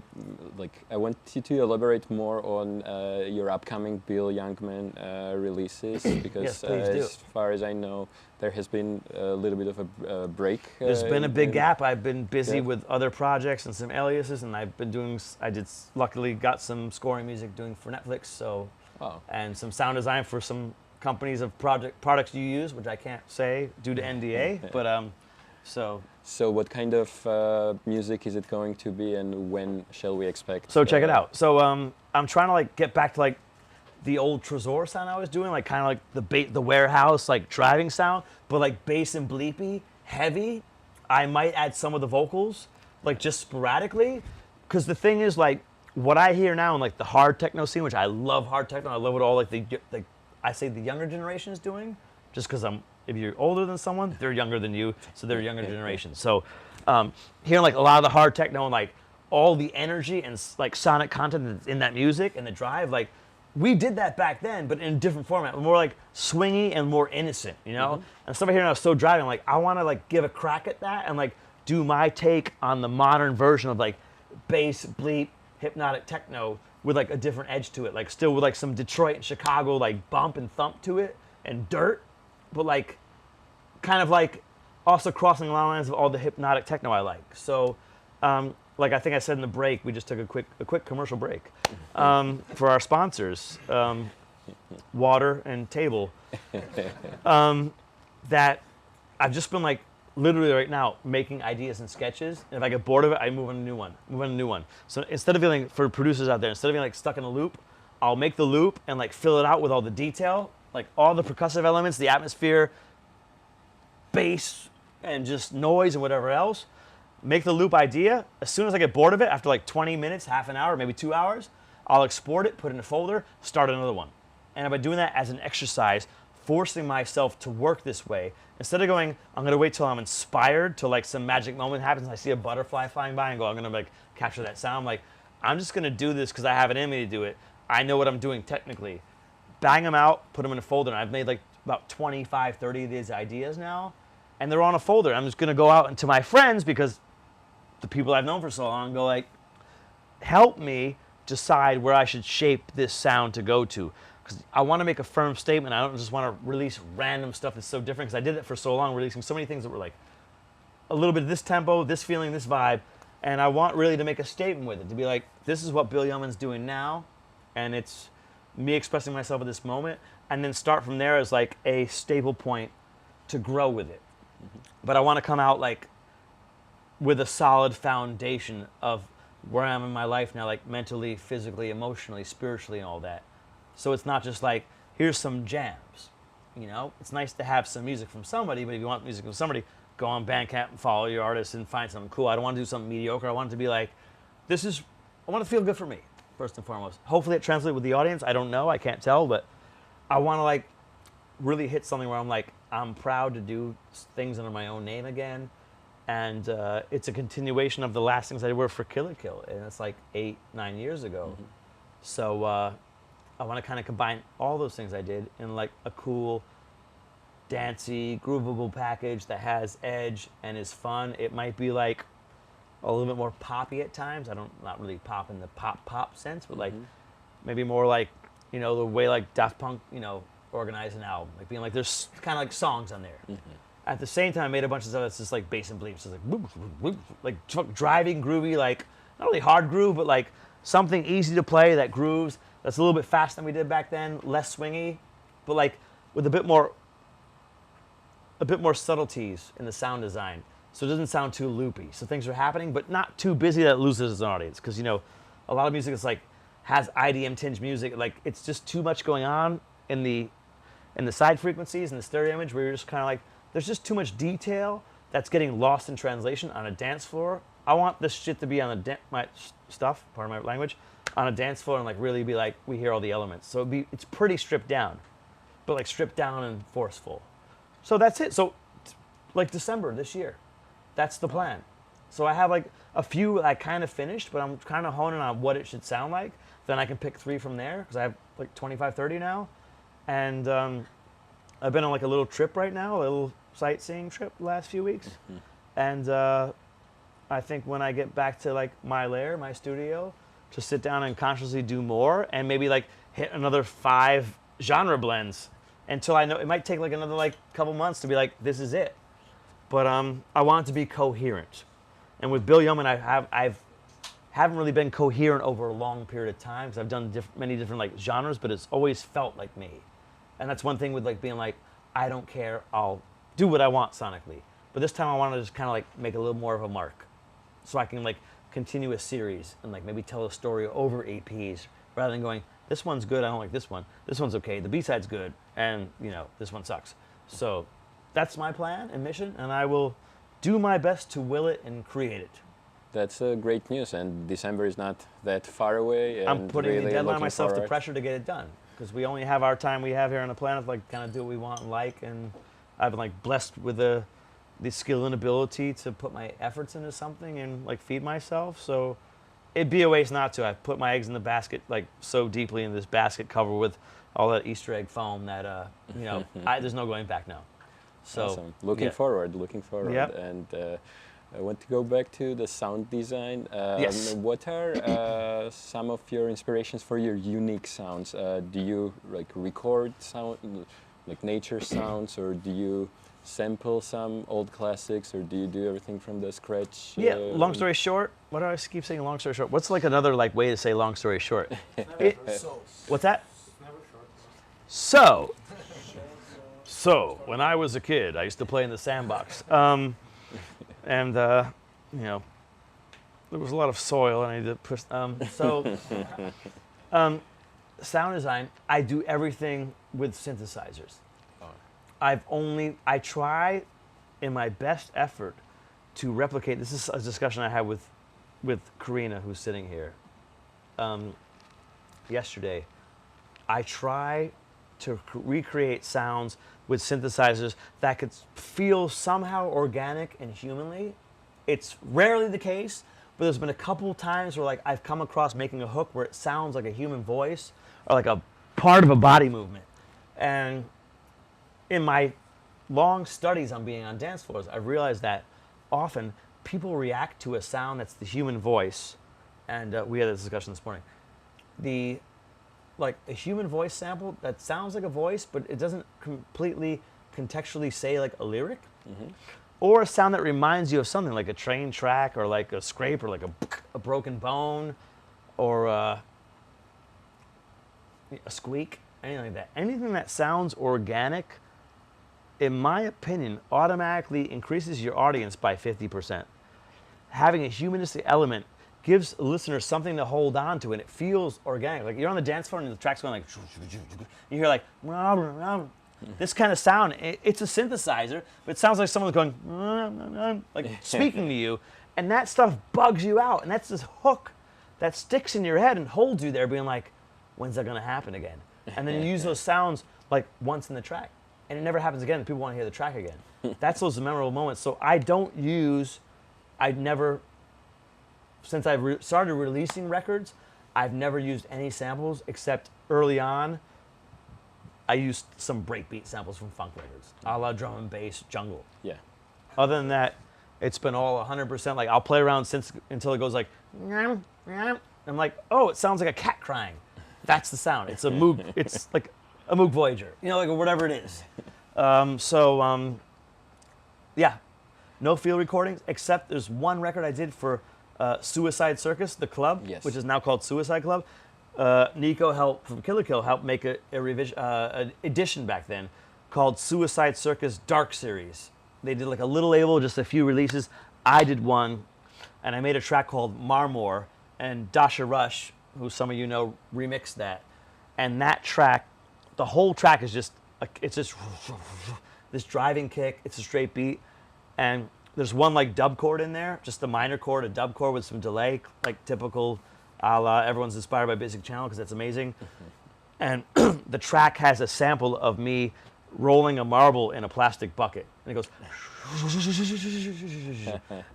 A: want you to elaborate more on your upcoming Bill Youngman releases because
B: Yes, please do.
A: as far as I know, there has been a little bit of a break.
B: There's been a big
A: in-
B: gap. I've been busy
A: Yeah.
B: with other projects and some aliases, and I've been doing. Luckily got some scoring music doing for Netflix, so
A: Oh,
B: and some sound design for some companies of products you use, which I can't say due to NDA. But so
A: so what kind of music is it going to be, and when shall we expect?
B: check it out. So I'm trying to like get back to like the old Trezor sound I was doing, like kind of like the warehouse like driving sound, but like bass and bleepy, heavy. I might add some of the vocals, like just sporadically, because the thing is like what I hear now in like the hard techno scene, which I love hard techno. I love what all like I say the younger generation is doing, just because if you're older than someone, they're younger than you, so they're younger generation. So hearing like a lot of the hard techno and like all the energy and like sonic content that's in that music and the drive, like we did that back then, but in a different format, more like swingy and more innocent, you know? And stuff I hear now, so driving, like I want to like give a crack at that and like do my take on the modern version of like bass, bleep, hypnotic techno with like a different edge to it, like still with like some Detroit and Chicago like bump and thump to it and dirt, but like kind of like also crossing the lines of all the hypnotic techno I like. So like I think I said in the break, we just took a quick commercial break for our sponsors, Water and Table, that I've just been like literally right now making ideas and sketches. And if I get bored of it, I move on a new one. So instead of feeling, for producers out there, instead of being like stuck in a loop, I'll make the loop and like fill it out with all the detail, like all the percussive elements, the atmosphere, bass, and just noise and whatever else. Make the loop idea. As soon as I get bored of it, after like 20 minutes, half an hour, maybe 2 hours, I'll export it, put it in a folder, start another one. And I've been doing that as an exercise, forcing myself to work this way. Instead of going, I'm gonna wait till I'm inspired till like some magic moment happens and I see a butterfly flying by and go, I'm gonna like capture that sound. Like, I'm just gonna do this because I have it in me to do it. I know what I'm doing technically. Bang them out, put them in a folder. And I've made like about 25, 30 of these ideas now. And they're on a folder. I'm just gonna go out and to my friends, because the people I've known for so long, go like, help me decide where I should shape this sound to go to. Because I want to make a firm statement. I don't just want to release random stuff that's so different, because I did it for so long, releasing so many things that were like a little bit of this tempo, this feeling, this vibe. And I want really to make a statement with it, to be like, this is what Bill Youngman's doing now, and it's me expressing myself at this moment, and then start from there as like a stable point to grow with it. But I want to come out like with a solid foundation of where I am in my life now, like mentally, physically, emotionally, spiritually, and all that. So it's not just like, here's some jams, you know? It's nice to have some music from somebody, but if you want music from somebody, go on Bandcamp and follow your artist and find something cool. I don't want to do something mediocre. I want it to be like, I want it to feel good for me, first and foremost. Hopefully it translates with the audience. I don't know, I can't tell, but I want to like really hit something where I'm like, I'm proud to do things under my own name again. And it's a continuation of the last things I did for Kill It Kill, and it's like 8, 9 years ago. So I want to kind of combine all those things I did in like a cool, dancey, groovable package that has edge and is fun. It might be like a little bit more poppy at times. Not really pop in the pop sense, but like maybe more like, you know, the way like Daft Punk, you know, organize an album, like being like there's kind of like songs on there. At the same time, I made a bunch of stuff that's just like bass and bleeps, so it's like driving, groovy, like not really hard groove, but like something easy to play that grooves. That's a little bit faster than we did back then, less swingy, but like with a bit more subtleties in the sound design, so it doesn't sound too loopy. So things are happening, but not too busy that it loses an audience. Because you know, a lot of music is like has IDM tinged music, like it's just too much going on in the side frequencies and the stereo image, where you're just kind of like, there's just too much detail that's getting lost in translation on a dance floor. I want this shit to be on my stuff, pardon my language, on a dance floor and like really be like, we hear all the elements. So it's pretty stripped down, but like stripped down and forceful. So that's it. So like December this year, that's the plan. So I have like a few I kind of finished, but I'm kind of honing on what it should sound like. Then I can pick 3 from there, because I have like 25, 30 now. And I've been on like a little trip right now, a little sightseeing trip the last few weeks. And I think when I get back to like my lair, my studio, to sit down and consciously do more and maybe like hit another 5 genre blends until I know it might take like another like couple months to be like, this is it. But I want it to be coherent. And with Bill Youngman, I've haven't really been coherent over a long period of time because I've done many different like genres, but it's always felt like me. And that's one thing with like being like, I don't care, I'll do what I want sonically. But this time I want to just kind of like make a little more of a mark, so I can like continue a series and like maybe tell a story over EPs rather than going, this one's good, I don't like this one. This one's okay, the B-side's good, and you know, this one sucks. So that's my plan and mission, and I will do my best to will it and create it.
A: That's great news, and December is not that far away. And
B: I'm putting
A: really
B: the deadline on
A: looking
B: myself, the
A: forward.
B: pressure to get it done, because we only have our time we have here on the planet to like kind of do what we want and like, and I've been like blessed with the skill and ability to put my efforts into something and like feed myself. So it'd be a waste not to. I've put my eggs in the basket like so deeply in this basket covered with all that Easter egg foam that you know, there's no going back now. So
A: Awesome. Looking
B: yeah.
A: forward, looking forward.
B: Yep.
A: And I want to go back to the sound design.
B: Yes.
A: What are some of your inspirations for your unique sounds? Do you like record sound, like nature sounds, or do you sample some old classics, or do you do everything from the scratch?
B: Yeah, long story short, what do I keep saying long story short? What's like another like way to say long story short? What's that? So when I was a kid, I used to play in the sandbox. And you know, there was a lot of soil and I needed to push, sound design, I do everything with synthesizers. I try in my best effort to replicate, this is a discussion I had with Karina, who's sitting here, yesterday. I try to recreate sounds with synthesizers that could feel somehow organic and humanly. It's rarely the case, but there's been a couple times where like I've come across making a hook where it sounds like a human voice or like a part of a body movement. And in my long studies on being on dance floors, I've realized that often people react to a sound that's the human voice, and we had this discussion this morning. Like a human voice sample that sounds like a voice, but it doesn't completely contextually say like a lyric, or a sound that reminds you of something like a train track or like a scrape or like a broken bone or a squeak, anything like that. Anything that sounds organic, in my opinion, automatically increases your audience by 50%. Having a humanistic element gives a listener something to hold on to, and it feels organic. Like you're on the dance floor and the track's going like, you hear like, this kind of sound. It's a synthesizer, but it sounds like someone's going, like speaking to you, and that stuff bugs you out, and that's this hook that sticks in your head and holds you there being like, when's that gonna happen again? And then you use those sounds like once in the track, and it never happens again, and people wanna hear the track again. That's those memorable moments. So since I've started releasing records, I've never used any samples except early on. I used some breakbeat samples from funk records, a la drum and bass, jungle.
A: Yeah.
B: Other than that, it's been all 100%. Like I'll play around until it goes like, I'm like, oh, it sounds like a cat crying. That's the sound. It's a Moog. It's like a Moog Voyager, you know, like whatever it is. Yeah, no field recordings except there's one record I did for Suicide Circus, the club,
A: Yes.
B: which is now called Suicide Club. Nico from Killer Kill helped make a revision, an edition back then called Suicide Circus Dark Series. They did like a little label, just a few releases. I did one, and I made a track called Marmor, and Dasha Rush, who some of you know, remixed that. And that track, the whole track is just, it's just this driving kick. It's a straight beat, and there's one like dub chord in there, just a minor chord, a dub chord with some delay, like typical a la everyone's inspired by Basic Channel because that's amazing. And the track has a sample of me rolling a marble in a plastic bucket. And it goes,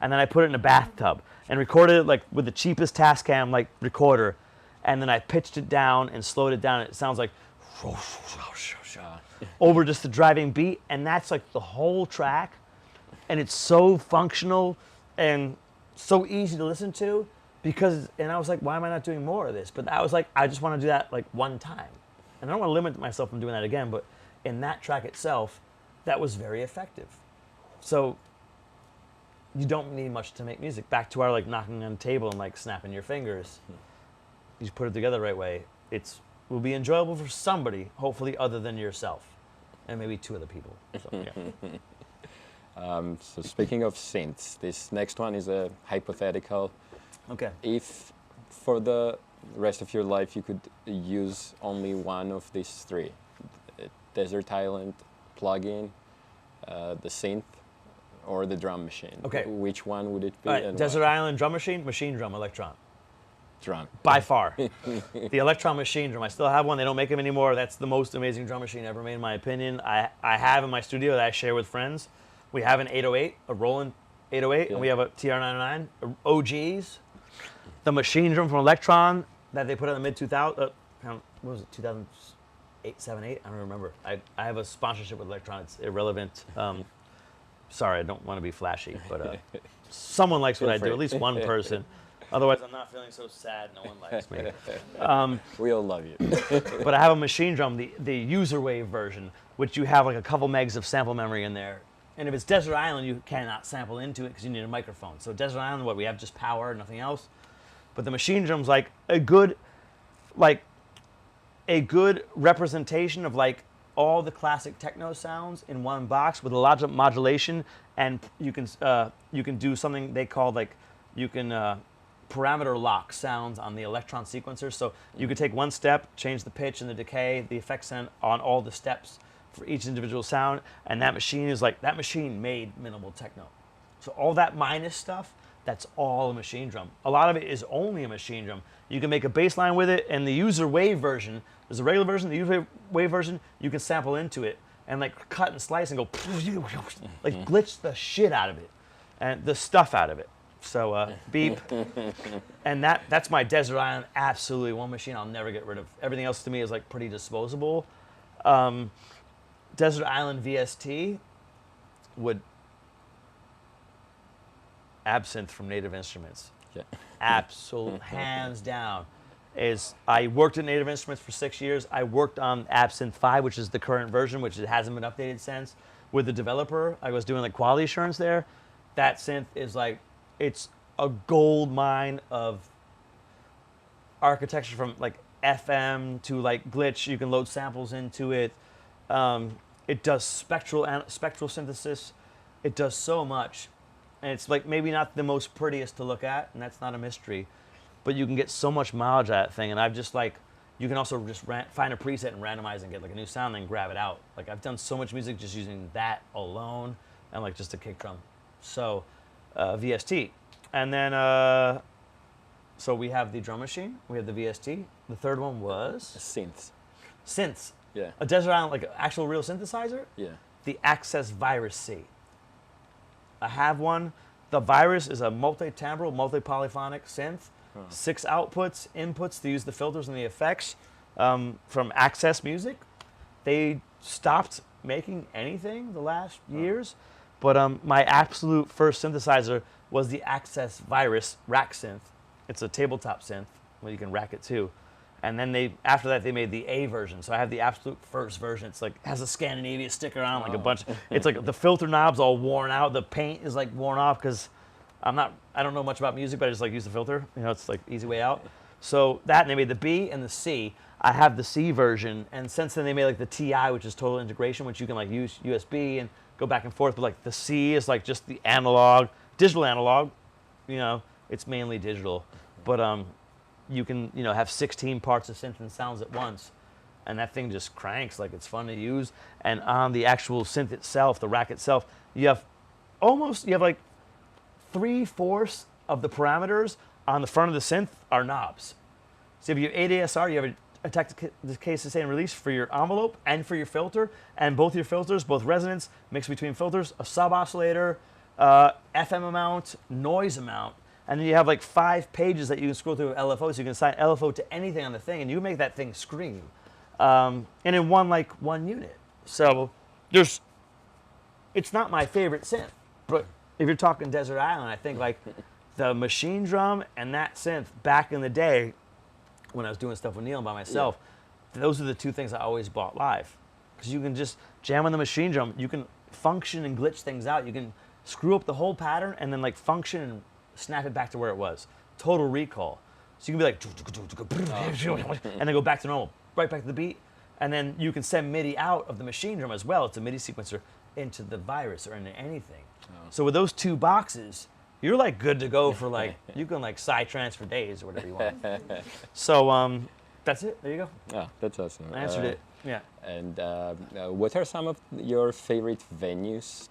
B: and then I put it in a bathtub and recorded it like with the cheapest Tascam like recorder. And then I pitched it down and slowed it down. And it sounds like over just the driving beat. And that's like the whole track. And it's so functional and so easy to listen to and I was like, why am I not doing more of this? But I was like, I just want to do that like one time. And I don't want to limit myself from doing that again, but in that track itself, that was very effective. So you don't need much to make music. Back to our like knocking on the table and like snapping your fingers. You just put it together the right way. Will be enjoyable for somebody, hopefully other than yourself. And maybe 2 other people. So, yeah.
A: So speaking of synths, this next one is a hypothetical.
B: Okay.
A: If for the rest of your life you could use only one of these 3, Desert Island plugin, the synth, or the drum machine.
B: Okay.
A: Which one would it be?
B: All right,
A: and
B: Desert
A: why?
B: Island drum machine drum, Electron.
A: Drum.
B: By far. The Electron machine drum. I still have one. They don't make them anymore. That's the most amazing drum machine ever made, in my opinion. I have in my studio that I share with friends. We have an 808, a Roland 808, and we have a TR-909, OGs. The machine drum from Electron that they put out in the mid-2000s, what was it, 2008, 7, 8? I don't remember. I have a sponsorship with Electron. It's irrelevant. Sorry, I don't want to be flashy, but someone likes what I do, at least one person. Otherwise, I'm not feeling so sad. No one likes me.
A: We all love you.
B: But I have a machine drum, the user wave version, which you have like a couple megs of sample memory in there. And if it's Desert Island, you cannot sample into it because you need a microphone. So Desert Island, we have just power, nothing else. But the machine drum's like a good representation of like all the classic techno sounds in one box with a lot of modulation, and you can do something they call like parameter lock sounds on the Electron sequencer. So you could take one step, change the pitch and the decay, the effects on all the steps for each individual sound, and that machine made minimal techno. So all that minus stuff, that's all a machine drum. A lot of it is only a machine drum. You can make a bass line with it, and the user wave version, there's a regular version, the user wave version, you can sample into it and like cut and slice and go like glitch the shit out of it and the stuff out of it. So beep, and that's my Desert Island, absolutely one machine I'll never get rid of. Everything else to me is like pretty disposable. Desert Island VST would Absinthe from Native Instruments.
A: Yeah.
B: Absolute, hands down. I worked at Native Instruments for 6 years. I worked on Absinthe 5, which is the current version, which it hasn't been updated since. With the developer, I was doing like quality assurance there. That synth is like, it's a gold mine of architecture from like FM to like glitch. You can load samples into it. It does spectral synthesis. It does so much. And it's like maybe not the most prettiest to look at, and that's not a mystery, but you can get so much mileage out of that thing. And I've just like, you can also just find a preset and randomize and get like a new sound and grab it out. Like I've done so much music just using that alone and like just a kick drum. So VST. And then, so we have the drum machine, we have the VST. The third one was?
A: Synths.
B: Synths.
A: Yeah.
B: A Desert Island, like an actual real synthesizer?
A: Yeah.
B: The Access Virus C. I have one. The Virus is a multi-timbral, multi-polyphonic synth. 6 inputs to use the filters and the effects from Access Music. They stopped making anything the last years, but my absolute first synthesizer was the Access Virus rack synth. It's a tabletop synth, well, you can rack it too. And then after that they made the A version. So I have the absolute first version. It's like, has a Scandinavia sticker on, like a bunch. It's like the filter knob's all worn out. The paint is like worn off because I don't know much about music, but I just like use the filter. You know, it's like easy way out. So that, and they made the B and the C. I have the C version, and since then they made like the TI, which is total integration, which you can like use USB and go back and forth. But like the C is like just the analog, digital analog. You know, it's mainly digital, but you can, you know, have 16 parts of synth and sounds at once, and that thing just cranks like it's fun to use. And on the actual synth itself, the rack itself, you have like 3/4 of the parameters on the front of the synth are knobs. So if you have 8 ASR, you have a case to say and release for your envelope and for your filter, and both your filters, both resonance, mixed between filters, a sub oscillator, FM amount, noise amount, and then you have like 5 pages that you can scroll through LFO, so you can assign LFO to anything on the thing, and you make that thing scream, and in one unit. So it's not my favorite synth, but if you're talking Desert Island, I think like the machine drum and that synth back in the day when I was doing stuff with Neil and by myself, those are the two things I always bought live. Because you can just jam on the machine drum, you can function and glitch things out. You can screw up the whole pattern and then like function and snap it back to where it was. Total recall. So you can be like, and then go back to normal, right back to the beat. And then you can send MIDI out of the machine drum as well. It's a MIDI sequencer into the virus or into anything. So with those two boxes, you're like good to go for like, you can like psytrance for days or whatever you want. So that's it, there you go.
A: Oh, that's awesome.
B: I answered it, yeah.
A: And what are some of your favorite venues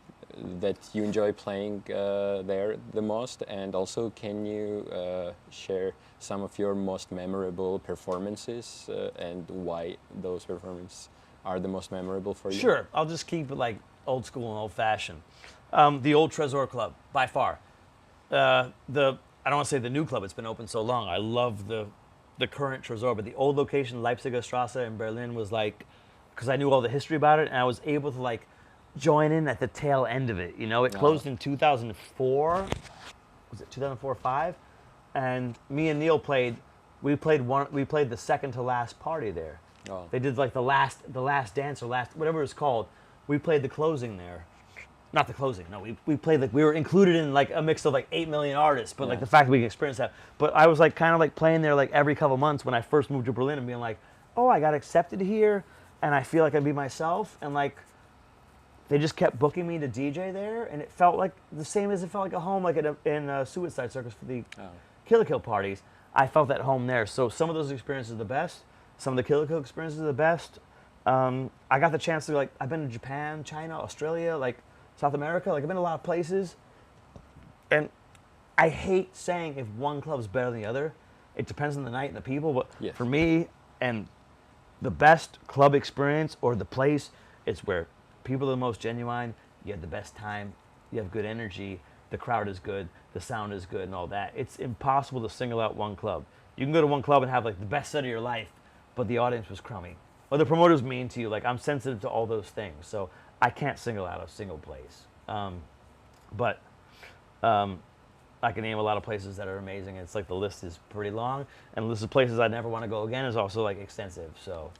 A: that you enjoy playing there the most? And also, can you share some of your most memorable performances and why those performances are the most memorable for you?
B: Sure, I'll just keep it like old school and old fashioned. The old Tresor Club, by far. I don't want to say the new club, it's been open so long. I love the current Tresor, but the old location, Leipziger Strasse in Berlin, was like, because I knew all the history about it, and I was able to like join in at the tail end of it. You know, it closed in 2004. Was it 2004 or 5? And me and Neil played. We played the second to last party there.
A: Oh.
B: They did like the last dance or last whatever it's called. We played the closing there. Not the closing. No, we played like we were included in like a mix of like 8 million artists. But like the fact that we can experience that. But I was like kind of like playing there like every couple months when I first moved to Berlin and being like, oh, I got accepted here, and I feel like I can be myself, and like. They just kept booking me to DJ there, and it felt like the same as it felt like at home, like in Suicide Circus for the Killer Kill parties. I felt at home there. So some of those experiences are the best. Some of the Killer Kill experiences are the best. I got the chance to like, I've been to Japan, China, Australia, like South America. Like I've been to a lot of places. And I hate saying if one club's better than the other. It depends on the night and the people. But for me, and the best club experience or the place, it's where people are the most genuine, you have the best time, you have good energy, the crowd is good, the sound is good and all that. It's impossible to single out one club. You can go to one club and have like the best set of your life, but the audience was crummy. Or the promoter's mean to you. Like I'm sensitive to all those things. So I can't single out a single place. But I can name a lot of places that are amazing. It's like the list is pretty long, and the list of places I never want to go again is also like extensive. So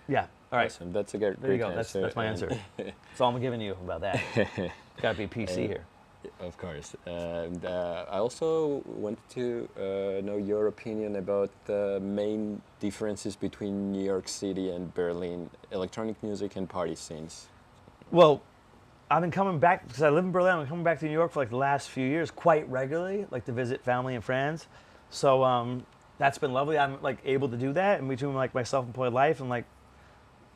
B: yeah. All right.
A: Awesome. That's a great
B: There you go.
A: answer.
B: That's my answer. That's all I'm giving you about that. Got to be PC here.
A: Of course. And I also wanted to know your opinion about the main differences between New York City and Berlin electronic music and party scenes.
B: Well, I've been coming back, because I live in Berlin, I've been coming back to New York for like the last few years quite regularly, like to visit family and friends. So that's been lovely. I'm like able to do that in between like my self-employed life and like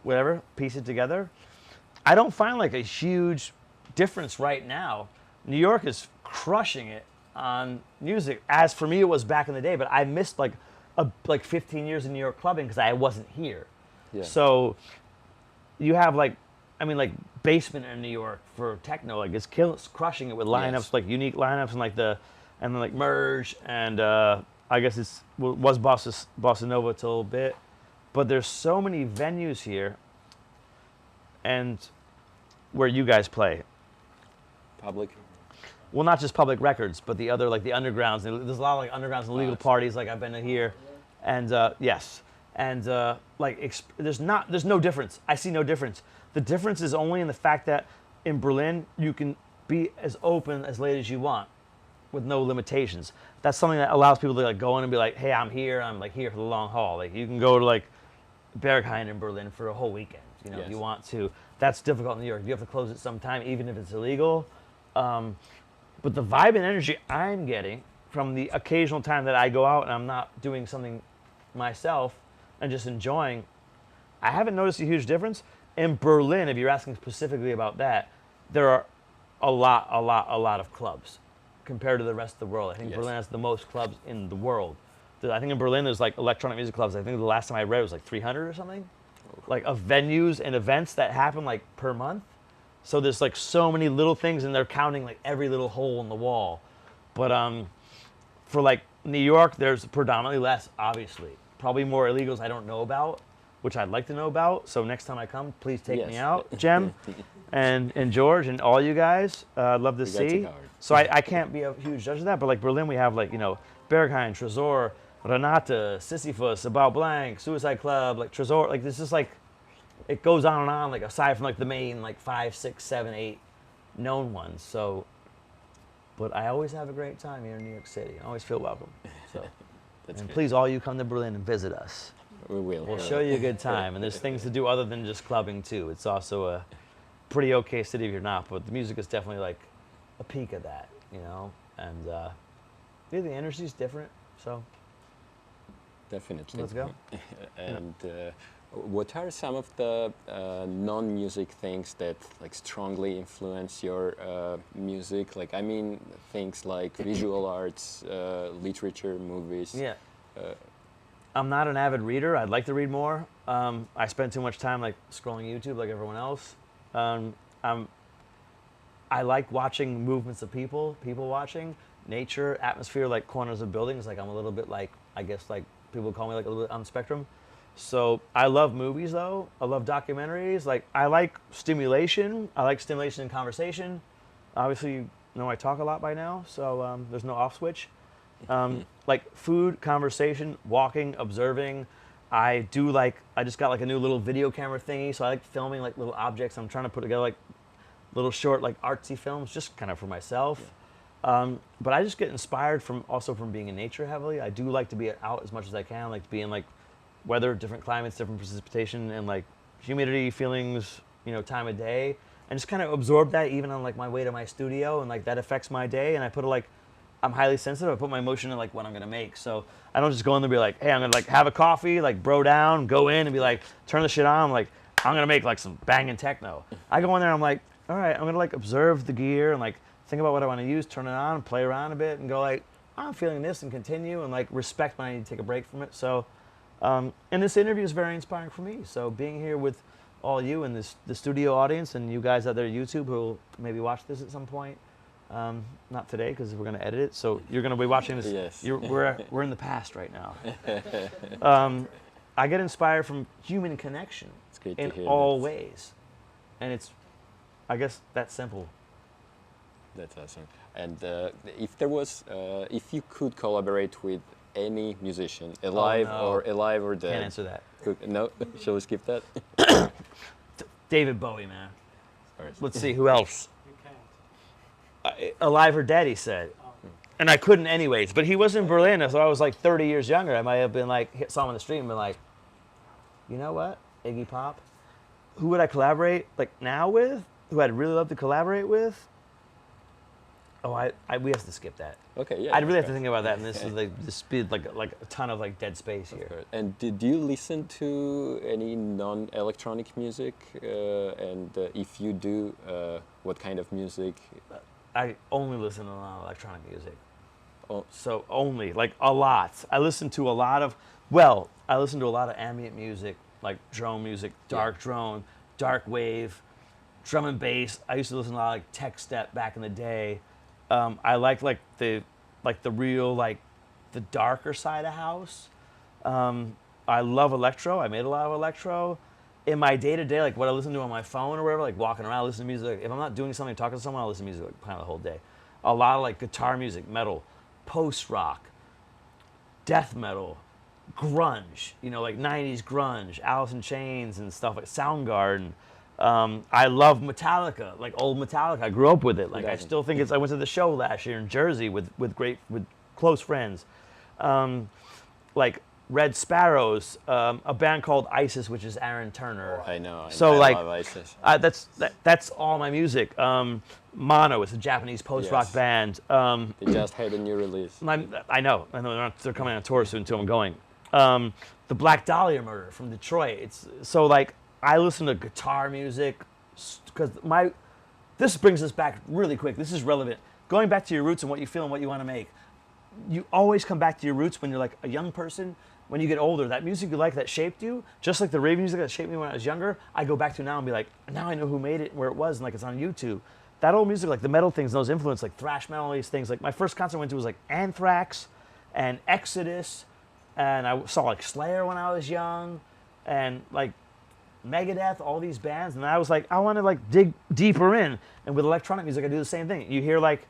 B: whatever, piece it together. I don't find like a huge difference right now. New York is crushing it on music, as for me it was back in the day, but I missed like 15 years in New York clubbing because I wasn't here. Yeah. So you have like, I mean like Basement in New York for techno, like it's crushing it with lineups, like unique lineups and like and then like Merge and I guess it was Bossa Nova till a bit. But there's so many venues here, and where you guys play.
A: Public?
B: Well, not just Public Records, but the other, like the undergrounds. There's a lot of like undergrounds and legal parties, like I've been to here. And yes, and like there's no difference. I see no difference. The difference is only in the fact that in Berlin, you can be as open as late as you want with no limitations. That's something that allows people to like go in and be like, hey, I'm here. I'm like here for the long haul. Like you can go to like Berghain in Berlin for a whole weekend, you know, if you want to. That's difficult in New York. You have to close it sometime, even if it's illegal. But the vibe and energy I'm getting from the occasional time that I go out and I'm not doing something myself and just enjoying, I haven't noticed a huge difference. In Berlin, if you're asking specifically about that, there are a lot of clubs compared to the rest of the world. I think Berlin has the most clubs in the world. I think in Berlin there's like electronic music clubs. I think the last time I read it was like 300 or something, like of venues and events that happen like per month. So there's like so many little things, and they're counting like every little hole in the wall. But for like New York, there's predominantly less, obviously. Probably more illegals I don't know about, which I'd like to know about. So next time I come, please take me
A: Yes.
B: out, Jem, and George, and all you guys. I'd love to
A: We got you
B: see.
A: covered.
B: So I can't be a huge judge of that, but like Berlin, we have like, you know, Berghain, Tresor, Renata, Sisyphus, About Blank, Suicide Club, like Tresor, like this is like, it goes on and on, like aside from like the main like 5, 6, 7, 8 known ones. So, but I always have a great time here in New York City. I always feel welcome. So,
A: That's
B: and
A: good.
B: please all you come to Berlin and visit us.
A: We will.
B: We'll show you a good time, and there's things to do other than just clubbing too. It's also a pretty okay city if you're not, but the music is definitely like a peak of that, you know. And yeah, the energy's different. So
A: Definitely.
B: let's go.
A: And what are some of the non-music things that like strongly influence your music? Like, I mean, things like visual arts, literature, movies.
B: Yeah. I'm not an avid reader. I'd like to read more. I spend too much time like scrolling YouTube like everyone else. I like watching movements of people watching, nature, atmosphere, like corners of buildings. Like I'm a little bit like, I guess like people call me like a little bit on the spectrum. So I love movies though. I love documentaries. Like I like stimulation. I like stimulation in conversation. Obviously, you know I talk a lot by now, so there's no off switch. Like food, conversation, walking, observing. I just got like a new little video camera thingy, so I like filming like little objects. I'm trying to put together like little short like artsy films just kind of for myself. But I just get inspired from being in nature heavily. I do like to be out as much as I can. I like to be in like weather, different climates, different precipitation, and like humidity, feelings, you know, time of day, and just kind of absorb that even on like my way to my studio, and like that affects my day. And I put I'm highly sensitive. I put my emotion in like what I'm gonna make. So I don't just go in there and be like, hey, I'm gonna like have a coffee, like bro down, go in and be like, turn the shit on. I'm like, I'm gonna make like some banging techno. I go in there and I'm like, all right, I'm gonna like observe the gear and like think about what I want to use, turn it on, play around a bit, and go like, I'm feeling this, and continue, and like respect when I need to take a break from it. So, and this interview is very inspiring for me. So being here with all you and the studio audience and you guys out there at YouTube who will maybe watch this at some point. Not today because we're gonna edit it. So you're gonna be watching this.
A: Yes.
B: We're in the past right now. I get inspired from human connection
A: It's great
B: in
A: to hear
B: all
A: that.
B: ways, and it's, I guess, that simple.
A: That's awesome. And if you could collaborate with any musician, alive
B: no.
A: or dead.
B: Can't answer that.
A: No, shall we skip that?
B: David Bowie, man.
A: Sorry.
B: Let's see who else.
C: You can't.
B: Alive or dead, he said. And I couldn't anyways. But he was in Berlin, so I was like 30 years younger. I might have been like, saw him on the street and been like, you know what, Iggy Pop? Who would I collaborate like now with? Who I'd really love to collaborate with? Oh, we have to skip that.
A: Okay, yeah.
B: I'd really have to
A: of
B: think about that, and this is like the speed, like a ton of like dead space here.
A: course. And did you listen to any non-electronic music? And if you do, what kind of music?
B: I only listen to non-electronic music.
A: Oh.
B: So only, like a lot. I listen to a lot of ambient music, like drone music, dark drone, dark wave, drum and bass. I used to listen to a lot of like tech step back in the day. I like the real like the darker side of house. I love electro. I made a lot of electro. In my day-to-day, like what I listen to on my phone or whatever, like walking around, listen to music. If I'm not doing something, talking to someone, I'll listen to music like kind of the whole day. A lot of like guitar music, metal, post-rock, death metal, grunge, you know, like 90s grunge, Alice in Chains and stuff like Soundgarden. I love Metallica, like old Metallica. I grew up with it. Like I still think it's. I went to the show last year in Jersey with close friends, like Red Sparrows, a band called ISIS, which is Aaron Turner.
A: I know.
B: So
A: I
B: like
A: love ISIS.
B: that's all my music. Mono is a Japanese post-rock
A: Yes.
B: band.
A: They just had a new release.
B: I know. They're coming on tour soon too. I'm going. The Black Dahlia Murder from Detroit. It's so like I listen to guitar music because this brings us back really quick. This is relevant. Going back to your roots and what you feel and what you want to make. You always come back to your roots when you're like a young person. When you get older, that music you like that shaped you, just like the rave music that shaped me when I was younger, I go back to now and be like, now I know who made it, where it was, and like it's on YouTube. That old music, like the metal things, those influence, like thrash metal, these things. Like my first concert I went to was like Anthrax and Exodus, and I saw like Slayer when I was young, and like Megadeth, all these bands, and I was like, I want to like dig deeper in. And with electronic music, I do the same thing. You hear like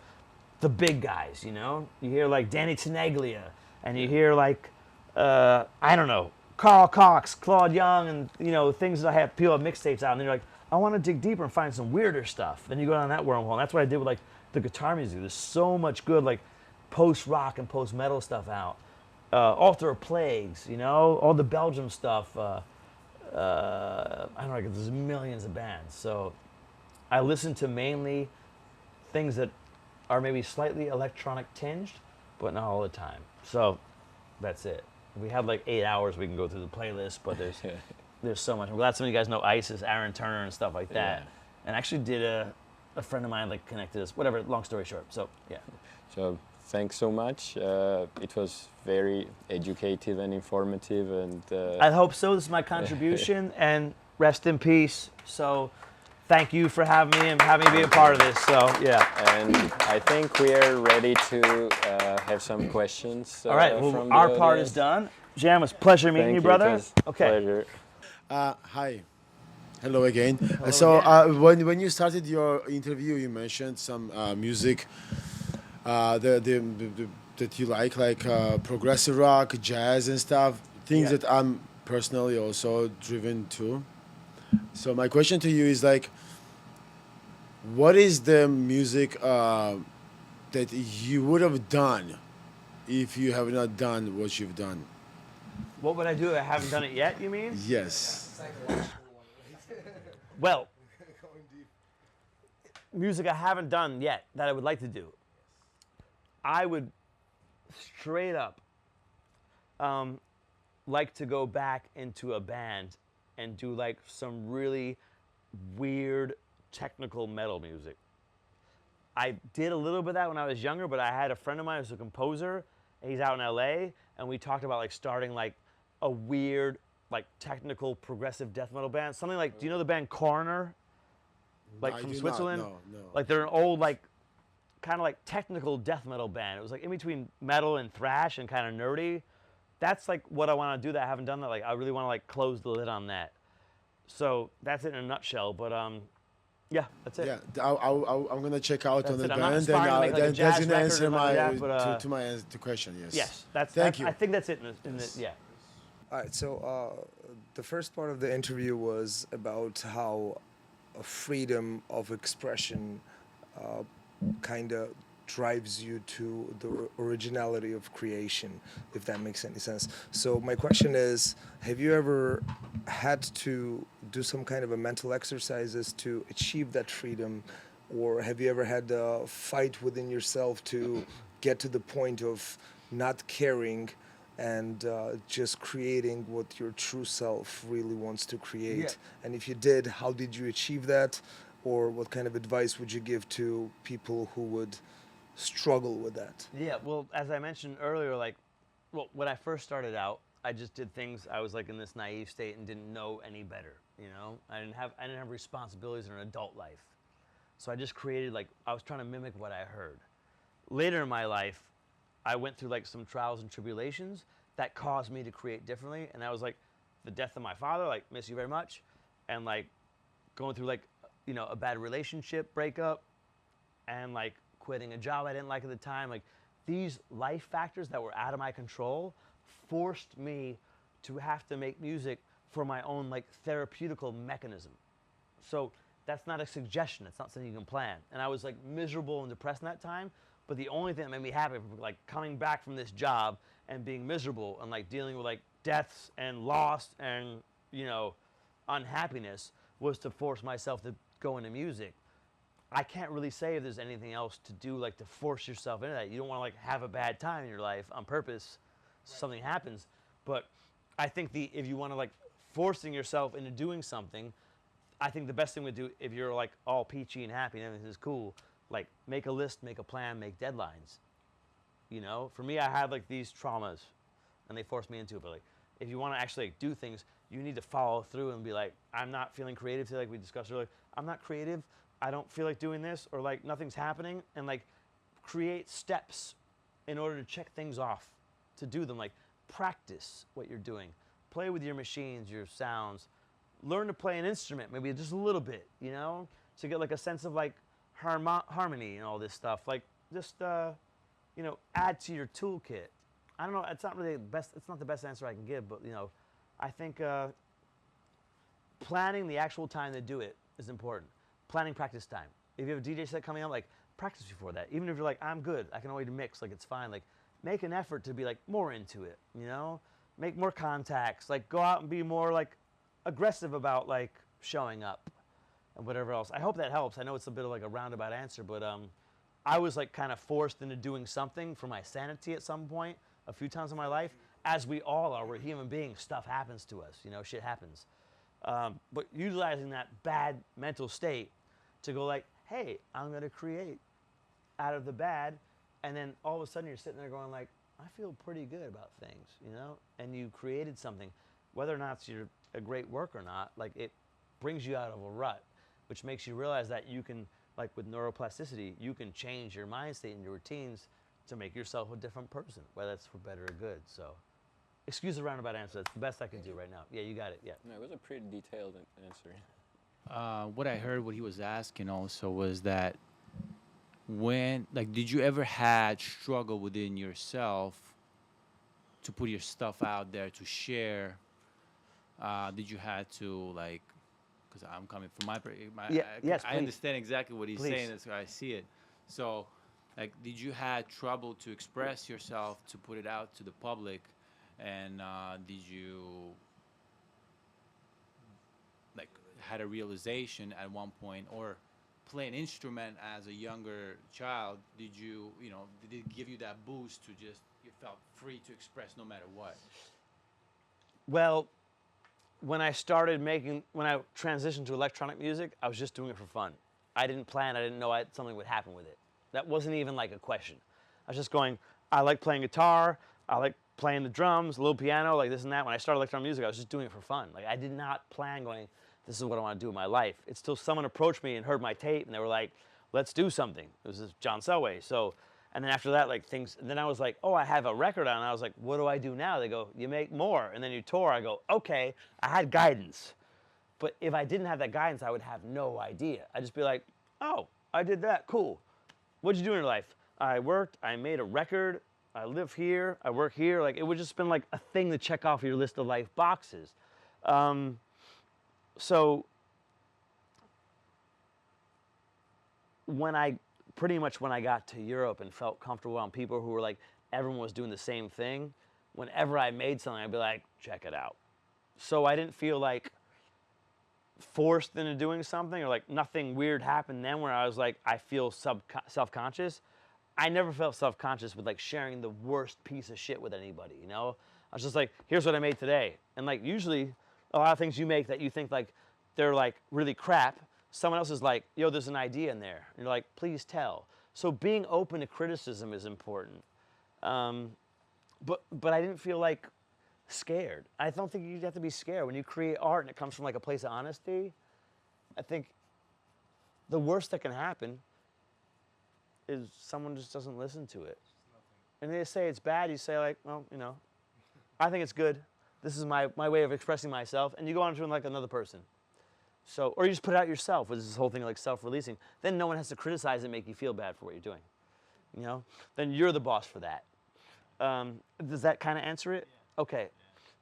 B: the big guys, you know, you hear like Danny Tenaglia, and you hear like I don't know, Carl Cox, Claude Young, and you know things that I have people have mixtapes out, and they're like, I want to dig deeper and find some weirder stuff. Then you go down that wormhole, and that's what I did with like the guitar music. There's so much good like post rock and post metal stuff out. Alter of Plagues, you know, all the Belgium stuff. I don't know, like, there's millions of bands. So I listen to mainly things that are maybe slightly electronic tinged, but not all the time. So that's it. We have like 8 hours we can go through the playlist, but there's so much. I'm glad some of you guys know ISIS, Aaron Turner, and stuff like that.
A: Yeah.
B: And actually did a friend of mine like connected us, whatever, long story short. So yeah.
A: So thanks so much. It was very educative and informative, and
B: I hope so. This is my contribution, and rest in peace. So thank you for having me and having me be a part of this. So yeah.
A: and I think we are ready to have some questions.
B: All right. Well,
A: from the
B: our part
A: audience.
B: is done. Jam, it's a pleasure meeting
A: Thank
B: you, brother.
A: It was
B: Okay.
A: Pleasure.
D: Hi. Hello again.
B: Hello
D: When you started your interview, you mentioned some music that you like progressive rock, jazz, and stuff. Things
B: Yeah.
D: that I'm personally also driven to. So my question to you is like, what is the music that you would have done if you have not done what you've done?
B: What would I do if I haven't done it yet, you mean?
D: Yes.
C: Psychological one, right?
B: Well,
C: Going deep.
B: music I haven't done yet that I would like to do. I would straight up like to go back into a band and do like some really weird technical metal music. I did a little bit of that when I was younger, but I had a friend of mine who's a composer, and he's out in LA, and we talked about like starting like a weird like technical progressive death metal band. Something like, do you know the band Coroner? Like
D: I
B: from
D: do not,
B: Switzerland?
D: no.
B: Like they're an old like kind of like technical death metal band. It was like in between metal and thrash and kind of nerdy. That's like what I want to do that I haven't done that. Like I really want to like close the lid on that. So that's it in a nutshell. But yeah, that's it.
D: Yeah, I'm gonna check out
B: That's
D: on the
B: it. I'm not
D: band,
B: inspired to make, like, a
D: then
B: jazz
D: that's gonna
B: record
D: answer
B: or nothing
D: my
B: like that, but,
D: to my the question. Yes.
B: Yes, that's.
D: Thank you.
B: I think that's it. Yeah.
C: All right, so the first part of the interview was about how a freedom of expression kind of drives you to the originality of creation, if that makes any sense. So my question is, have you ever had to do some kind of a mental exercises to achieve that freedom, or have you ever had a fight within yourself to get to the point of not caring and just creating what your true self really wants to create?
B: Yeah.
C: And if you did, how did you achieve that? Or what kind of advice would you give to people who would struggle with that?
B: Yeah, well, as I mentioned earlier, like, well, when I first started out, I just did things. I was like in this naive state and didn't know any better. You know, I didn't have responsibilities in an adult life, so I just created like I was trying to mimic what I heard. Later in my life, I went through like some trials and tribulations that caused me to create differently, and that was like the death of my father, like miss you very much, and like going through like a bad relationship breakup, and like quitting a job I didn't like at the time. Like these life factors that were out of my control forced me to have to make music for my own like therapeutical mechanism. So that's not a suggestion. It's not something you can plan. And I was like miserable and depressed in that time. But the only thing that made me happy, like coming back from this job and being miserable and like dealing with like deaths and loss and unhappiness, was to force myself to go into music. I can't really say if there's anything else to do, like to force yourself into that. You don't want to like have a bad time in your life on purpose. Right. Something happens. But I think if you want to like forcing yourself into doing something, I think the best thing to do, if you're like all peachy and happy and everything is cool, like make a list, make a plan, make deadlines. For me, I had like these traumas and they forced me into it. But like, if you want to actually like, do things, you need to follow through and be like, I'm not feeling creative today, like we discussed earlier. I'm not creative. I don't feel like doing this, or like nothing's happening, and like create steps in order to check things off, to do them. Like practice what you're doing, play with your machines, your sounds. Learn to play an instrument, maybe just a little bit, you know, to get like a sense of like harmony and all this stuff. Like just, you know, add to your toolkit. I don't know. It's not really the best. It's not the best answer I can give, but you know, I think planning the actual time to do it is important. Planning practice time. If you have a DJ set coming up, like practice before that. Even if you're like, I'm good, I can always mix, like it's fine. Like make an effort to be like more into it, you know? Make more contacts, like go out and be more like aggressive about like showing up and whatever else. I hope that helps. I know it's a bit of like a roundabout answer, but I was like kind of forced into doing something for my sanity at some point, a few times in my life, as we all are. We're human beings. Stuff happens to us, you know, shit happens. But utilizing that bad mental state to go like, hey, I'm gonna create out of the bad, and then all of a sudden you're sitting there going like, I feel pretty good about things, you know? And you created something, whether or not it's a great work or not, like it brings you out of a rut, which makes you realize that you can, like with neuroplasticity, you can change your mind state and your routines to make yourself a different person, whether that's for better or good. So, excuse the roundabout answer. That's the best I can do right now. Yeah, you got it. Yeah.
A: No, it was a pretty detailed answer.
E: What I heard, what he was asking also was that when, like, did you ever had struggle within yourself to put your stuff out there to share? Did you had to like, because I'm coming from
B: yes,
E: I
B: please.
E: understand exactly what he's
B: Please.
E: saying. That's how I see it. So, like, did you had trouble to express yourself to put it out to the public, and did you like had a realization at one point, or play an instrument as a younger child? Did you, you know, did it give you that boost to just you felt free to express no matter what?
B: Well, when I transitioned to electronic music, I was just doing it for fun. I didn't plan, I didn't know something would happen with it. That wasn't even like a question. I was just going, I like playing guitar, I like playing the drums, a little piano, like this and that. When I started electronic music, I was just doing it for fun. Like I did not plan going, this is what I want to do in my life. It's till someone approached me and heard my tape and they were like, let's do something. It was this John Selway. So, and then after that, like things, and then I was like, oh, I have a record on. And I was like, what do I do now? They go, you make more. And then you tour. I go, okay, I had guidance. But if I didn't have that guidance, I would have no idea. I'd just be like, oh, I did that, cool. What'd you do in your life? I worked, I made a record, I live here, I work here. Like it would just been like a thing to check off your list of life boxes. So when I got to Europe and felt comfortable around people who were like, everyone was doing the same thing, whenever I made something, I'd be like, check it out. So I didn't feel like forced into doing something, or like nothing weird happened then where I was like, I feel self-conscious. I never felt self-conscious with like sharing the worst piece of shit with anybody, you know? I was just like, here's what I made today. And like usually a lot of things you make that you think like they're like really crap, someone else is like, yo, there's an idea in there. And you're like, please tell. So being open to criticism is important. But I didn't feel like scared. I don't think you have to be scared. When you create art and it comes from like a place of honesty, I think the worst that can happen is someone just doesn't listen to it. And they say it's bad, you say like, well, you know, I think it's good. This is my way of expressing myself. And you go on to like another person. So, or you just put it out yourself, which is this whole thing of like self-releasing. Then no one has to criticize and make you feel bad for what you're doing. You know? Then you're the boss for that. Does that kind of answer it? Yeah. Okay.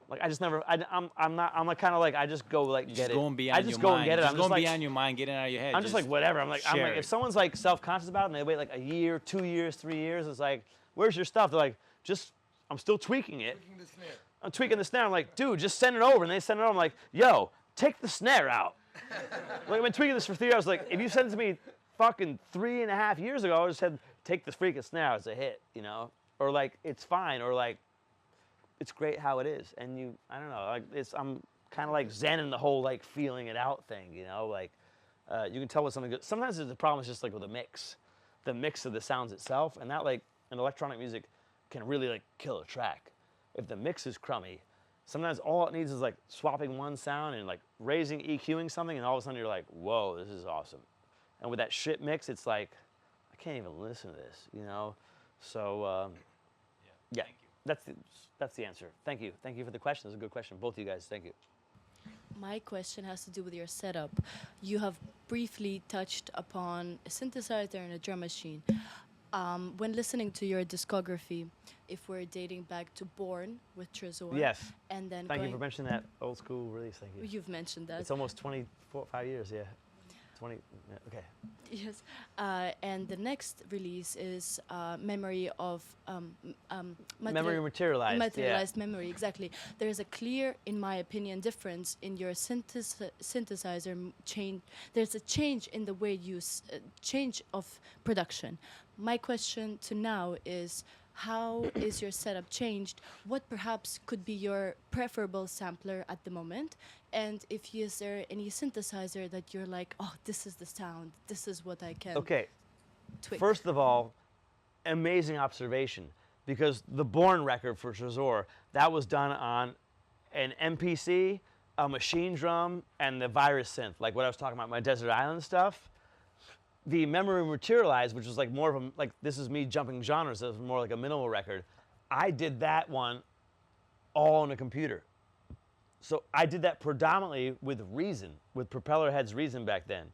B: Like I just never, I'm like kind of like, I just go like get it.
E: Going beyond
B: I just
E: your
B: go
E: mind.
B: and get it.
E: Just
B: I'm
E: going
B: just like,
E: beyond your mind, getting it out of your head.
B: I'm just like whatever. I'm like
E: it.
B: if someone's like self-conscious about it and they wait like a year, 2 years, 3 years, it's like, where's your stuff? They're like, I'm still tweaking it.
C: Tweaking the snare.
B: I'm tweaking the snare. I'm like, dude, just send it over. And they send it over. I'm like, yo, take the snare out. Like I've been tweaking this for 3 years. Like if you sent it to me fucking 3.5 years ago, I would have said, take the freaking snare out. It's a hit, you know? Or like, it's fine. Or like, it's great how it is. And I don't know, like I'm kind of like zen in the whole like feeling it out thing, you know? Like you can tell with something good. Sometimes the problem is just like with a mix. The mix of the sounds itself. And that like, in electronic music can really like kill a track. If the mix is crummy, sometimes all it needs is like swapping one sound and like raising, EQing something, and all of a sudden you're like, whoa, this is awesome. And with that shit mix, it's like, I can't even listen to this, you know? So, yeah. that's the answer. Thank you. Thank you for the question. It's a good question. Both of you guys, thank you.
F: My question has to do with your setup. You have briefly touched upon a synthesizer and a drum machine. When listening to your discography, if we're dating back to Born with Trezor,
B: Yes.
F: and then
B: Thank you
F: going,
B: for mentioning that old school release. Thank you.
F: you've mentioned that.
B: It's almost 5 years, yeah. 20, yeah, okay.
F: Yes, and the next release is Memory of
B: Memory materialized.
F: materialized memory. Exactly. There is a clear, in my opinion, difference in your synthesizer change. There's a change in the way you change of production. My question to now is, how is your setup changed? What perhaps could be your preferable sampler at the moment? And if is there any synthesizer that you're like, oh, this is the sound, this is what I can
B: Okay.
F: tweak?
B: First of all, amazing observation, because the Born record for Trezor, that was done on an MPC, a machine drum, and the Virus synth, like what I was talking about, my Desert Island stuff. The Memory Materialized, which was like more of a, like this is me jumping genres, it was more like a minimal record. I did that one all on a computer. So I did that predominantly with Reason, with Propeller Head's Reason back then.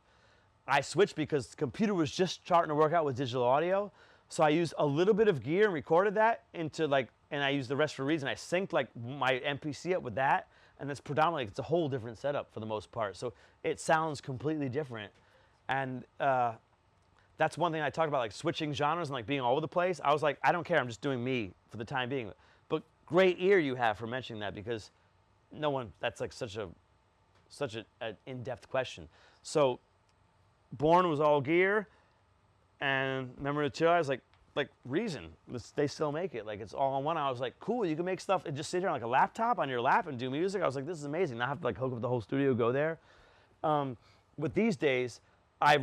B: I switched because the computer was just starting to work out with digital audio. So I used a little bit of gear and recorded that into like, and I used the rest for Reason. I synced like my MPC up with that, and that's predominantly, it's a whole different setup for the most part. So it sounds completely different. And that's one thing I talked about, like switching genres and like being all over the place. I was like, I don't care, I'm just doing me for the time being. But great ear you have for mentioning that, because no one, that's like such an in-depth question. So Born was all gear, and Memory Materialized, like Reason, they still make it. Like it's all on one. I was like, cool, you can make stuff and just sit here on like a laptop on your lap and do music. I was like, this is amazing. Not have to like hook up the whole studio, go there. But these days, I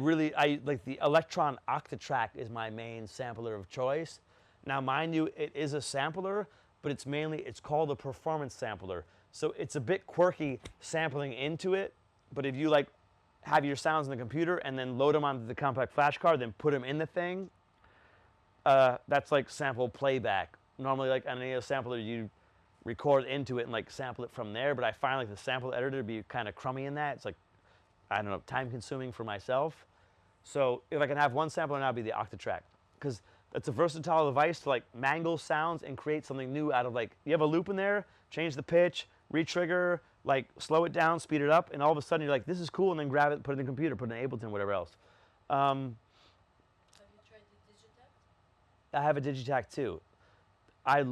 B: like the Electron Octatrack is my main sampler of choice. Now, mind you, it is a sampler, but it's called a performance sampler. So it's a bit quirky sampling into it, but if you like have your sounds in the computer and then load them onto the compact flash card, then put them in the thing, that's like sample playback. Normally, like on any other sampler, you record into it and like sample it from there, but I find like the sample editor to be kind of crummy in that. It's like, I don't know, time consuming for myself. So if I can have one sampler, now it'd be the Octatrack, because it's a versatile device to like mangle sounds and create something new out of like, you have a loop in there, change the pitch, re-trigger, like slow it down, speed it up, and all of a sudden you're like, this is cool, and then grab it, put it in the computer, put it in Ableton, whatever else.
F: Have you tried the Digitakt?
B: I have a Digitakt too. I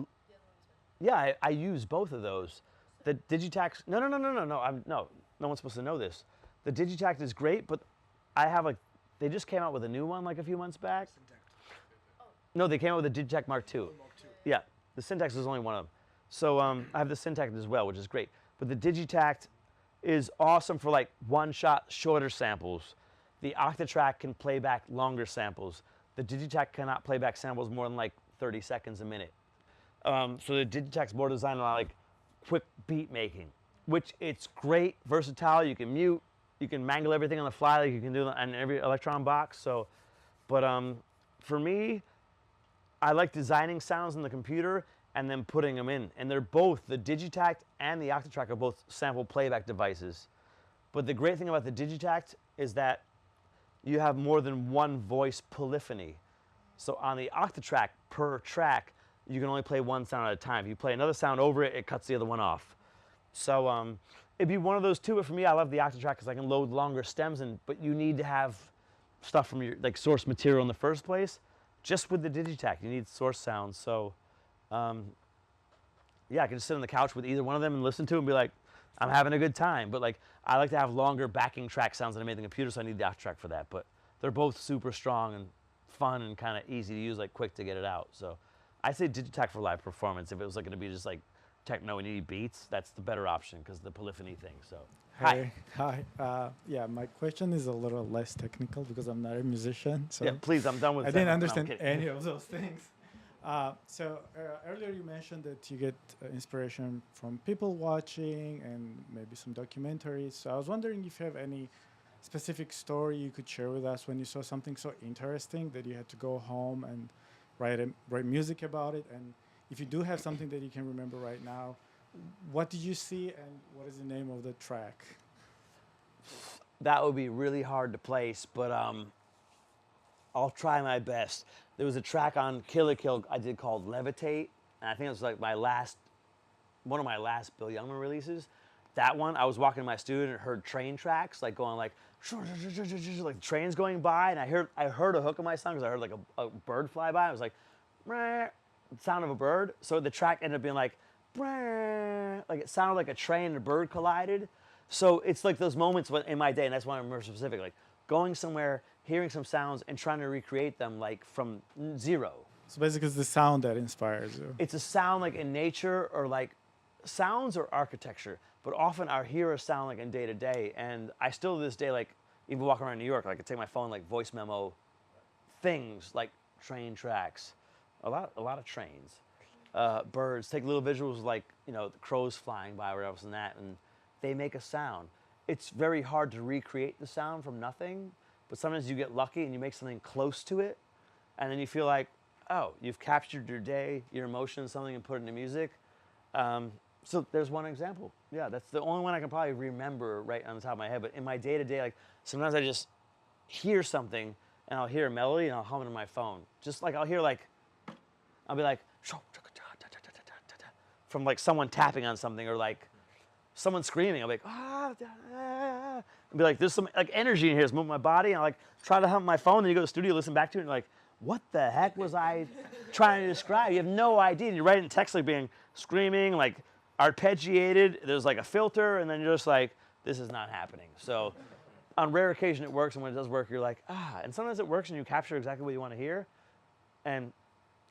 B: use both of those. The Digitakt, no one's supposed to know this. The Digitakt is great, but I have like, they just came out with a new one like a few months back. No, they came out with the Digitakt Mark II. Yeah, the Syntax is only one of them. So I have the Syntax as well, which is great. But the Digitakt is awesome for like one-shot, shorter samples. The Octatrack can play back longer samples. The Digitakt cannot play back samples more than like 30 seconds a minute. So the Digitakt's more designed on like quick beat making, which it's great, versatile. You can mute, you can mangle everything on the fly like you can do on every Electron box. So, but for me, I like designing sounds in the computer and then putting them in. And they're both, the Digitakt and the Octatrack are both sample playback devices. But the great thing about the Digitakt is that you have more than one voice polyphony. So on the Octatrack, per track, you can only play one sound at a time. If you play another sound over it, it cuts the other one off. So it'd be one of those two, but for me, I love the Octatrack because I can load longer stems in, but you need to have stuff from your like source material in the first place. Just with the Digitakt, you need source sounds. So yeah, I can just sit on the couch with either one of them and listen to them and be like, I'm having a good time. But like, I like to have longer backing track sounds than I made in the computer, so I need the Octatrack for that. But they're both super strong and fun and kind of easy to use, like quick to get it out. So I say Digitakt for live performance. If it was like going to be just like techno and you need beats, that's the better option because the polyphony thing. So
G: Hi. Yeah, my question is a little less technical because I'm not a musician. So
B: yeah, please, I'm done with
G: I
B: that.
G: didn't
B: No, I'm
G: understand
B: kidding.
G: any of those things. Earlier you mentioned that you get inspiration from people watching and maybe some documentaries. So I was wondering if you have any specific story you could share with us when you saw something so interesting that you had to go home and write music about it. And if you do have something that you can remember right now, what did you see and what is the name of the track?
B: That would be really hard to place, but I'll try my best. There was a track on Killer Kill I did called Levitate, and I think it was like one of my last Bill Youngman releases. That one, I was walking in my studio and heard train tracks, like going like trains going by, and I heard a hook of my song because I heard like a bird fly by. I was like, "Brr," sound of a bird. So the track ended up being like, "Brr," like it sounded like a train and a bird collided. So it's like those moments in my day, and that's why I'm more specific, like going somewhere, hearing some sounds, and trying to recreate them like from zero.
G: So basically, it's the sound that inspires you.
B: It's a sound like in nature or like sounds or architecture, but often I hear a sound like in day to day, and I still to this day, like even walking around New York, like I take my phone, like voice memo things like train tracks, a lot of trains, birds, take little visuals like, you know, the crows flying by or whatever else and that, and they make a sound. It's very hard to recreate the sound from nothing, but sometimes you get lucky and you make something close to it, and then you feel like, oh, you've captured your day, your emotions, something, and put it into music. So there's one example. Yeah, that's the only one I can probably remember right on the top of my head. But in my day-to-day, like sometimes I just hear something and I'll hear a melody and I'll hum it on my phone. Just like I'll hear like, I'll be like, from like someone tapping on something or like someone screaming. I'll be like, ah, and be like, there's some like energy in here. It's moving my body. And I like try to hum my phone. And you go to the studio, listen back to it, and you're like, what the heck was I trying to describe? You have no idea. And you write it in text like being screaming, like arpeggiated. There's like a filter, and then you're just like, this is not happening. So on rare occasion it works, and when it does work, you're like, ah. And sometimes it works, and you capture exactly what you want to hear, and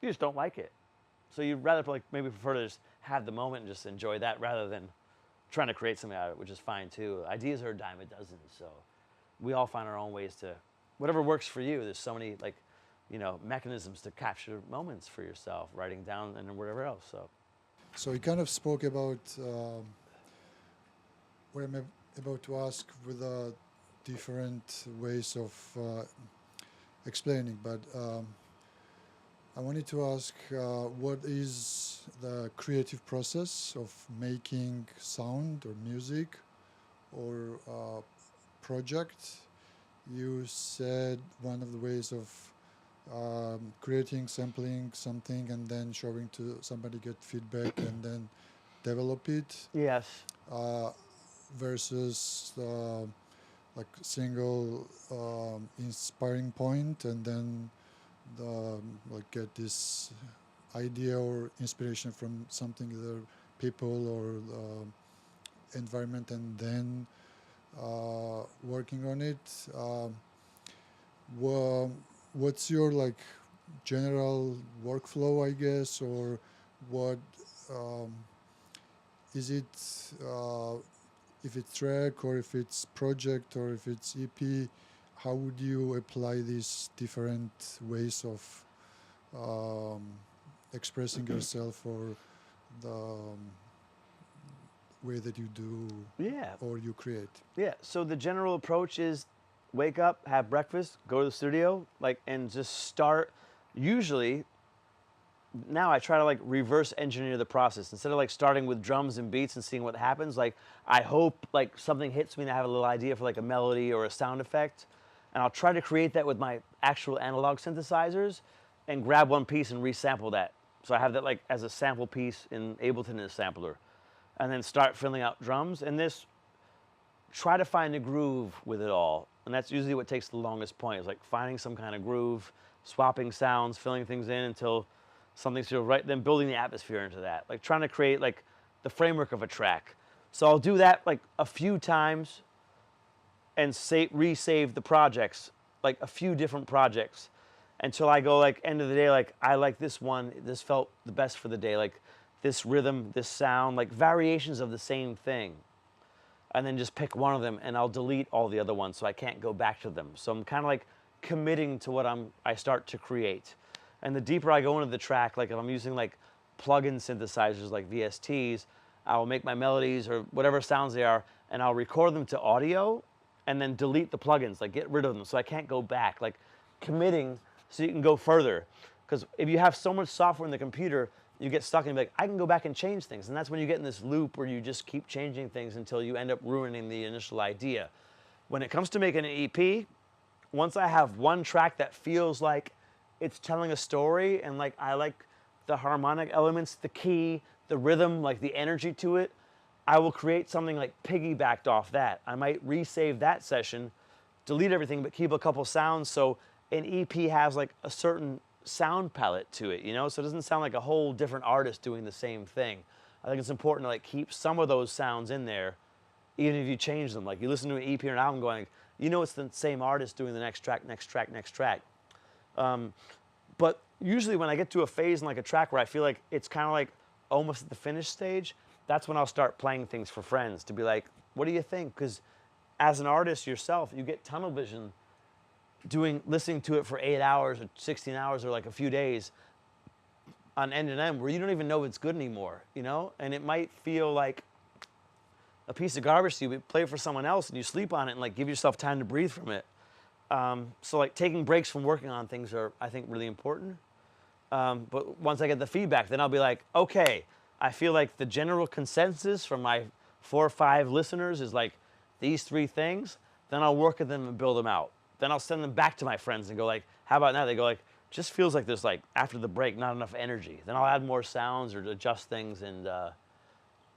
B: you just don't like it. So you'd rather like maybe prefer to just have the moment and just enjoy that rather than trying to create something out of it, which is fine too. Ideas are a dime a dozen, so we all find our own ways to, whatever works for you. There's so many like, you know, mechanisms to capture moments for yourself, writing down and whatever else.
H: So you kind of spoke about what I'm about to ask with different ways of explaining, but I wanted to ask what is the creative process of making sound or music or project? You said one of the ways of creating, sampling something, and then showing to somebody, get feedback, and then develop it.
B: Yes.
H: Versus like single inspiring point, and then like get this idea or inspiration from something, either people or environment, and then working on it. What's your like general workflow, I guess, or what is it, if it's track or if it's project or if it's EP? How would you apply these different ways of expressing yourself, or the way that you do or you create?
B: Yeah, so the general approach is wake up, have breakfast, go to the studio, like, and just start. Usually, now I try to like reverse engineer the process. Instead of like starting with drums and beats and seeing what happens, like I hope like something hits me and I have a little idea for like a melody or a sound effect. And I'll try to create that with my actual analog synthesizers and grab one piece and resample that. So I have that like as a sample piece in Ableton as a sampler. And then start filling out drums. And this, try to find a groove with it all. And that's usually what takes the longest point, is like finding some kind of groove, swapping sounds, filling things in until something feels right, then building the atmosphere into that. Like trying to create like the framework of a track. So I'll do that like a few times and resave the projects, like a few different projects, until I go like end of the day, like I like this one, this felt the best for the day, like this rhythm, this sound, like variations of the same thing. And then just pick one of them and I'll delete all the other ones so I can't go back to them. So I'm kind of like committing to what I start to create. And the deeper I go into the track, like if I'm using like plug-in synthesizers like VSTs, I will make my melodies or whatever sounds they are, and I'll record them to audio and then delete the plugins, like get rid of them so I can't go back, like committing so you can go further. Because if you have so much software in the computer, you get stuck and be like, I can go back and change things. And that's when you get in this loop where you just keep changing things until you end up ruining the initial idea. When it comes to making an EP, once I have one track that feels like it's telling a story and like I like the harmonic elements, the key, the rhythm, like the energy to it, I will create something like piggybacked off that. I might resave that session, delete everything, but keep a couple sounds so an EP has like a certain sound palette to it, you know? So it doesn't sound like a whole different artist doing the same thing. I think it's important to like keep some of those sounds in there, even if you change them. Like you listen to an EP or an album going, you know it's the same artist doing the next track, next track, next track. But usually when I get to a phase in like a track where I feel like it's kind of like almost at the finish stage, that's when I'll start playing things for friends to be like, what do you think? Because as an artist yourself, you get tunnel vision listening to it for 8 hours or 16 hours or like a few days on end to end where you don't even know it's good anymore, you know? And it might feel like a piece of garbage to you, but play it for someone else and you sleep on it and like give yourself time to breathe from it. So like taking breaks from working on things are, I think, really important. But once I get the feedback, then I'll be like, okay, I feel like the general consensus from my 4 or 5 listeners is like these 3 things. Then I'll work at them and build them out. Then I'll send them back to my friends and go like, how about now? They go like, just feels like there's like, after the break, not enough energy. Then I'll add more sounds or adjust things. And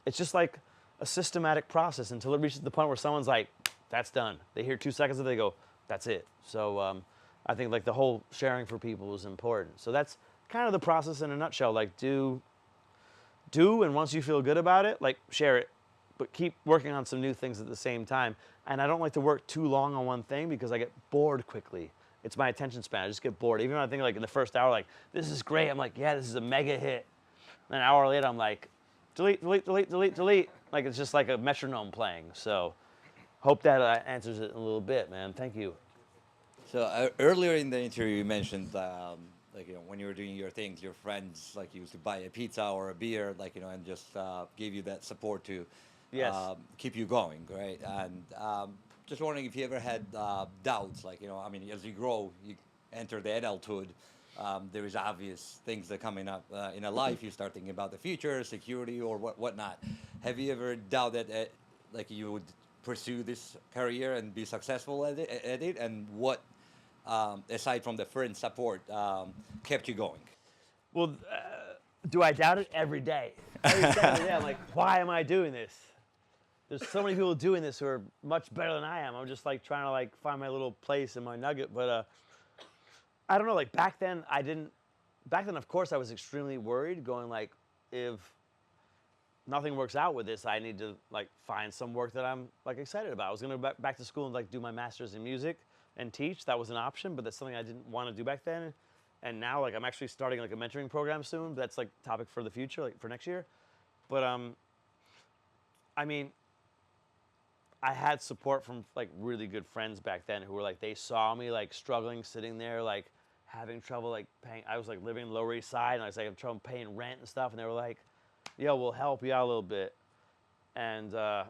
B: it's just like a systematic process until it reaches the point where someone's like, that's done. They hear 2 seconds of it, they go, that's it. So I think like the whole sharing for people is important. So that's kind of the process in a nutshell. Like do, and once you feel good about it, like share it, but keep working on some new things at the same time. And I don't like to work too long on one thing because I get bored quickly. It's my attention span. I just get bored. Even when I think like in the first hour, like, this is great. I'm like, yeah, this is a mega hit. And an hour later, I'm like, delete, delete, delete, delete, delete. Like it's just like a metronome playing. So hope that answers it a little bit, man. Thank you.
I: So earlier in the interview, you mentioned like when you were doing your things, your friends like used to buy a pizza or a beer, like and just give you that support to keep you going, right? And just wondering if you ever had doubts, like I mean, as you grow, you enter the adulthood. There is obvious things that are coming up in a life. You start thinking about the future, security, or whatnot. Have you ever doubted like you would pursue this career and be successful at it? And what, aside from the friend support, kept you going?
B: Well, do I doubt it? Every day. Every day, I'm like, why am I doing this? There's so many people doing this who are much better than I am. I'm just like trying to like find my little place in my nugget. But I don't know, like back then, of course, I was extremely worried, going like, if nothing works out with this, I need to like find some work that I'm like excited about. I was gonna go back to school and like do my master's in music and teach. That was an option, but that's something I didn't want to do back then. And now like I'm actually starting like a mentoring program soon. That's like topic for the future, like for next year. But I mean, I had support from like really good friends back then who were like, they saw me like struggling, sitting there, like having trouble like paying. I was like living in Lower East Side and I was like having trouble paying rent and stuff. And they were like, yo, we'll help you out a little bit. And I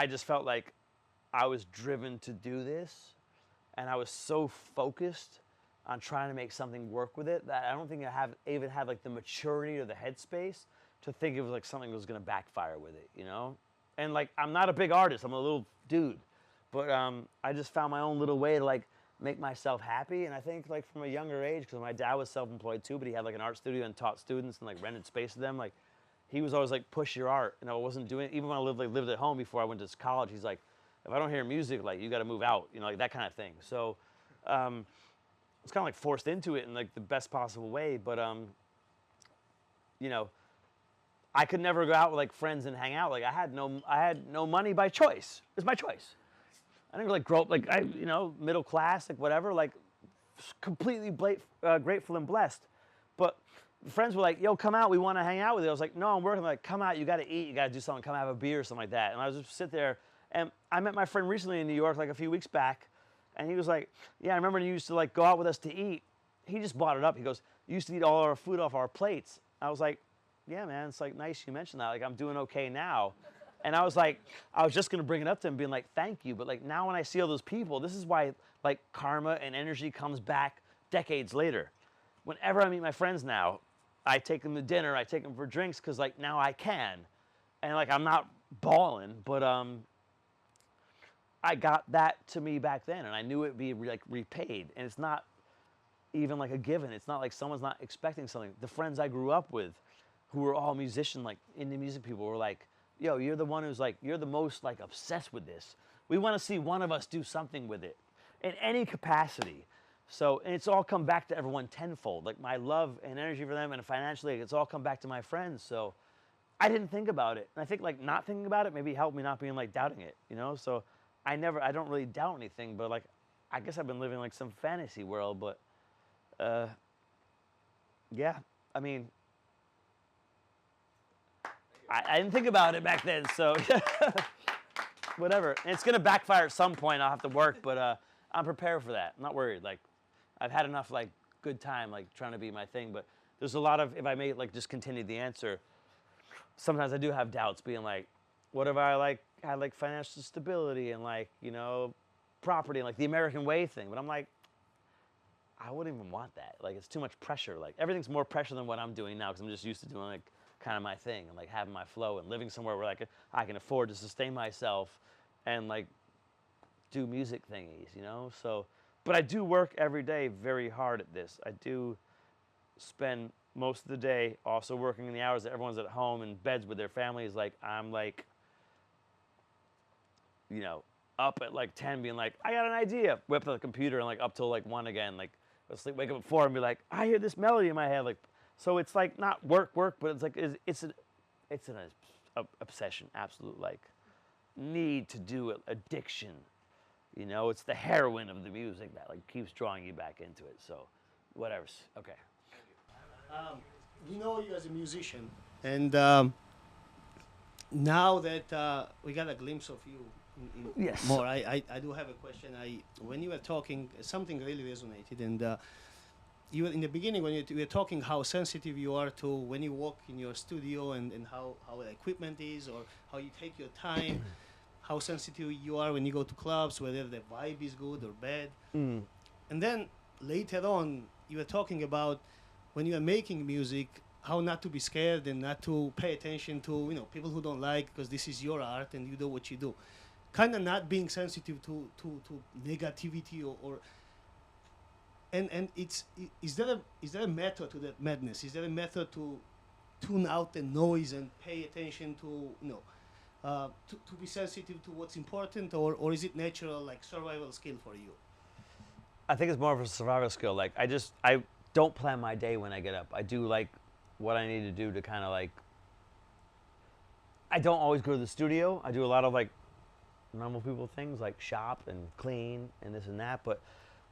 B: just felt like I was driven to do this. And I was so focused on trying to make something work with it that I don't think I even had like the maturity or the headspace to think it was like something that was gonna backfire with it, And like, I'm not a big artist, I'm a little dude. But I just found my own little way to like make myself happy. And I think like from a younger age, because my dad was self-employed too, but he had like an art studio and taught students and like rented space to them. Like he was always like, push your art. I wasn't doing, even when I lived at home before I went to college, he's like, if I don't hear music, like you got to move out, like that kind of thing. So it's kind of like forced into it in like the best possible way. But I could never go out with like friends and hang out. Like I had no money by choice. It's my choice. I didn't like grow up like middle class, like whatever, like completely grateful and blessed. But friends were like, yo, come out, we want to hang out with you. I was like, no, I'm working. They're like, come out, you got to eat, you got to do something, come have a beer or something like that. And I was just sit there, and I met my friend recently in New York like a few weeks back, and he was like, yeah, I remember you used to like go out with us to eat. He just brought it up. He goes, you used to eat all our food off our plates. I was like, yeah, man, it's like nice you mentioned that. Like I'm doing okay now. And I was like, I was just gonna bring it up to him, being like, thank you. But like now when I see all those people, this is why like karma and energy comes back decades later. Whenever I meet my friends now, I take them to dinner, I take them for drinks, because like now I can, and like I'm not balling, but I got that to me back then, and I knew it'd be like repaid, and it's not even like a given. It's not like someone's not expecting something. The friends I grew up with, who were all musician, like indie music people, were like, "Yo, you're the one who's like, you're the most like obsessed with this. We want to see one of us do something with it, in any capacity." So, and it's all come back to everyone tenfold. Like my love and energy for them, and financially, it's all come back to my friends. So, I didn't think about it, and I think like not thinking about it maybe helped me not being like doubting it, you know. So, I don't really doubt anything, but like, I guess I've been living like some fantasy world. But, yeah, I mean, I didn't think about it back then. So, whatever. And it's gonna backfire at some point. I'll have to work, but I'm prepared for that. I'm not worried. Like, I've had enough like good time like trying to be my thing, but there's a lot of, if I may like just continue the answer, sometimes I do have doubts, being like, what if I like had like financial stability and like, you know, property and like the American way thing? But I'm like, I wouldn't even want that. Like, it's too much pressure. Like, everything's more pressure than what I'm doing now, because I'm just used to doing like kind of my thing and like having my flow and living somewhere where like I can afford to sustain myself and like do music thingies, you know? So, but I do work every day very hard at this. I do spend most of the day also working in the hours that everyone's at home in beds with their families. Like, I'm like, you know, up at like 10 being like, I got an idea. Whip to the computer and like up till like 1 again. Like, I'll sleep, wake up at 4 and be like, I hear this melody in my head. Like, so it's like not work, but it's like, it's an obsession, absolute like need to do it, addiction. You know, it's the heroin of the music that like keeps drawing you back into it. So, whatever. Okay.
J: We know you as a musician, and now that we got a glimpse of you
B: Yes.
J: more, I do have a question. When you were talking, something really resonated, and you were in the beginning when you were talking how sensitive you are to when you walk in your studio, and how the equipment is, or how you take your time. How sensitive you are when you go to clubs, whether the vibe is good or bad.
B: Mm.
J: And then later on, you were talking about when you are making music, how not to be scared and not to pay attention to, you know, people who don't like, because this is your art and you do what you do. Kind of not being sensitive to negativity or and is there a method to that madness? Is there a method to tune out the noise and pay attention to, you know, to be sensitive to what's important, or is it natural, like survival skill for you?
B: I think it's more of a survival skill. Like, I don't plan my day when I get up. I do like what I need to do to kind of like, I don't always go to the studio. I do a lot of like normal people things like shop and clean and this and that. But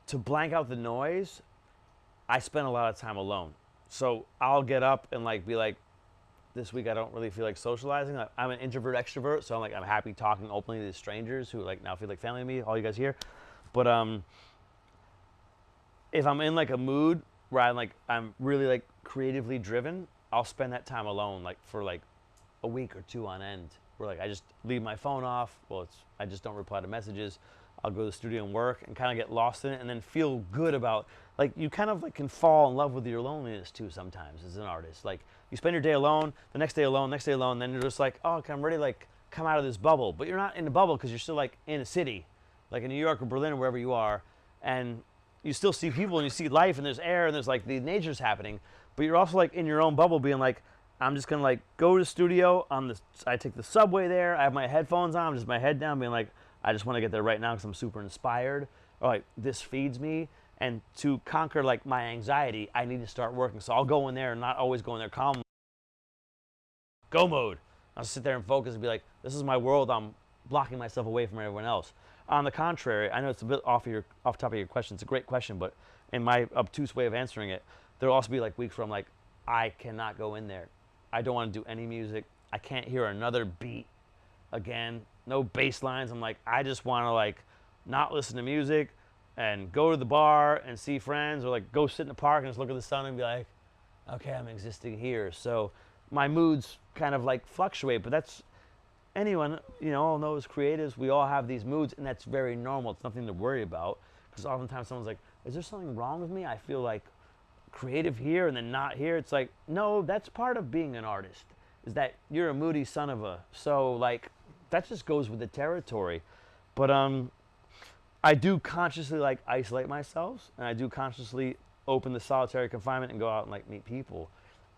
B: to blank out the noise, I spend a lot of time alone. So I'll get up and like be like, this week I don't really feel like socializing. I'm an introvert extrovert, so I'm happy talking openly to strangers who like now feel like family to me, all you guys here. But if I'm in like a mood where I'm really like creatively driven, I'll spend that time alone like for like a week or 2 on end, where like I just leave my phone off. Well, I just don't reply to messages. I'll go to the studio and work and kind of get lost in it, and then feel good about, like, you kind of like can fall in love with your loneliness too sometimes as an artist. Like, you spend your day alone, the next day alone, next day alone, then you're just like, oh, okay, I'm ready to like come out of this bubble. But you're not in the bubble because you're still like in a city, like in New York or Berlin or wherever you are, and you still see people and you see life and there's air and there's like the nature's happening, but you're also like in your own bubble being like, I'm just gonna like go to the studio, I take the subway there, I have my headphones on, just my head down, being like, I just want to get there right now because I'm super inspired, or like this feeds me. And to conquer like my anxiety, I need to start working. So I'll go in there and not always go in there calm. Go mode. I'll sit there and focus and be like, this is my world. I'm blocking myself away from everyone else. On the contrary, I know it's a bit off top of your question. It's a great question, but in my obtuse way of answering it, there'll also be like weeks where I'm like, I cannot go in there. I don't want to do any music. I can't hear another beat again. No bass lines. I'm like, I just want to like not listen to music and go to the bar and see friends, or like go sit in the park and just look at the sun and be like, okay, I'm existing here. So my moods kind of like fluctuate, but that's, anyone, you know, all knows creatives, we all have these moods, and that's very normal. It's nothing to worry about, because oftentimes someone's like, is there something wrong with me? I feel like creative here and then not here. It's like, no, that's part of being an artist, is that you're a moody son of a, so like, that just goes with the territory. But I do consciously like isolate myself, and I do consciously open the solitary confinement and go out and like meet people.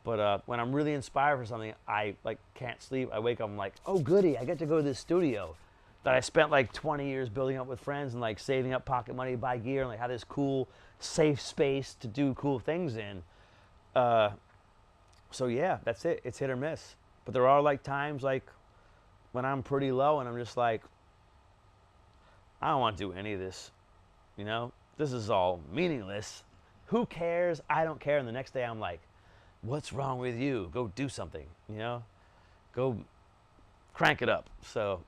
B: But when I'm really inspired for something, I like can't sleep. I wake up, I'm like, oh goody, I get to go to this studio that I spent like 20 years building up with friends and like saving up pocket money to buy gear and like have this cool, safe space to do cool things in. So yeah, that's it. It's hit or miss. But there are like times like when I'm pretty low and I'm just like, I don't want to do any of this. You know, this is all meaningless. Who cares? I don't care. And the next day I'm like, what's wrong with you? Go do something, you know? Go crank it up. So,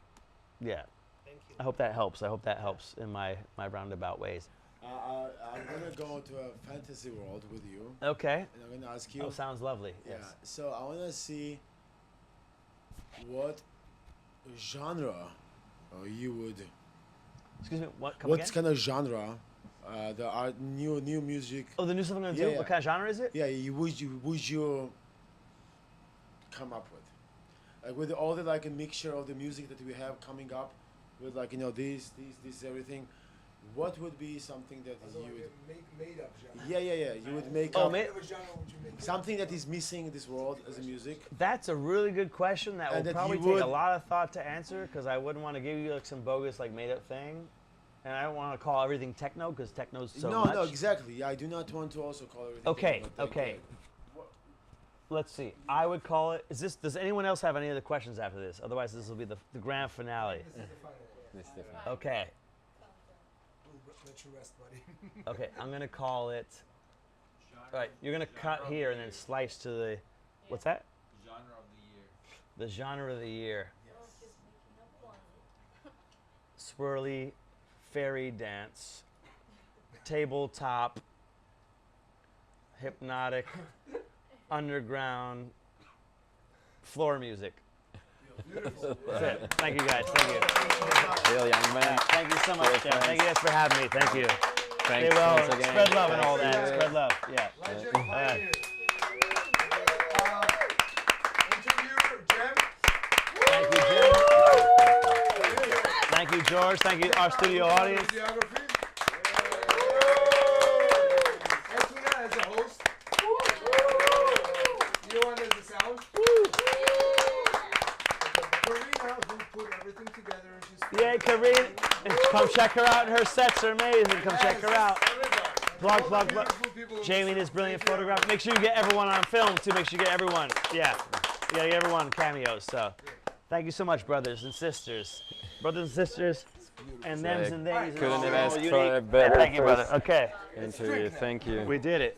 B: yeah.
J: Thank you.
B: I hope that helps. I hope that helps in my roundabout ways.
D: I'm gonna go to a fantasy world with you.
B: Okay.
D: And I'm gonna ask you.
B: Oh, sounds lovely.
D: Yeah.
B: Yes.
D: So I wanna see what genre you would.
B: Excuse me. What? Come
D: What
B: again?
D: kind of genre? The art, new music.
B: Oh, the new stuff I'm gonna
D: Yeah,
B: do.
D: yeah.
B: What kind of genre is it?
D: Yeah, would you come up with? Like with all the like a mixture of the music that we have coming up, with like this everything. What would be something that
C: So
D: you
C: like
D: would?
C: a made up genre.
D: Yeah. You would make
B: Oh,
D: up
B: ma-
C: What genre would you make?
D: something that is missing in this world as a music.
B: That's a really good question that
D: And
B: will
D: that
B: probably
D: you
B: take
D: would-
B: a lot of thought to answer, because I wouldn't want to give you like some bogus like made up thing, and I don't want to call everything techno because techno's so much.
D: No, exactly. I do not want to also call everything.
B: Okay,
D: techno, but, like,
B: okay. Let's see. I would call it. Is this? Does anyone else have any other questions after this? Otherwise, this will be the grand finale.
C: This is the final one.
A: This different.
B: Okay.
C: We'll let you rest, buddy.
B: Okay. I'm gonna call it. All right. You're gonna cut here and then slice to the. What's that?
E: Genre of the year.
B: The genre of the year. Swirly, fairy dance, tabletop, hypnotic, underground, floor music.
C: Beautiful.
B: That's it. Thank you guys. Thank you.
A: Real young man.
B: Thank you so much,
A: Cool,
B: Jeff. Thank you guys for having me. Thank you.
A: Thanks
B: Stay well.
A: once again.
B: Spread love and all that.
C: Thanks.
B: Spread love. Yeah.
C: Legend
B: All right.
C: pioneer. Interview, Jem.
B: Thank you, Jim. Thank you, George. Thank you, our studio audience.
C: Videography. Esuna as a host. Yohan as the sound. Karina, who put everything together, and she's
B: Yay, Karina. Come check her out. Her sets are amazing. Come check her out. Plug.
C: Beautiful people.
B: Jamie and his brilliant photograph. Make sure you get everyone on film, too. Make sure you get everyone. Yeah. You gotta get everyone cameos. So thank you so much, brothers and sisters. Brothers and sisters. And thems and theys.
A: Couldn't have
B: All
A: asked
B: unique.
A: for a better
B: Thank you, brother.
A: first
B: Okay.
A: interview. Thank you.
B: We did it.